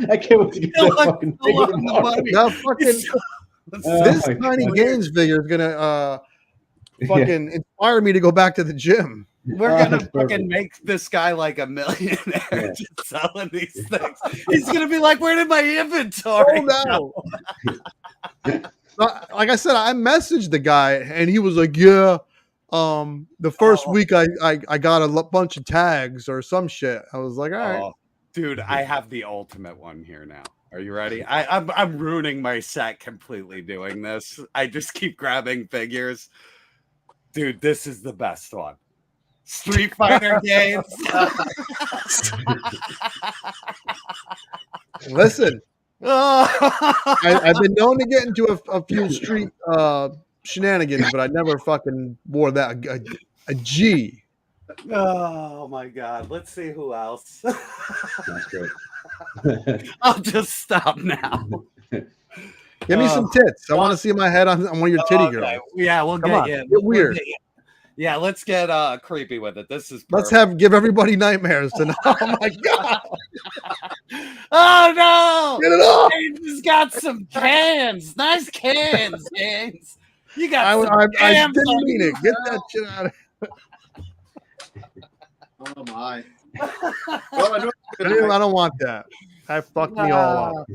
Speaker 11: I can't wait to get that fucking figure tomorrow.
Speaker 8: That fucking this Tiny Games figure is gonna fucking inspire me to go back to the gym.
Speaker 7: We're gonna fucking make this guy like a millionaire just selling these things. He's gonna be like, "Where did my inventory?"
Speaker 8: Oh no! Like I said, I messaged the guy and he was like, "Yeah, the first week I got a bunch of tags or some shit." I was like, "All right,
Speaker 7: dude, I have the ultimate one here now. Are you ready? I'm ruining my set completely doing this. I just keep grabbing figures, dude. This is the best one. Street Fighter games.
Speaker 8: Listen, I've been known to get into a few street shenanigans, but I never fucking wore that a G.
Speaker 7: Oh my god! Let's see who else.
Speaker 11: That's great.
Speaker 7: I'll just stop now.
Speaker 8: Give me some tits. I want to see my head on one of your titty girls.
Speaker 7: Yeah, we'll
Speaker 8: Come
Speaker 7: get
Speaker 8: on,
Speaker 7: you.
Speaker 8: get weird.
Speaker 7: Yeah, let's get creepy with it. This is
Speaker 8: Let's
Speaker 7: perfect.
Speaker 8: give everybody nightmares tonight. Oh my god!
Speaker 7: Oh no!
Speaker 8: Get it off!
Speaker 7: James got some cans. Nice cans, James. You got some
Speaker 8: I
Speaker 7: cans
Speaker 8: didn't
Speaker 7: on
Speaker 8: mean
Speaker 7: you,
Speaker 8: it. Get
Speaker 7: bro.
Speaker 8: that shit out of
Speaker 12: Oh my. Well,
Speaker 8: I don't want that. I fucked me all up.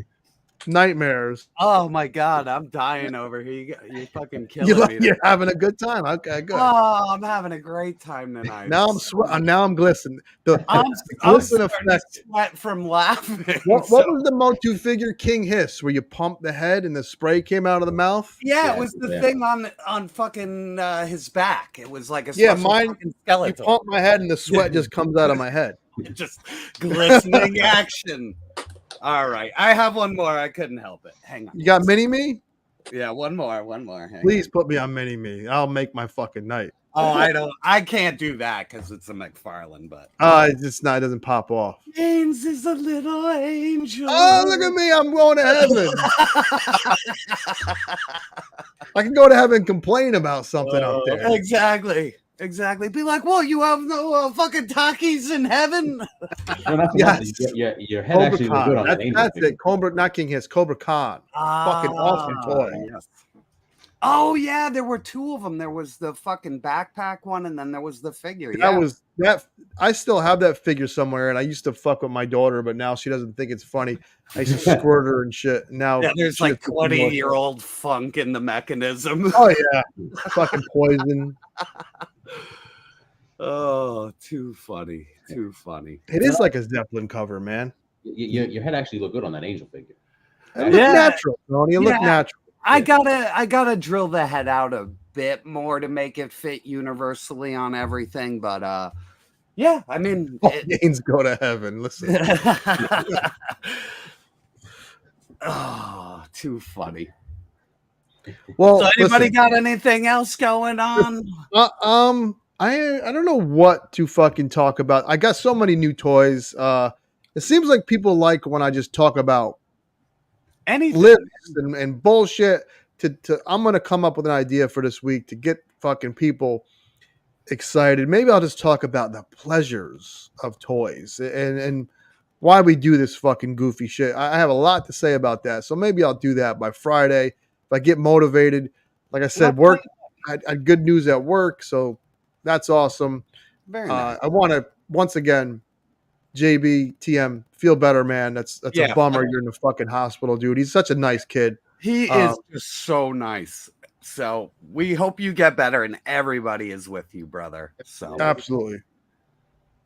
Speaker 8: nightmares.
Speaker 7: Oh my god, I'm dying over here. You're fucking killing me.
Speaker 8: You're having a good time. Okay, good.
Speaker 7: Oh, I'm having a great time tonight.
Speaker 8: Now I'm glistening.
Speaker 7: I'm
Speaker 8: glisten
Speaker 7: starting to sweat from laughing.
Speaker 8: What was the Motu figure King Hiss where you pump the head and the spray came out of the mouth?
Speaker 7: Yeah, it was the thing on fucking his back. It was like a
Speaker 8: mine.
Speaker 7: fucking skeleton.
Speaker 8: You pump my head and the sweat just comes out of my head.
Speaker 7: Just glistening action. All right, I have one more. I couldn't help it. Hang on.
Speaker 8: You got Mini Me?
Speaker 7: Yeah, one more. Hang
Speaker 8: Please put me on Mini Me. I'll make my fucking night.
Speaker 7: Oh, I can't do that because it's a Mcfarlane, but
Speaker 8: it doesn't pop off.
Speaker 7: James is a little angel.
Speaker 8: Oh, look at me. I'm going to heaven. I can go to heaven and complain about something up there.
Speaker 7: Exactly. Be like, well, you have no fucking Takis in heaven.
Speaker 11: Yes. Your head
Speaker 8: Cobra
Speaker 11: actually
Speaker 8: Khan.
Speaker 11: looked good on that angel
Speaker 8: That's
Speaker 11: figure.
Speaker 8: it. Cobra, not King Hiss. Cobra Khan. Fucking awesome toy.
Speaker 7: Yes. Oh yeah, there were two of them. There was the fucking backpack one, and then there was the figure.
Speaker 8: That was that. I still have that figure somewhere, and I used to fuck with my daughter, but now she doesn't think it's funny. I used to squirt her and shit. Now
Speaker 7: there's like 20-year-old funk in the mechanism.
Speaker 8: Oh yeah, fucking poison.
Speaker 7: Oh, too funny.
Speaker 8: It is like a Zeppelin cover, man.
Speaker 11: Your head actually looked good on that angel figure.
Speaker 8: It looked natural, Tony. It looked natural.
Speaker 7: I gotta drill the head out a bit more to make it fit universally on everything, but yeah, I mean,
Speaker 8: Gains go to heaven. Listen.
Speaker 7: Oh, too funny.
Speaker 8: Well,
Speaker 7: so anybody got anything else going on?
Speaker 8: I don't know what to fucking talk about. I got so many new toys. It seems like people like when I just talk about
Speaker 7: anything
Speaker 8: lists and bullshit. I'm gonna come up with an idea for this week to get fucking people excited. Maybe I'll just talk about the pleasures of toys and why we do this fucking goofy shit. I have a lot to say about that, so maybe I'll do that by Friday if I get motivated. Like I said, work. I had good news at work, so that's awesome.
Speaker 7: Very nice.
Speaker 8: I want to once again, JB TM, feel better, man. That's a bummer. You're in the fucking hospital, dude. He's such a nice kid.
Speaker 7: He is just so nice. So we hope you get better, and everybody is with you, brother. So
Speaker 8: absolutely.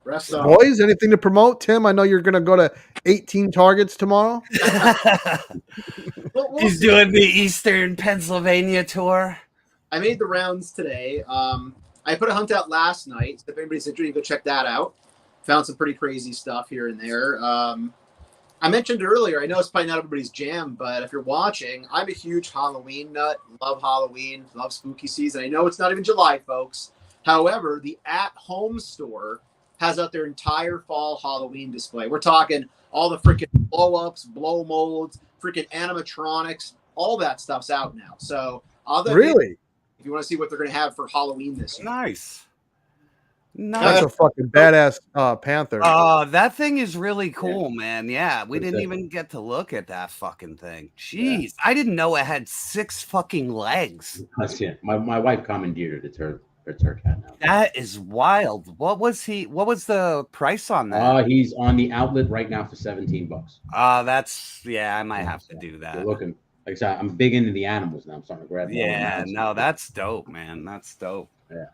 Speaker 12: Rest up.
Speaker 8: Boys, anything to promote? Tim, I know you're going to go to 18 Targets tomorrow.
Speaker 7: He's doing the Eastern Pennsylvania tour.
Speaker 12: I made the rounds today. I put a hunt out last night. So if anybody's interested, you go check that out. Found some pretty crazy stuff here and there. I mentioned earlier, I know it's probably not everybody's jam, but if you're watching, I'm a huge Halloween nut. Love Halloween, love spooky season. I know it's not even July, folks. However, the at-home store has out their entire fall Halloween display. We're talking all the freaking blow-ups, blow molds, freaking animatronics, all that stuff's out now. So,
Speaker 8: really,
Speaker 12: if you want to see what they're going to have for Halloween this year,
Speaker 7: nice.
Speaker 8: That's a fucking badass panther.
Speaker 7: That thing is really cool, man. Yeah, we didn't even get to look at that fucking thing. Jeez, I didn't know it had 6 fucking legs.
Speaker 11: My wife commandeered it. It's her cat now.
Speaker 7: That is wild. What was the price on that?
Speaker 11: He's on the outlet right now for $17.
Speaker 7: I might have to do that.
Speaker 11: You're looking, like I said, I'm big into the animals now. I'm starting to grab.
Speaker 7: That's dope, man. That's dope.
Speaker 11: Yeah.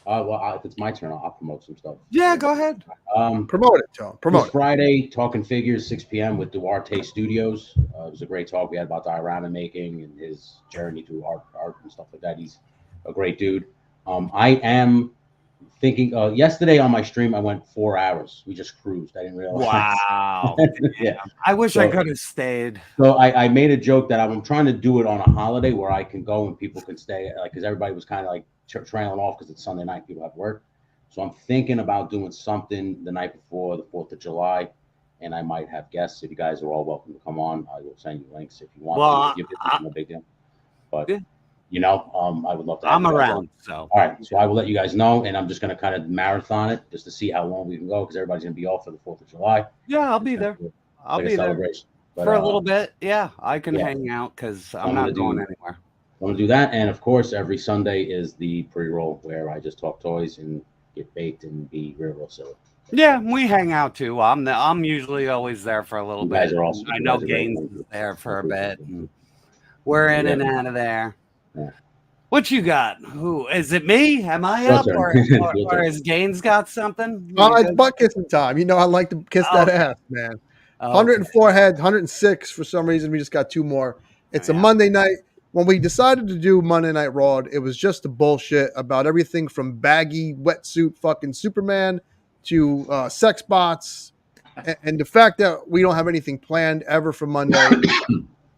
Speaker 11: Well, if it's my turn, I'll promote some stuff.
Speaker 7: Yeah, go ahead.
Speaker 8: Promote it, John. Promote it.
Speaker 11: Friday, Talking Figures, 6 p.m. with Duarte Studios. It was a great talk. We had about diorama making and his journey through art and stuff like that. He's a great dude. I am thinking. Yesterday on my stream, I went 4 hours. We just cruised. I didn't realize.
Speaker 7: Wow.
Speaker 11: Yeah.
Speaker 7: I wish I could have stayed.
Speaker 11: So I made a joke that I'm trying to do it on a holiday where I can go and people can stay, like, because everybody was kind of like trailing off because it's Sunday night, people have work. So I'm thinking about doing something the night before the 4th of July, and I might have guests. If you guys are all welcome to come on, I will send you links if you want.
Speaker 7: Well,
Speaker 11: no big deal. But I would love to.
Speaker 7: I'm around. So
Speaker 11: all right, so I will let you guys know, and I'm just going to kind of marathon it just to see how long we can go because everybody's going to be off for the 4th of July.
Speaker 7: Yeah, I'll be there. I'll be there for a little bit. Yeah, I can hang out because I'm not going anywhere.
Speaker 11: I'm going to do that. And of course, every Sunday is the pre-roll where I just talk toys and get baked and be real silly.
Speaker 7: Yeah, we hang out too. I'm usually always there for a little
Speaker 11: You
Speaker 7: bit.
Speaker 11: guys are also-
Speaker 7: I
Speaker 11: you
Speaker 7: know
Speaker 11: guys are very
Speaker 7: Gaines
Speaker 11: funny.
Speaker 7: is there for a bit. And we're in and out of there.
Speaker 11: Yeah.
Speaker 7: What you got? Who is it? Me? Am I
Speaker 11: Your
Speaker 7: up,
Speaker 11: turn.
Speaker 7: or
Speaker 11: Your turn.
Speaker 7: has Gaines got something?
Speaker 8: It's butt kissing time. You know I like to kiss that ass, man.
Speaker 7: Oh,
Speaker 8: 104 heads, 106 for some reason. We just got 2 more. It's a Monday night. When we decided to do Monday Night Raw, it was just a bullshit about everything from baggy wetsuit fucking Superman to sex bots, and the fact that we don't have anything planned ever for Monday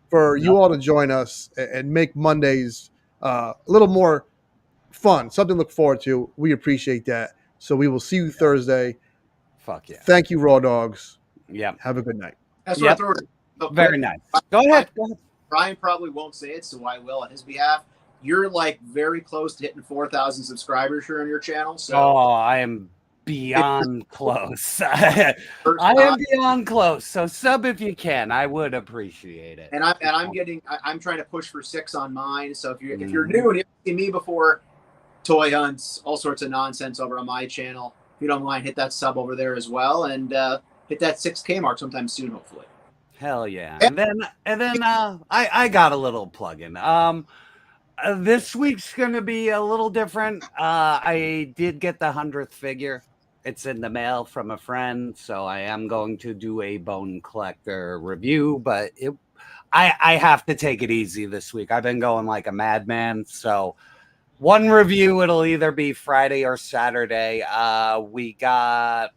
Speaker 8: for you all to join us and make Mondays a little more fun, something to look forward to. We appreciate that. So we will see you Thursday.
Speaker 7: Fuck yeah.
Speaker 8: Thank you, Raw Dogs.
Speaker 7: Yeah.
Speaker 8: Have a good night.
Speaker 12: That's
Speaker 7: Yep.
Speaker 12: what I throw.
Speaker 7: Very nice. Go ahead.
Speaker 12: Brian probably won't say it, so I will on his behalf. You're like very close to hitting 4,000 subscribers here on your channel. So
Speaker 7: Oh, I am beyond close. I am beyond close. So sub if you can. I would appreciate it.
Speaker 12: and I'm trying to push for 6 on mine. So if you're new and you haven't seen me before, toy hunts, all sorts of nonsense over on my channel. If you don't mind, hit that sub over there as well, and hit that 6K mark sometime soon, hopefully.
Speaker 7: Hell yeah. And then I got a little plug-in. This week's gonna be a little different. I did get the 100th figure. It's in the mail from a friend, so I am going to do a bone collector review, but I have to take it easy this week. I've been going like a madman, so one review, it'll either be Friday or Saturday. We got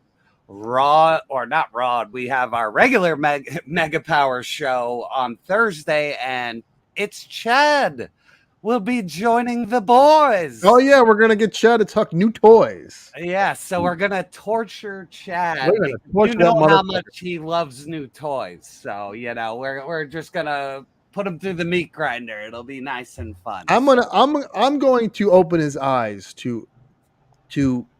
Speaker 7: Raw, or not Raw. We have our regular Mega Power show on Thursday, and it's Chad will be joining the boys.
Speaker 8: Oh yeah, we're gonna get Chad to talk new toys.
Speaker 7: Yeah, so we're gonna torture Chad.
Speaker 8: We're gonna torture
Speaker 7: You know
Speaker 8: that
Speaker 7: how
Speaker 8: motherfucker.
Speaker 7: much he loves new toys, so we're just gonna put him through the meat grinder. It'll be nice and fun.
Speaker 8: I'm going to open his eyes to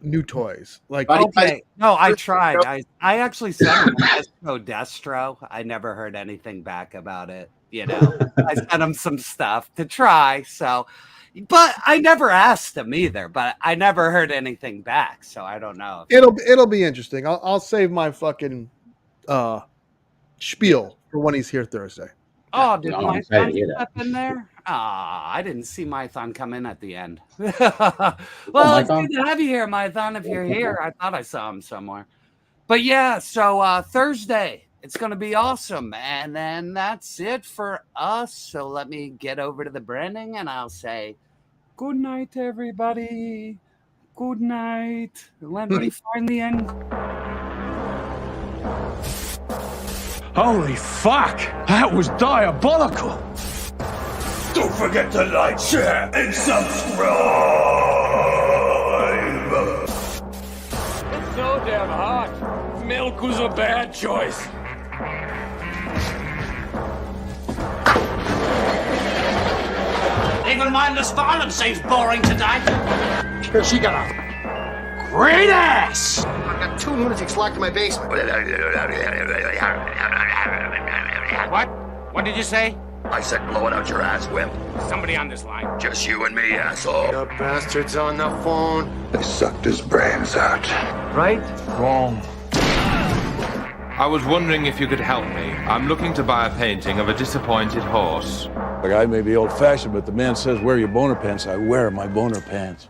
Speaker 8: new toys. Like
Speaker 7: Okay, no, I tried. I actually sent him a Mezco Destro. I never heard anything back about it. I sent him some stuff to try. So, but I never asked him either. But I never heard anything back. So I don't know.
Speaker 8: it'll be interesting. I'll save my fucking spiel for when he's here Thursday.
Speaker 7: Oh, did
Speaker 11: I'm
Speaker 7: my
Speaker 11: excited
Speaker 7: thon
Speaker 11: to hear that.
Speaker 7: step in there? I didn't see my thon come in at the end. Well,
Speaker 11: my
Speaker 7: it's
Speaker 11: thon?
Speaker 7: good to have you here, my thon. If you're here, I thought I saw him somewhere. But yeah, so Thursday, it's going to be awesome. And then that's it for us. So let me get over to the branding and I'll say, good night, everybody. Good night. Let me find the end.
Speaker 6: Holy fuck! That was diabolical! Don't forget to like, share, and subscribe!
Speaker 13: It's so damn hot. Milk was a bad choice.
Speaker 14: Even mindless violence seems boring today.
Speaker 1: She got a great ass! I've got 2 lunatics locked in my basement.
Speaker 13: What? What did you say?
Speaker 15: I said blow it out your ass, wimp.
Speaker 13: Somebody on this line.
Speaker 15: Just you and me, asshole.
Speaker 1: The bastard's on the phone.
Speaker 6: They sucked his brains out.
Speaker 1: Right?
Speaker 16: Wrong. I was wondering if you could help me. I'm looking to buy a painting of a disappointed horse.
Speaker 5: Like I may be old-fashioned, but the man says wear your boner pants. I wear my boner pants.